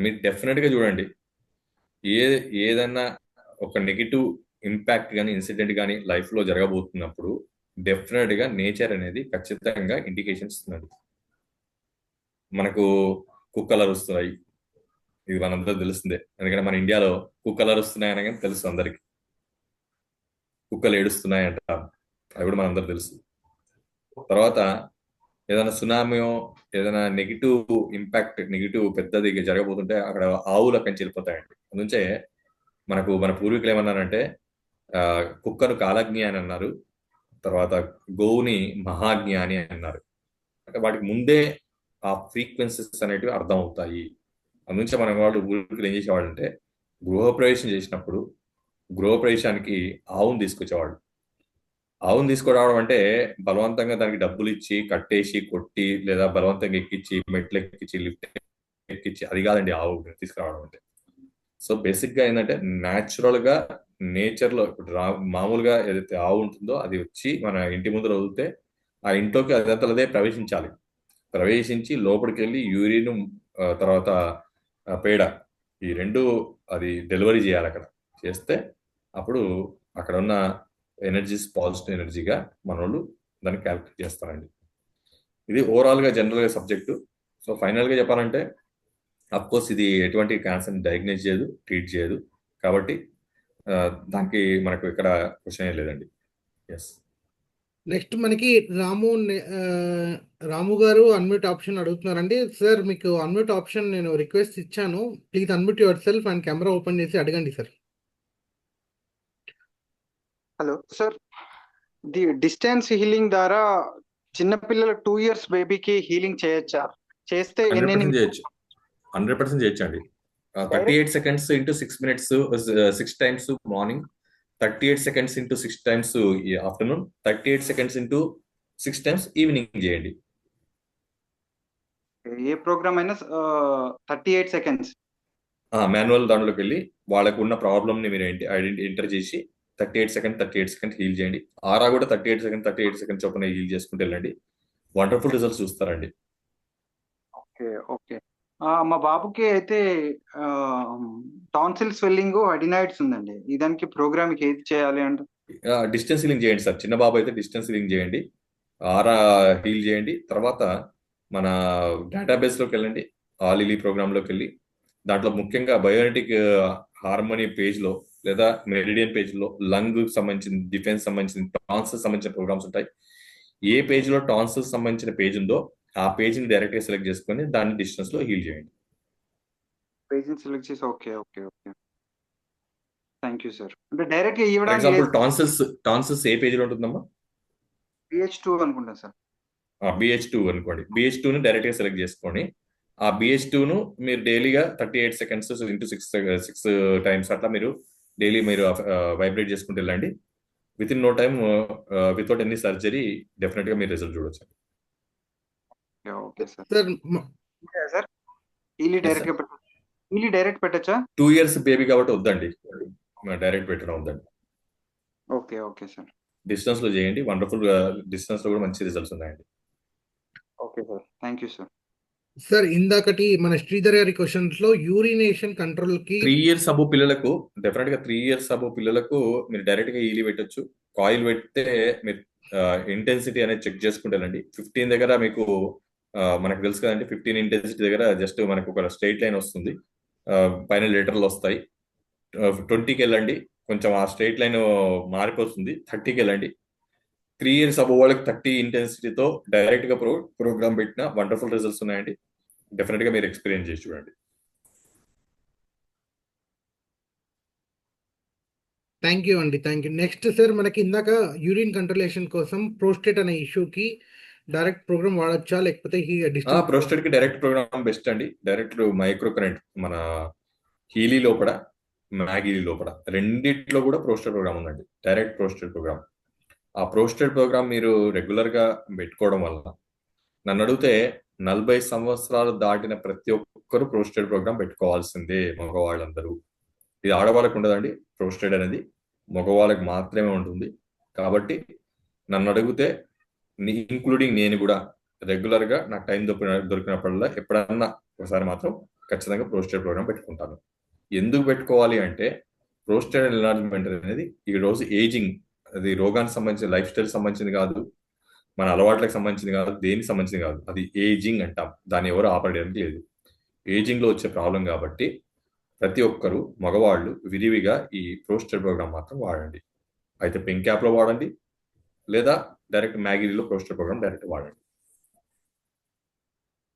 మీరు డెఫినెట్గా చూడండి, ఏదన్నా ఒక నెగిటివ్ ఇంపాక్ట్ కానీ ఇన్సిడెంట్ కానీ లైఫ్లో జరగబోతున్నప్పుడు డెఫినెట్గా నేచర్ అనేది ఖచ్చితంగా ఇండికేషన్స్ ఇస్తుంది. మనకు కుక్కలు అరుస్తున్నాయి, ఇది మనందరూ తెలుస్తుంది. ఎందుకంటే మన ఇండియాలో కుక్కలు అరుస్తున్నాయని కానీ తెలుసు అందరికి. కుక్కలు ఏడుస్తున్నాయి అంటారు, అది కూడా మనందరూ తెలుసు. తర్వాత ఏదైనా సునామీయో ఏదైనా నెగిటివ్ ఇంపాక్ట్ నెగిటివ్ పెద్దది జరగబోతుంటే అక్కడ ఆవులు అక్కడి నుంచి వెళ్ళిపోతాయండి. అందుంచే మన పూర్వీకులు ఏమన్నారంటే ఆ, కుక్కను కాలజ్ఞ అని అన్నారు, తర్వాత గోవుని మహాజ్ఞాని అని అన్నారు. అంటే వాటికి ముందే ఆ ఫ్రీక్వెన్సీస్ అనేటివి అర్థం అవుతాయి. అందుంచే మన వాళ్ళు పూర్వీకులు ఏం చేసేవాళ్ళు అంటే గృహప్రవేశం చేసినప్పుడు గృహప్రవేశానికి ఆవును తీసుకొచ్చేవాళ్ళు. ఆవును తీసుకురావడం అంటే బలవంతంగా దానికి డబ్బులు ఇచ్చి కట్టేసి కొట్టి లేదా బలవంతంగా ఎక్కించి మెట్లు ఎక్కించి లిఫ్ట్ ఎక్కించి అది కాదండి ఆవు తీసుకురావడం అంటే. సో బేసిక్ గా ఏంటంటే న్యాచురల్ గా నేచర్ లో ఇప్పుడు మామూలుగా ఏదైతే ఆవు ఉంటుందో అది వచ్చి మన ఇంటి ముందు వదిలితే ఆ ఇంట్లోకి అదే ప్రవేశించాలి. ప్రవేశించి లోపలికి వెళ్ళి యూరిన్ తర్వాత పేడ ఈ రెండు అది డెలివరీ చేయాలి. అక్కడ చేస్తే అప్పుడు అక్కడ ఉన్న ఎనర్జీస్ పాజిటివ్ ఎనర్జీగా మన వాళ్ళు దాన్ని క్యాల్కులేట్ చేస్తారండి. ఇది ఓవరాల్ గా జనరల్ గా సబ్జెక్టు. సో ఫైనల్ గా చెప్పాలంటే కోర్స్ ఇది ఎటువంటి క్యాన్సర్ డయాగ్నైజ్ చేయదు, ట్రీట్ చేయదు. కాబట్టి దానికి మనకు ఇక్కడ క్వశ్చన్ లేదండి. ఎస్. నెక్స్ట్ మనకి రాము గారు అన్మ్యూట్ ఆప్షన్ అడుగుతున్నారండి. సార్ మీకు అన్మ్యూట్ ఆప్షన్ నేను రిక్వెస్ట్ ఇచ్చాను, please unmute your self and camera open చేసి అడగండి sir. Hello sir, the distance healing ద్వారా చిన్నపిల్లల 2 years బేబీకి హీలింగ్ చేయొచ్చా? చేస్తే 100% చేయొచ్చు, 100% చేయొచ్చు అండి. 38 seconds into 6 minutes 6 times morning, 38 seconds into 6 times afternoon, 38 seconds into 6 times evening చేయండి. ఏ ప్రోగ్రామ్ అయినా 38 seconds మాన్యువల్ దాంట్లోకి వెళ్ళి వాళ్ళకు ఉన్న ప్రాబ్లమ్ ని మీరు ఎంటర్ చేసి 38 seconds హీల్ చేయండి. ఆరా కూడా 38 seconds చొప్పున హీల్ చేసుకుంటూ వెళ్ళండి. వండర్ఫుల్ రిజల్ట్స్ చూస్తారండి. Okay okay. మా బాబుకి అయితే టాన్సిల్ స్వెల్లింగ్, అడినాయిడ్స్ ఉందండి. దానికి ప్రోగ్రామ్ ఏది చేయాలి అంటే డిస్టెన్స్ హీలింగ్ చేయండి సార్. చిన్న బాబు అయితే డిస్టెన్స్ హీలింగ్ చేయండి, ఆరా హీల్ చేయండి. తర్వాత మన డేటాబేస్ లోకి వెళ్ళండి, ఆలిలీ ప్రోగ్రామ్ లోకి వెళ్ళి దాంట్లో ముఖ్యంగా బయోనెటిక్ హార్మోనీ పేజ్ లో లేదా మెరిడియన్ పేజ్ లో లంగ్ సంబంధించిన, డిఫెన్స్ సంబంధించిన, టాన్సిల్ సంబంధించిన ప్రోగ్రామ్స్ ఉంటాయి. ఏ పేజ్ లో టాన్సిల్ సంబంధించిన పేజ్ ఉందో ఆ పేజ్ ని డైరెక్ట్ గా సెలెక్ట్ చేసుకొని దాన్ని డిస్టెన్స్ లో హీల్ చేయండి. పేజ్ సెలెక్ట్ చేసి okay okay okay. Thank you sir. అంటే డైరెక్ట్ గా ఫర్ ఎగ్జాంపుల్ ఇవ్వడానికి టాన్సిల్స్ ఏ పేజ్ లో ఉంటుందమ్మా? BH2 అనుకుంటా సార్. BH2 అనుకోండి. BH2 ని డైరెక్ట్ గా సెలెక్ట్ చేసుకొని ఆ BH2 ను మీరు డైలీగా 38 seconds into 6 times అట్లా మీరు డైలీ మీరు వైబ్రేట్ చేసుకుంటూ వెళ్ళండి. With in no time, without any surgery definite గా మీరు రిజల్ట్ చూడొచ్చు. Okay sir. సార్ డైరెక్ట్ పెట్టచ్చా? 2 years బేబీ కాబట్టి వద్దండి, డైరెక్ట్ పెట్టడం వద్దండి. Okay okay sir. డిస్టెన్స్ లో చేయండి, వండర్ఫుల్ డిస్టెన్స్ లో కూడా మంచి రిజల్ట్స్ ఉన్నాయండి. Okay sir, thank you sir. Sir ఇందాకటి మన శ్రీధర్ గారి క్వశ్చన్స్ లో యూరినేషన్ కంట్రోల్ కి 3 years అబో పిల్లలకు డెఫినెట్ గా 3 years అబో పిల్లలకు మీరు డైరెక్ట్ గా ఈలీ పెట్టొచ్చు. కాయిల్ పెడితే మీరు ఇంటెన్సిటీ అనేది చెక్ చేసుకుంటానండి. 15 దగ్గర మీకు మనకు తెలుసు కదండి, 15 ఇంటెన్సిటీ దగ్గర జస్ట్ మనకు ఒక స్ట్రైట్ లైన్ వస్తుంది, పైన లీటర్లు వస్తాయి. 20కి వెళ్ళండి, కొంచెం ఆ స్ట్రైట్ లైన్ మారిపోతుంది. 30కి వెళ్ళండి. 3 years అబో వాళ్ళకి 30 ఇంటెన్సిటీతో డైరెక్ట్ గా ప్రోగ్రామ్ పెట్టిన వండర్ఫుల్ రిజల్ట్స్ ఉన్నాయండి. డెఫినెట్ గా మీరు ఎక్స్పీరియన్స్ చేసి చూడండి. థ్యాంక్ యూ అండి, థ్యాంక్ యూ. నెక్స్ట్ సార్ మనకి ఇందాక యూరిన్ కంట్రోలేషన్ కోసం ప్రోస్టేట్ అనే ఇష్యూకి డైరెక్ట్ ప్రోగ్రామ్ వాడచ్చా లేకపోతే ప్రోస్టేట్ కి డైరెక్ట్ ప్రోగ్రామ్ బెస్ట్ అండి. డైరెక్ట్ మైక్రో కరెంట్ మన హీలీ లోపల, మ్యాగిలీ లోపల రెండిట్లో కూడా ప్రోస్టేట్ ప్రోగ్రామ్ ఉందండి, డైరెక్ట్ ప్రోస్టేట్ ప్రోగ్రామ్. ఆ ప్రోస్టేట్ ప్రోగ్రామ్ మీరు రెగ్యులర్ గా పెట్టుకోవడం వల్ల నన్ను అడిగితే 40 సంవత్సరాలు దాటిన ప్రతి ఒక్కరు ప్రోస్టేట్ ప్రోగ్రామ్ పెట్టుకోవాల్సిందే, మగవాళ్ళందరూ. ఇది ఆడవాళ్ళకు ఉండదండి, ప్రోస్టేట్ అనేది మగవాళ్ళకి మాత్రమే ఉంటుంది. కాబట్టి నన్ను అడిగితే ఇంక్లూడింగ్ నేను కూడా రెగ్యులర్ గా నాకు టైం దొరికినప్పుడల్లా ఎప్పుడన్నా ఒకసారి మాత్రం ఖచ్చితంగా ప్రోస్టేట్ ప్రోగ్రామ్ పెట్టుకుంటాను. ఎందుకు పెట్టుకోవాలి అంటే ప్రోస్టేట్ ఎన్లార్జ్మెంట్ అనేది ఈ రోజు ఏజింగ్, అది రోగానికి సంబంధించిన, లైఫ్ స్టైల్ సంబంధించింది కాదు, మన అలవాట్లకు సంబంధించింది కాదు, దేనికి సంబంధించింది కాదు. అది ఏజింగ్ అంటాం, దాన్ని ఎవరు ఆపరేయడానికి లేదు. ఏజింగ్ లో వచ్చే ప్రాబ్లం కాబట్టి ప్రతి ఒక్కరు మగవాళ్ళు విరివిగా ఈ ప్రోస్టేట్ ప్రోగ్రామ్ మాత్రం వాడండి. అయితే పెన్ క్యాప్ లో వాడండి లేదా డైరెక్ట్ మ్యాగిలీలో ప్రోస్టేట్ ప్రోగ్రామ్ డైరెక్ట్ వాడండి.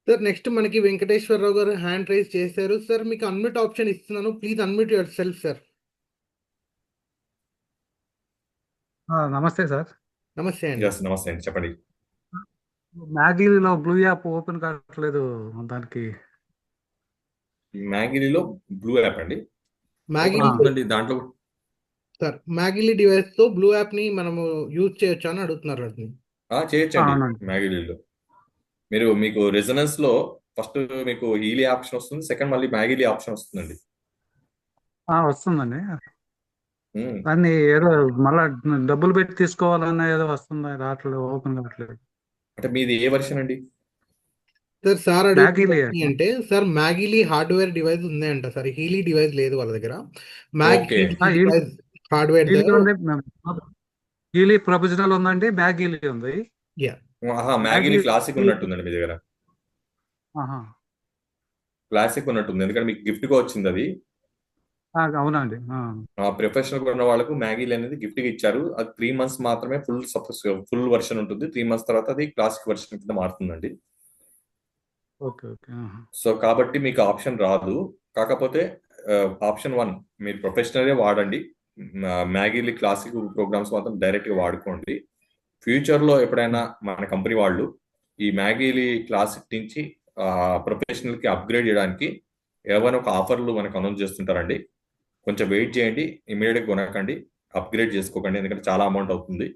సార్ నెక్స్ట్ మనకి వెంకటేశ్వరరావు గారు హ్యాండ్ రైజ్ చేశారు. సార్ మీకు అన్మ్యూట్ ఆప్షన్ ఇస్తున్నాను. Please unmute your self sir. నమస్తే సార్. నమస్తే అండి. ఎస్ నమస్తే అండి, చెప్పండి. మ్యాగీలో బ్లూ యాప్ ఓపెన్ కావట్లేదు దానికి. మ్యాగిలీలో బ్లూ యాప్ అండి మ్యాగిలీ ఉంటుందండి దాంట్లో. సార్ మ్యాగిలీ డివైస్ తో బ్లూ యాప్ ని మనము యూజ్ చేయొచ్చు అని అడుగుతున్నారు అండి. చేయొచ్చండి అవునండి. మ్యాగిలీలో. మీకు రెజనెన్స్ లో ఫస్ట్ మీకు హీలీ ఆప్షన్ వస్తుంది, సెకండ్ మళ్ళీ మ్యాగిలీ ఆప్షన్ వస్తుందండి. వస్తుందండి. ఉమ్. దాన్ని ఏదో మళ్ళా డబ్బులు పెట్టి తీసుకోవాలన్న ఏదో వస్తుంది, రావట్లేదు, ఓపెన్ కావట్లేదు. అంటే మీది ఏ వర్షన్ అండి? సార్ మ్యాగీలీ అడుగుతుంది అంటే సార్ మ్యాగిలీ హార్డ్వేర్ డివైస్ ఉన్నాయంట సార్. హీలీ డివైస్ లేదు వాళ్ళ దగ్గర. ఓకే. మ్యాగిలీ డివైస్ హార్డ్వేర్ హీలీ ఉంది, హీలీ ప్రొఫెషనల్ ఉందండి, మ్యాగీలీ ఉంది. మ్యాగిలీ క్లాసిక్ ఉన్నట్టుందండి మీ దగ్గర. ఆహా. క్లాసిక్ ఉన్నట్టుంది, ఎందుకంటే మీకు గిఫ్ట్ గా వచ్చింది అది. అవునండి. ప్రొఫెషనల్ గా ఉన్న వాళ్ళకు మ్యాగీలీ అనేది గిఫ్ట్ గా ఇచ్చారు. అది 3 months మాత్రమే ఫుల్ వర్షన్ ఉంటుంది. 3 months తర్వాత అది క్లాసిక్ వర్షన్ కింద మారుతుందండి. Okay okay. సో కాబట్టి మీకు ఆప్షన్ రాదు. కాకపోతే ఆప్షన్ 1 మీరు ప్రొఫెషనలే వాడండి. మ్యాగీలీ క్లాసిక్ ప్రోగ్రామ్స్ మాత్రం డైరెక్ట్ గా వాడుకోండి. ఫ్యూచర్ లో ఎప్పుడైనా మన కంపెనీ వాళ్ళు ఈ మ్యాగీలీ క్లాసిక్ నుంచి ప్రొఫెషనల్ కి అప్గ్రేడ్ చేయడానికి ఏమైనా ఒక ఆఫర్లు మనకు అనౌన్స్ చేస్తుంటారండి. కొంచెం వెయిట్ చేయండి, ఇమీడియట్ గా కొనకండి, అప్గ్రేడ్ చేసుకోకండి, ఎందుకంటే చాలా అమౌంట్ అవుతుంది.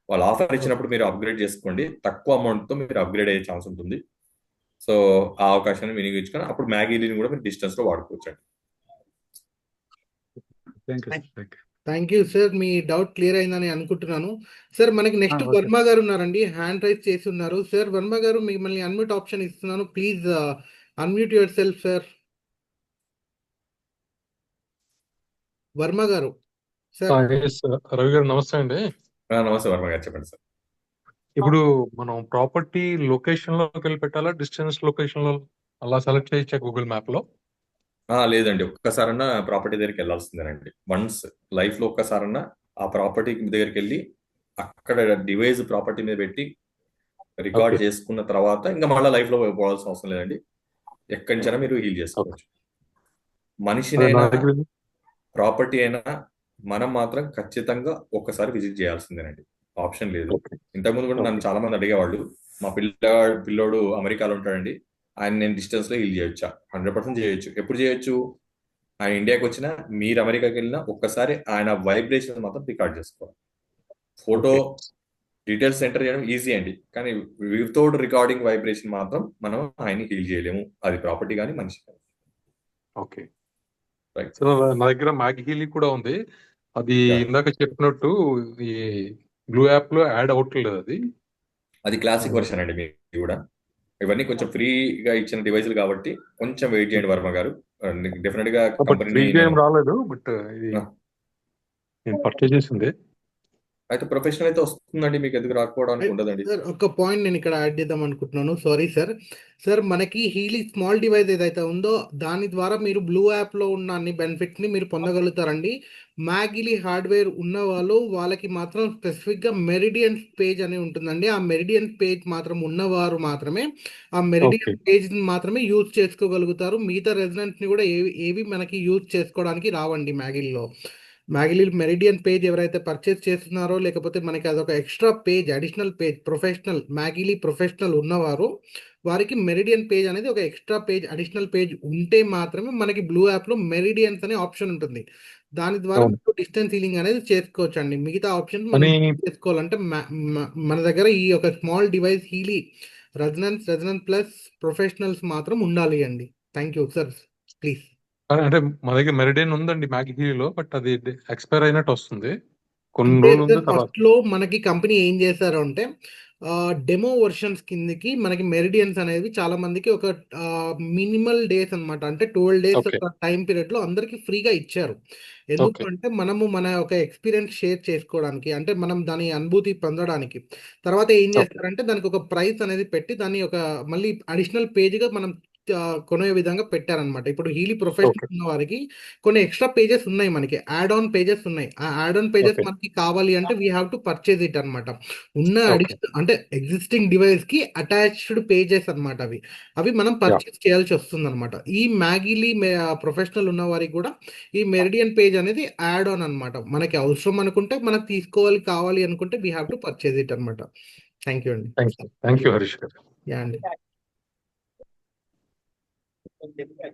వాళ్ళు ఆఫర్ ఇచ్చినప్పుడు మీరు అప్గ్రేడ్ చేసుకోండి, తక్కువ అమౌంట్ తో మీరు అప్గ్రేడ్ అయ్యే ఛాన్స్ ఉంటుంది. సో ఆ అవకాశాన్ని వినియోగించుకొని అప్పుడు మ్యాగీలీని కూడా మీరు డిస్టెన్స్ లో వాడుకోవచ్చు అండి. Thank you sir. Me doubt clear అయిందని అనుకుంటున్నాను. సార్ మనకి నెక్స్ట్ ఓకే. వర్మ గారు ఉన్నారండి, హ్యాండ్ రైజ్ చేసి ఉన్నారు. సార్ వర్మ గారు మిమ్మల్ని అన్మ్యూట్ ఆప్షన్ ఇస్తున్నాను. Please unmute your self sir. Varma గారు సార్. రవి గారు నమస్తే అండి. నమస్తే వర్మ గారు, చెప్పండి సార్. ఇప్పుడు మనం ప్రాపర్టీ లొకేషన్ లోకి వెళ్ళి పెట్టాలా, డిస్టెన్స్ లొకేషన్ లో అలా సెలెక్ట్ చేయొచ్చా గూగుల్ మ్యాప్ లో? లేదండి, ఒక్కసారన్నా ప్రాపర్టీ దగ్గరికి వెళ్ళాల్సిందేనండి. వన్స్ లైఫ్ లో ఒక్కసారన్నా ఆ ప్రాపర్టీ దగ్గరికి వెళ్ళి అక్కడ డివైస్ ప్రాపర్టీ మీద పెట్టి రికార్డ్ Okay. చేసుకున్న తర్వాత ఇంకా మళ్ళీ లైఫ్ లో పోవాల్సిన అవసరం లేదండి. ఎక్కడి నుంచైనా మీరు హీల్ చేసుకోవచ్చు. మనిషినైనా ప్రాపర్టీ అయినా మనం మాత్రం ఖచ్చితంగా ఒక్కసారి విజిట్ చేయాల్సిందేనండి, ఆప్షన్ లేదు. Okay. ఇంతకుముందు కూడా నన్ను చాలా మంది అడిగేవాళ్ళు, మా పిల్లోడు అమెరికాలో ఉంటాడండి, ఆయన నేను డిస్టెన్స్ లో హీల్ చేయొచ్చా? 100% చేయొచ్చు. ఎప్పుడు చేయొచ్చు? ఆయన ఇండియాకి వచ్చినా, మీరు అమెరికాకి వెళ్ళినా ఒక్కసారి ఆయన వైబ్రేషన్ మాత్రం రికార్డ్ చేసుకోవాలి. ఫోటో డీటెయిల్స్ ఎంటర్ చేయడం ఈజీ అండి, కానీ వితౌట్ రికార్డింగ్ వైబ్రేషన్ మాత్రం మనం ఆయన్ని హీల్ చేయలేము. అది ప్రాపర్టీ కానీ మనిషి కానీ. ఓకే. Right. సో నా దగ్గర మ్యాగీలీ కూడా ఉంది. అది Yeah. ఇందాక చెప్పినట్టు ఈ బ్లూ యాప్ లో యాడ్ అవ్వట్లేదు అది. అది క్లాసిక్ వర్షన్ అండి. మీరు కూడా ఇవన్నీ కొంచెం ఫ్రీగా ఇచ్చిన డివైసులు కాబట్టి కొంచెం వెయిట్ చేయండి వర్మ గారు. డెఫినెట్ గా బట్ కంపెనీ ఫ్రీ గేమ్ రాలేదు, బట్ ఇది నేను పర్చేజ్ చేసింది. అయితే ప్రొఫెషనల్ అయితే వస్తుందండి, మీకు ఎందుకు రాకపోవడానికి ఉండదండి. సార్ ఒక పాయింట్ నేను ఇక్కడ యాడ్ చేద్దాం అనుకుంటున్నాను. Sorry sir. సార్ మనకి హీలీ స్మాల్ డివైస్ ఏదైతే ఉందో దాని ద్వారా మీరు బ్లూ యాప్లో ఉన్న అన్ని బెనిఫిట్ని మీరు పొందగలుగుతారండి. మ్యాగిలీ హార్డ్వేర్ ఉన్న వాళ్ళకి మాత్రం స్పెసిఫిక్గా మెరిడియన్స్ పేజ్ అని ఉంటుందండి. ఆ మెరిడియన్స్ పేజ్ మాత్రం ఉన్నవారు మాత్రమే ఆ మెరిడియన్ పేజ్ని మాత్రమే యూజ్ చేసుకోగలుగుతారు. మిగతా రెసిడెంట్స్ని కూడా ఏవి మనకి యూజ్ చేసుకోవడానికి రావండి మ్యాగిలీలో. మ్యాగిలీ మెరిడియన్ పేజ్ ఎవరైతే పర్చేస్ చేస్తున్నారో, లేకపోతే మనకి అదొక extra page, additional page, professional మ్యాగిలీ ప్రొఫెషనల్ ఉన్నవారు వారికి మెరిడియన్ పేజ్ అనేది ఒక ఎక్స్ట్రా పేజ్, అడిషనల్ పేజ్ ఉంటే మాత్రమే మనకి బ్లూ యాప్లో మెరిడియన్స్ అనే ఆప్షన్ ఉంటుంది. దాని ద్వారా డిస్టెన్స్ హీలింగ్ అనేది చేసుకోవచ్చు అండి. మిగతా ఆప్షన్ మనం చేసుకోవాలంటే మన దగ్గర ఈ ఒక small device Healy resonance plus professionals మాత్రం ఉండాలి అండి. Thank you sir. ప్లీజ్. అంటే మా దగ్గర మెరిడియన్ ఉందండి మ్యాగీలీలో, బట్ అది ఎక్స్పైర్ అయినట్టు వస్తుంది. కొన్ని రోజులు ఉంది తర్వాత. ఫస్ట్ లో మనకి కంపెనీ ఏం చేశారు అంటే డెమో వర్షన్స్ కిందకి మనకి మెరిడియన్స్ అనేవి చాలా మందికి ఒక మినిమల్ డేస్ అన్నమాట, అంటే 12 days Okay. ఒక టైం పీరియడ్ లో అందరికి ఫ్రీగా ఇచ్చారు. ఎందుకంటే మనము మన ఒక ఎక్స్పీరియన్స్ షేర్ చేసుకోవడానికి, అంటే మనం దాని అనుభూతి పొందడానికి. తర్వాత ఏం చేస్తారంటే దానికి ఒక ప్రైస్ అనేది పెట్టి దాన్ని ఒక మళ్ళీ అడిషనల్ పేజ్గా మనం కొనే విధంగా పెట్టారనమాట. ఇప్పుడు హీలీ ప్రొఫెషనల్ ఓకే. ఉన్న వారికి కొన్ని ఎక్స్ట్రా పేజెస్ ఉన్నాయి, మనకి యాడ్ ఆన్ పేజెస్ ఉన్నాయి. ఆ యాడ్ ఆన్ పేజెస్ ఓకే. మనకి కావాలి అంటే we have to purchase it అనమాట. ఉన్న ఓకే. అడిషనల్ అంటే ఎగ్జిస్టింగ్ డివైస్ కి అటాచ్డ్ పేజెస్ అనమాట. అవి మనం యా. పర్చేజ్ చేయాల్సి వస్తుంది అనమాట. ఈ మ్యాగీలీ ప్రొఫెషనల్ ఉన్న వారికి కూడా ఈ మెరిడియన్ పేజ్ అనేది యాడ్ ఆన్ అనమాట. మనకి అవసరం అనుకుంటే మనకు తీసుకోవాలి, కావాలి అనుకుంటే we have to purchase it అనమాట. థ్యాంక్ యూ అండి. థ్యాంక్ యూ హరీష్ గారు. యా అండి.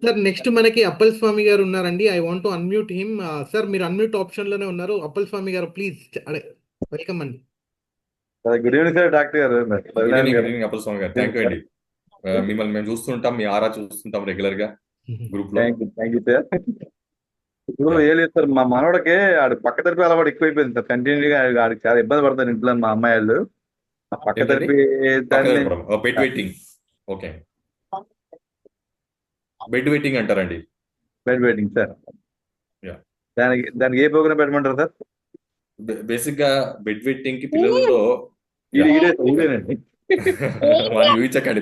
సార్ నెక్స్ట్ మనకి అప్పల్ స్వామి గారు ఉన్నారండి. I want to unmute him. Sir మీరు అన్మ్యూట్ ఆప్షన్ లోనే ఉన్నారు. అప్పల్ స్వామి గారు ప్లీజ్ వెల్కమ్ అండి. గుడ్ ఈవినింగ్ సార్ డాక్టర్ గారు గుడ్ రఘునారాయణ ఈవినింగ్, గారు. గుడ్ ఈవినింగ్ అప్పల్ స్వామి గారు. థ్యాంక్ యూ అండి. మిమ్మల్ని మేము చూస్తుంటాం, మీ ఆరా చూస్తుంటాం రెగ్యులర్ గా గ్రూప్ లో. Thank you sir. ఇప్పుడు ఏం లేదు సార్, మా మనవడికి ఆడు పక్క తరపు అలవాటు ఎక్కువైపోయింది సార్. కంటిన్యూగా ఆడికి చాలా ఇబ్బంది పడతారు ఇంట్లో మా అమ్మాయి వాళ్ళు. ఆ పక్క ఏంటండి? తరపు దాన్ని bed wetting. Okay, bed wetting అంటారండి. Bed wetting sir. యా. దానికి ఏ ప్రోగ్రామ్ పెట్టమంటారు సార్? బేసిక్ గా బెడ్ వెయిటింగ్ కి పిల్లలలో ఇదేనండి. వాళ్ళు ఊహించకండి,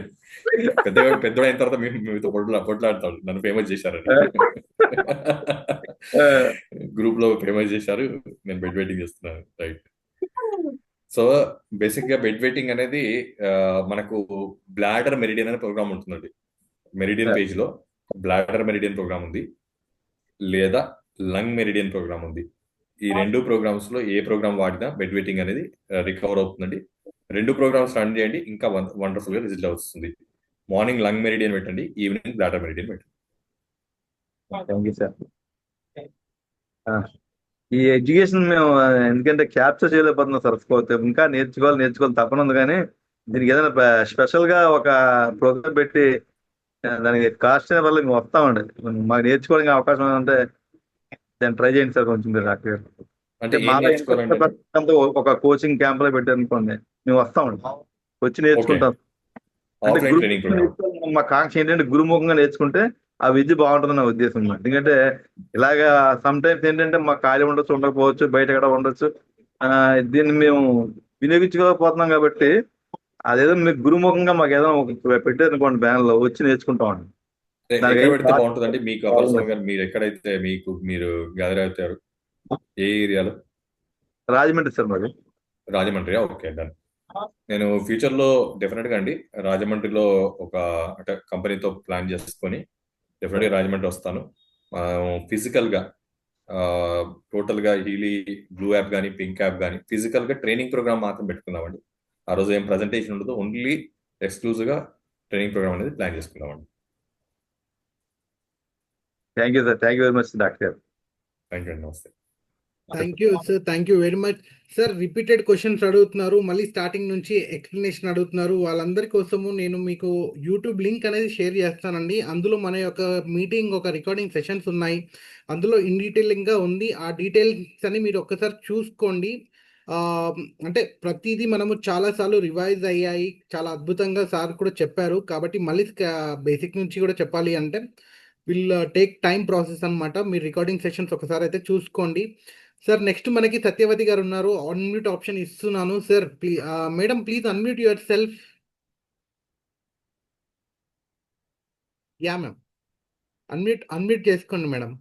పెద్దగా అయిన తర్వాత మీతో పొట్లాడతాడు. నన్ను ఫేమస్ చేశారని గ్రూప్ లో ఫేమస్ చేశారు. నేను బెడ్ వెయిటింగ్ చేస్తున్నాను. రైట్. సో బేసిక్ గా బెడ్ వెయిటింగ్ అనేది మనకు బ్లాడర్ మెరిడియన్ అనే ప్రోగ్రామ్ ఉంటుందండి. మెరిడియన్ పేజ్ లో బ్లాడర్ మెరిడియన్ ప్రోగ్రామ్ ఉంది, లేదా లంగ్ మెరిడియన్ ప్రోగ్రామ్ ఉంది. ఈ రెండు ప్రోగ్రామ్స్ లో ఏ ప్రోగ్రామ్ వాడినా బెడ్ వెయిటింగ్ అనేది రికవర్ అవుతుందండి. రెండు ప్రోగ్రామ్స్ రన్ చేయండి, ఇంకా వండర్ఫుల్ గా రిజల్ట్ వస్తుంది. మార్నింగ్ లంగ్ మెరిడియన్ పెట్టండి, ఈవినింగ్ బ్లాడర్ మెరిడియన్ పెట్టండి. Thank you sir. ఈ ఎడ్యుకేషన్ మేము ఎందుకంటే క్యాప్చర్ చేయలేకపోతున్నాం సార్. ఇంకా నేర్చుకోవాలి తప్పన ఉంది, కానీ దీనికి ఏదైనా స్పెషల్ గా ఒక ప్రోగ్రామ్ పెట్టి దానికి కాస్ట్ వల్ల మేము వస్తామండి. మాకు నేర్చుకోవడానికి అవకాశం ఉంటే దాన్ని ట్రై చేయండి సార్ కొంచెం మీరు డాక్టర్ గారు. అంటే ఏం మాలో నేర్చుకోవాలండి? ఇంట్రెస్ట్ ఒక కోచింగ్ క్యాంప్ లో పెట్టారనుకోండి, మేము వస్తామండి, వచ్చి నేర్చుకుంటాం. అంటే ఆఫ్లైన్ ట్రైనింగ్ ప్రోగ్రామ్. మా కాంక్ష ఏంటంటే గురుముఖంగా నేర్చుకుంటే ఆ విద్య బాగుంటుంది నా ఉద్దేశం అన్నమాట. ఎందుకంటే ఇలాగా సమ్ టైమ్స్ ఏంటంటే మా ఖాళీ ఉండొచ్చు, ఉండకపోవచ్చు, బయట కూడా ఉండొచ్చు. దీన్ని మేము వినియోగించుకోకపోతున్నాం కాబట్టి అదేదో మీకు గురుముఖంగా మాకు ఏదో పెట్టారనుకోండి, బ్యాన్ లో వచ్చి నేర్చుకుంటామండి. ఎక్కడ పెడితే బాగుంటుందండి మీకు? అప్పల్ స్వామి గారు మీరు ఎక్కడైతే మీరు గ్యాదర్ అవుతారు, ఏ ఏరియాలో? రాజమండ్రి సార్ మాది. రాజమండ్రి. Okay, done. నేను ఫ్యూచర్ లో డెఫినెట్ గా అండి రాజమండ్రిలో ఒక అంటే కంపెనీతో ప్లాన్ చేసుకొని డెఫినెట్ గా రాజమండ్రి వస్తాను. ఫిజికల్ గా టోటల్ గా హీలీ బ్లూ యాప్ కానీ పింక్ యాప్ కానీ ఫిజికల్ గా ట్రైనింగ్ ప్రోగ్రామ్ మాత్రం పెట్టుకుందామండి. ఆ రోజు ఏం ప్రజెంటేషన్ ఉండదు, ఓన్లీ ఎక్స్క్లూజివ్ గా ట్రైనింగ్ ప్రోగ్రామ్ అనేది ప్లాన్ చేసుకుందామండి. Thank you sir. Thank you very much doctor గారు. థ్యాంక్ యూ అండి. నమస్తే. Thank you sir. Thank you very much sir. Repeated questions అడుగుతున్నారు, మళ్ళీ స్టార్టింగ్ నుంచి ఎక్స్ప్లెనేషన్ అడుగుతున్నారు. వాళ్ళందరి కోసము నేను మీకు యూట్యూబ్ లింక్ అనేది షేర్ చేస్తానండి. అందులో మన యొక్క మీటింగ్ ఒక రికార్డింగ్ సెషన్స్ ఉన్నాయి, అందులో ఇన్ డీటెయిలింగ్గా ఉంది. ఆ డీటెయిల్స్ అని మీరు ఒక్కసారి చూసుకోండి. అంటే ప్రతిదీ మనము చాలాసార్లు రివైజ్ అయ్యాయి, చాలా అద్భుతంగా సార్ కూడా చెప్పారు. కాబట్టి మళ్ళీ బేసిక్ నుంచి కూడా చెప్పాలి అంటే విల్ టేక్ టైం ప్రాసెస్ అనమాట. మీరు రికార్డింగ్ సెషన్స్ ఒకసారి అయితే చూసుకోండి. సార్ నెక్స్ట్ మనకి సత్యవతి గారు ఉన్నారు. అన్మ్యూట్ ఆప్షన్ ఇస్తున్నాను sir. Madam please unmute your self. Yeah ma'am, unmute చేసుకోండి మేడం.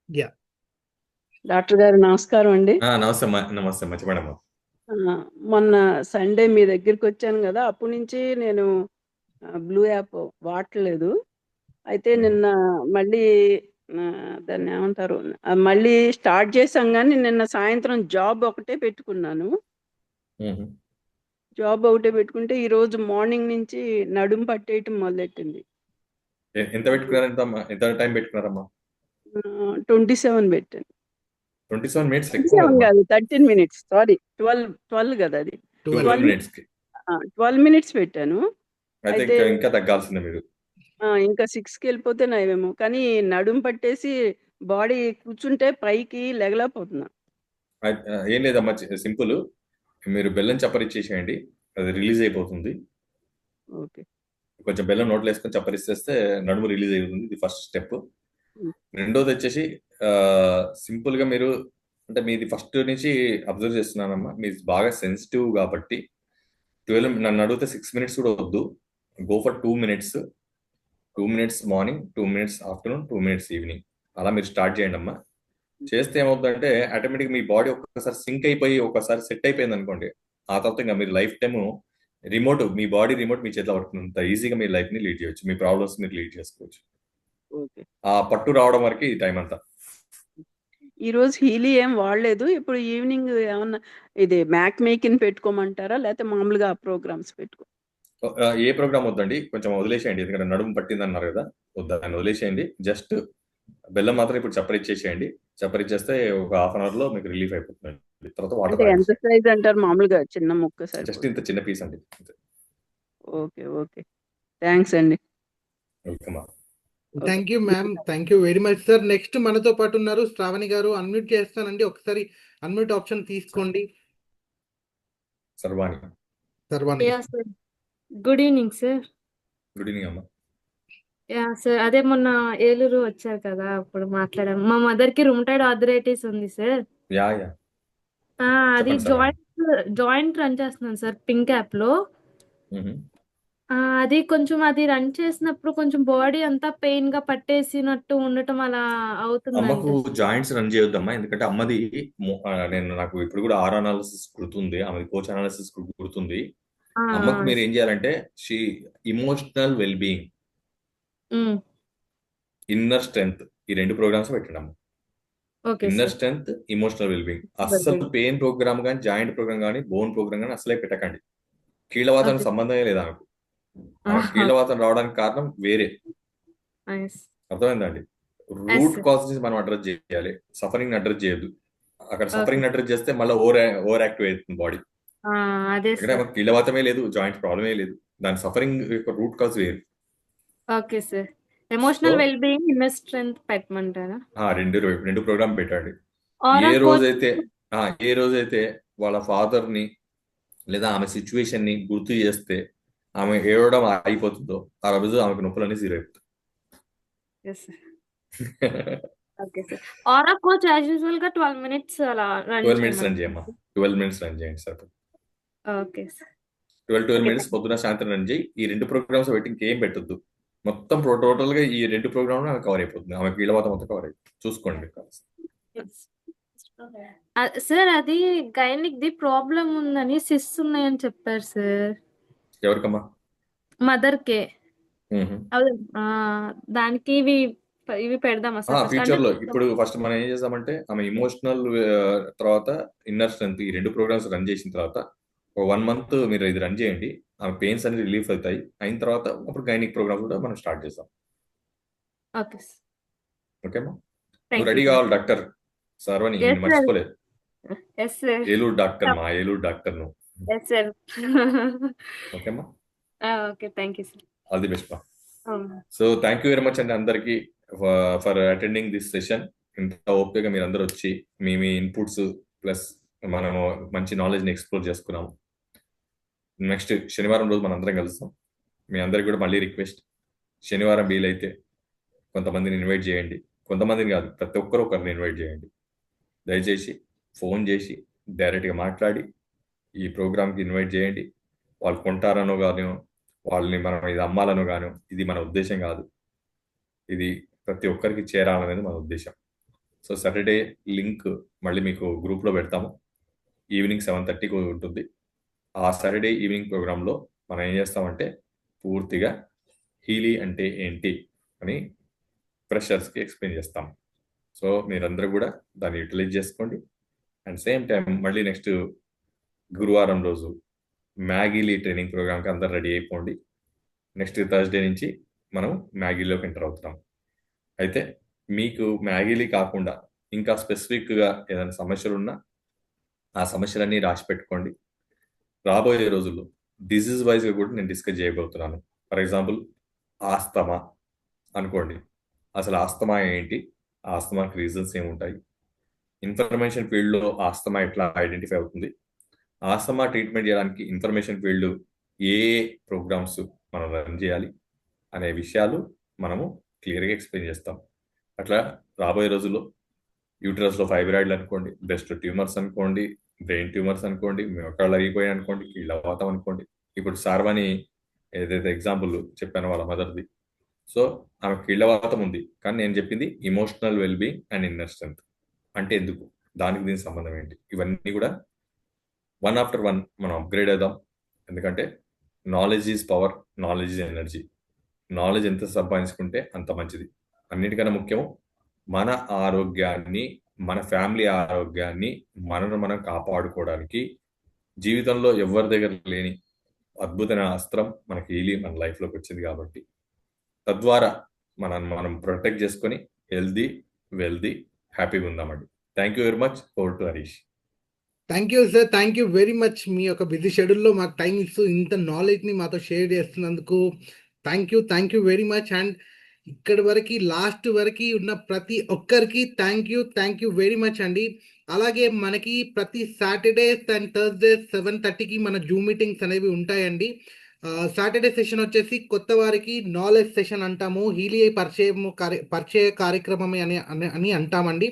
యా డాక్టర్ గారు నమస్కారం అండి. నమస్తే నమస్తే మంచిమేడమ్మ. మొన్న సండే మీ దగ్గరికి వచ్చాను కదా, అప్పటి నుంచి నేను బ్లూ యాప్ వాడట్లేదు. అయితే నిన్న మళ్ళీ దాన్ని ఏమంటారు, మళ్ళీ స్టార్ట్ చేశాం, కానీ నిన్న సాయంత్రం జాబ్ ఒకటే పెట్టుకున్నాను. జాబ్ ఒకటే పెట్టుకుంటే ఈ రోజు మార్నింగ్ నుంచి నడుము పట్టేయటం మొదలెట్టింది. ఎంత పెట్టుకున్నారంటమ్మా? ఎంత టైం పెట్టుకున్నారమ్మా? 27 పెట్టాను. 27 minutes 27 కాదు, 13 minutes, సారీ 12 కదా అది. 12 minutes కి 12 minutes పెట్టాను. అయితే ఇంకా తగ్గాల్సిందే మీరు. ఇంకా 6కి వెళ్ళిపోతే నయమేమో, కానీ నడుము పట్టేసి బాడీ కూర్చుంటే పైకి లెగలేకపోతున్నా. ఏం లేదమ్మా, సింపుల్. మీరు బెల్లం చప్పరిచ్చేసేయండి, అది రిలీజ్ అయిపోతుంది. ఓకే, కొంచెం బెల్లం నోట్లో వేసుకొని చప్పరిస్తే నడుము రిలీజ్ అవుతుంది. ఇది ఫస్ట్ స్టెప్. రెండోది వచ్చేసి సింపుల్ గా మీరు అంటే మీది ఫస్ట్ నుంచి అబ్జర్వ్ చేస్తున్నానమ్మా, మీది బాగా సెన్సిటివ్ కాబట్టి నన్ను అడిగితే 6 minutes కూడా వద్దు. Go for 2 minutes. 2 minutes morning, 2 minutes afternoon, 2 minutes evening. అలా మీరు స్టార్ట్ చేయండి అమ్మా. చేస్తే ఏమవుతుందంటే ఆటోమేటిక్ మీ బాడీ ఒక్కసారి సింక్ అయిపోయి ఒకసారి సెట్ అయిపోయింది అనుకోండి, ఆ తర్వాత ఇంకా మీరు లైఫ్ టైమ్ మీ బాడీ రిమోట్ మీ చేతిలో పడుతున్నంత ఈజీగా మీ లైఫ్ ని లీడ్ చేయొచ్చు. మీ ప్రాబ్లమ్స్ మీరు లీడ్ చేసుకోవచ్చు. ఓకే. ఆ పట్టు రావడం వరకు ఈ టైం అంతా. ఈ రోజు హీలీ ఏం వాడలేదు. ఇప్పుడు ఈవినింగ్ ఏమన్నా ఇది మ్యాక్ మేకిన్ పెట్టుకోమంటారా? లేకపోతే మామూలుగా ప్రోగ్రామ్స్ పెట్టుకో ఏ ప్రోగ్రామ్ వద్దండి, కొంచెం వదిలేసేయండి. ఎందుకంటే నడుము పట్టింది అన్నారు కదా, వద్దని వదిలేసేయండి. జస్ట్ బెల్లం మాత్రం ఇప్పుడు చప్పరిచ్చేసేయండి. చప్పరిచ్చేస్తే ఒక 1/2 hour లో మీకు రిలీఫ్ అయిపోతుంది. తర్వాత వాటర్ అంటే ఎంత తాగేసి సైజ్ అంటారు? మామూలుగా చిన్న ముక్క జస్ట్ సరిపోతుంది. ఇంత చిన్న పీస్ అండి. Okay, okay. థ్యాంక్స్ అండి. Welcome. Okay. Thank you ma'am, thank you very much sir. Next మనతో పాటు ఉన్నారు శ్రావణి గారు. అన్మ్యూట్ చేస్తానండి, ఒకసారి అన్మ్యూట్ ఆప్షన్ తీసుకోండి. సర్వాణి, సర్వాణి. Yeah sir, good evening sir. Good evening అమ్మా. యా సార్, అదే మొన్న ఏలూరు వచ్చారు కదా, అప్పుడు మాట్లాడాము. మా మదర్ కి రుమటాయిడ్ ఆర్థరైటిస్ ఉంది సార్. యా అది చెప్పండి సర్వాణి. జాయింట్ రన్ చేస్తున్నాను సార్ పింక్ యాప్ లో. మ్మ్. అది కొంచెం అది రన్ చేసినప్పుడు కొంచెం బాడీ అంతా పెయిన్ గా పట్టేసినట్టు ఉండటం అలా అవుతుందంట అమ్మకు సార్. జాయింట్స్ రన్ చేయొద్దమ్మా, ఎందుకంటే అమ్మది నాకు ఇప్పుడు కూడా ఆర్ అనాలిసిస్ గుర్తుంది, ఆమెది కోచ్ అనాలిసిస్ గుర్తుంది. ఆ, అమ్మకు ఆ, మీరు ఏం చేయాలంటే ఇమోషనల్ వెల్ బీయింగ్, ఉమ్, ఇన్నర్ స్ట్రెంగ్త్, ఈ 2 ప్రోగ్రామ్స్ పెట్టండి అమ్మ. Okay inner sir. Strength, emotional well being. అస్సలు పెయిన్ ప్రోగ్రామ్ కానీ, జాయింట్ ప్రోగ్రామ్ కానీ, బోన్ ప్రోగ్రామ్ కానీ అసలే పెట్టకండి. కీళ్ళవాతానికి ఓకే. సంబంధమే లేదు ఆమెకు. ఆమెకు కీళ్ళవాతం రావడానికి కారణం వేరే. నైస్. అర్థమైందండి? Yes root sir. కాజ్ మనం అడ్రస్ చేయాలి, సఫరింగ్ అడ్రస్ చేయొద్దు. అక్కడ ఓకే. సఫరింగ్ అడ్రస్ చేస్తే మళ్ళీ ఓవర్ యాక్టివ్ అవుతుంది బాడీ. అదే ఇక్కడ సార్. ఆమెకు కీళ్ళవాతమే లేదు, జాయింట్ ప్రాబ్లమే లేదు, దాని సఫరింగ్ యొక్క రూట్ కాజ్ వేరు. Okay sir. So emotional well being, inner strength పెట్టమంటారా? రెండు ప్రోగ్రామ్ పెట్టండి. ఆరా ఏ కోచ్. రోజైతే వాళ్ళ ఫాదర్ ని లేదా ఆమె సిచ్యువేషన్ ని గుర్తు చేస్తే ఆమె ఏడవడం అయిపోతుందో, ఆ రోజు ఆమెకు నొప్పులన్నీ జీరో అయిపోతుంది. Yes sir. Okay sir. Aura coach as usual గా 12 minutes అలా రన్ 12 minutes రన్ చేయమంటారా? చేయమ్మా. 12 minutes రన్ చేయండి sir. Okay sir. 12 okay minutes పొద్దున సాయంత్రం రన్ చేయి. ఈ 2 ప్రోగ్రామ్స్ పెట్టి ఇంకేం పెట్టొద్దు. మొత్తం టోటల్ గా ఈ 2 ప్రోగ్రామ్ ఆమె కవర్ అయిపోతుంది. ఆమె కీళ్ళవాతం మొత్తం కవర్ అయిపోతుంది. చూసుకోండి. సార్, అది గైనిక్ ది ప్రాబ్లం ఉందని, సిస్ ఉన్నాయని చెప్పారు సార్. ఎవరికమ్మా? మదర్ కే. మ్మ్. అదే, దానికి ఇవి పెడదామా సార్ ఫస్ట్? అంటే ఫ్యూచర్ లో ఇప్పుడు ఫస్ట్ మనం ఏం చేద్దామంటే ఆమె ఇమోషనల్ తర్వాత ఇన్నర్ స్ట్రెంత్ ఈ 2 ప్రోగ్రామ్స్ రన్ చేసిన తర్వాత ఒక 1 month మీరు ఇది రన్ చేయండి. ఆమె పెయిన్స్ అనేది రిలీఫ్ అవుతాయి. అయిన తర్వాత అప్పుడు గైనిక్ ప్రోగ్రామ్స్ కూడా మనం స్టార్ట్ చేస్తాం. Okay sir. ఓకేమ్మా? నువ్వు థ్యాంక్ రెడీ యూ సార్. కావాలి డాక్టర్ సర్వని, ఎస్ నేను సార్. మర్చిపోలేదు. Yes sir. ఏలూరు డాక్టర్ మా, ఏలూరు డాక్టర్ నువ్వు. Yes sir. ఓకేమ్మా? Okay, thank you sir. All the best మా. So thank you very much అండి అందరికి ఫర్ అటెండింగ్ దిస్ సెషన్. ఇంత ఓపికగా మీరు అందరూ వచ్చి మీ ఇన్పుట్స్ ప్లస్ మనము మంచి నాలెడ్జ్ని ఎక్స్ప్లోర్ చేసుకున్నాము. నెక్స్ట్ శనివారం రోజు మనం అందరం కలుస్తాం. మీ అందరికి కూడా మళ్ళీ రిక్వెస్ట్, శనివారం వీలైతే కొంతమందిని ఇన్వైట్ చేయండి. కొంతమందిని కాదు, ప్రతి ఒక్కరు ఒకరిని ఇన్వైట్ చేయండి. దయచేసి ఫోన్ చేసి డైరెక్ట్గా మాట్లాడి ఈ ప్రోగ్రామ్కి ఇన్వైట్ చేయండి. వాళ్ళు కొంటారనో కానీ, వాళ్ళని మనం ఇది అమ్మాలనో కానీ, ఇది మన ఉద్దేశం కాదు. ఇది ప్రతి ఒక్కరికి చేరాలనేది మన ఉద్దేశం. సో సాటర్డే లింక్ మళ్ళీ మీకు గ్రూప్లో పెడతాము. ఈవినింగ్ 7:30కి ఉంటుంది. ఆ సాటర్డే ఈవినింగ్ ప్రోగ్రాంలో మనం ఏం చేస్తామంటే పూర్తిగా హీలీ అంటే ఏంటి అని ఫ్రెషర్స్కి ఎక్స్ప్లెయిన్ చేస్తాం. సో మీరందరూ కూడా దాన్ని యూటిలైజ్ చేసుకోండి. అండ్ సేమ్ టైం మళ్ళీ నెక్స్ట్ గురువారం రోజు మ్యాగీలీ ట్రైనింగ్ ప్రోగ్రామ్కి అందరు రెడీ అయిపోండి. నెక్స్ట్ థర్స్డే నుంచి మనం మ్యాగీలోకి ఎంటర్ అవుతున్నాం. అయితే మీకు మ్యాగీలీ కాకుండా ఇంకా స్పెసిఫిక్గా ఏదైనా సమస్యలు ఉన్నా ఆ సమస్యలన్నీ రాసి పెట్టుకోండి. రాబోయే రోజుల్లో డిజీజ్ వైజ్గా కూడా నేను డిస్కస్ చేయబోతున్నాను. ఫర్ ఎగ్జాంపుల్ ఆస్తమా అనుకోండి. అసలు ఆస్తమా ఏంటి, ఆస్తమాకి రీజన్స్ ఏముంటాయి, ఇన్ఫర్మేషన్ ఫీల్డ్లో ఆస్తమా ఎట్లా ఐడెంటిఫై అవుతుంది, ఆస్తమా ట్రీట్మెంట్ చేయడానికి ఇన్ఫర్మేషన్ ఫీల్డ్ ఏ ప్రోగ్రామ్స్ మనం రన్ చేయాలి అనే విషయాలు మనము క్లియర్గా ఎక్స్ప్లెయిన్ చేస్తాం. అట్లా రాబోయే రోజుల్లో యూటరస్లో ఫైబ్రాయిడ్లు అనుకోండి, బ్రెస్ట్ ట్యూమర్స్ అనుకోండి, బ్రెయిన్ ట్యూమర్స్ అనుకోండి, మోకాళ్ళు అరిగిపోయాయి అనుకోండి, కీళ్ళవాతం అనుకోండి. ఇప్పుడు సార్వాని ఏదైతే ఎగ్జాంపుల్ చెప్పానో వాళ్ళ మదర్ది, సో ఆమె కీళ్ళవాతం ఉంది, కానీ నేను చెప్పింది emotional wellbeing and inner strength. అంటే ఎందుకు, దానికి దీనికి సంబంధం ఏంటి, ఇవన్నీ కూడా వన్ ఆఫ్టర్ వన్ మనం అప్గ్రేడ్ అవుదాం. ఎందుకంటే knowledge is power, knowledge is energy. Knowledge ఎంత సంపాదించుకుంటే అంత మంచిది. అన్నిటికన్నా ముఖ్యం మన ఆరోగ్యాన్ని, మన ఫ్యామిలీ ఆరోగ్యాన్ని మనను మనం కాపాడుకోవడానికి జీవితంలో ఎవరి దగ్గర లేని అద్భుతమైన అస్త్రం మనకి ఈలీ మన లైఫ్లోకి వచ్చింది. కాబట్టి తద్వారా మనం ప్రొటెక్ట్ చేసుకొని హెల్దీ, వెల్దీ, హ్యాపీగా ఉందామండి. Thank you very much. Over to Harish. Thank you sir, thank you very much. మీ యొక్క బిజీ షెడ్యూల్లో మాకు టైం ఇస్తూ ఇంత నాలెడ్జ్ని మాతో షేర్ చేస్తున్నందుకు thank you very much. And ఇక్కడి వరకు లాస్ట్ వరకు ఉన్న ప్రతి ఒక్కరికి థ్యాంక్ యూ వెరీ మచ్ అండి. అలాగే మనకి ప్రతి సాటర్డేస్ అండ్ థర్స్డేస్ 7:30కి మన జూమ్ మీటింగ్స్ అనేవి ఉంటాయండి. సాటర్డే సెషన్ వచ్చేసి కొత్త వారికి నాలెడ్జ్ సెషన్ అంటాము, హీలీ పరిచయ కార్యక్రమమే అని అంటామండి.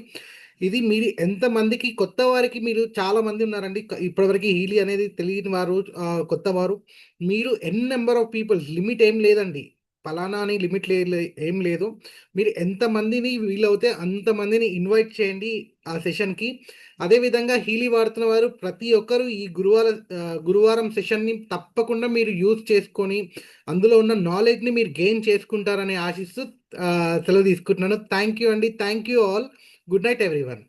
ఇది మీరు ఎంతమందికి కొత్త వారికి, మీరు చాలా మంది ఉన్నారండి ఇప్పటివరకు హీలీ అనేది తెలియని వారు, కొత్త వారు. మీరు నెంబర్ ఆఫ్ పీపుల్స్, లిమిట్ ఏం లేదండి, ఫలానా అని లిమిట్ ఏం లేదు. మీరు ఎంతమందిని వీలవుతే అంతమందిని ఇన్వైట్ చేయండి ఆ సెషన్కి. అదేవిధంగా హీలీ వాడుతున్న వారు ప్రతి ఒక్కరు ఈ గురువారం సెషన్ని తప్పకుండా మీరు యూజ్ చేసుకొని అందులో ఉన్న నాలెడ్జ్ని మీరు గెయిన్ చేసుకుంటారని ఆశిస్తూ సెలవు తీసుకుంటున్నాను. థ్యాంక్ యూ అండి. Thank you all. Good night everyone.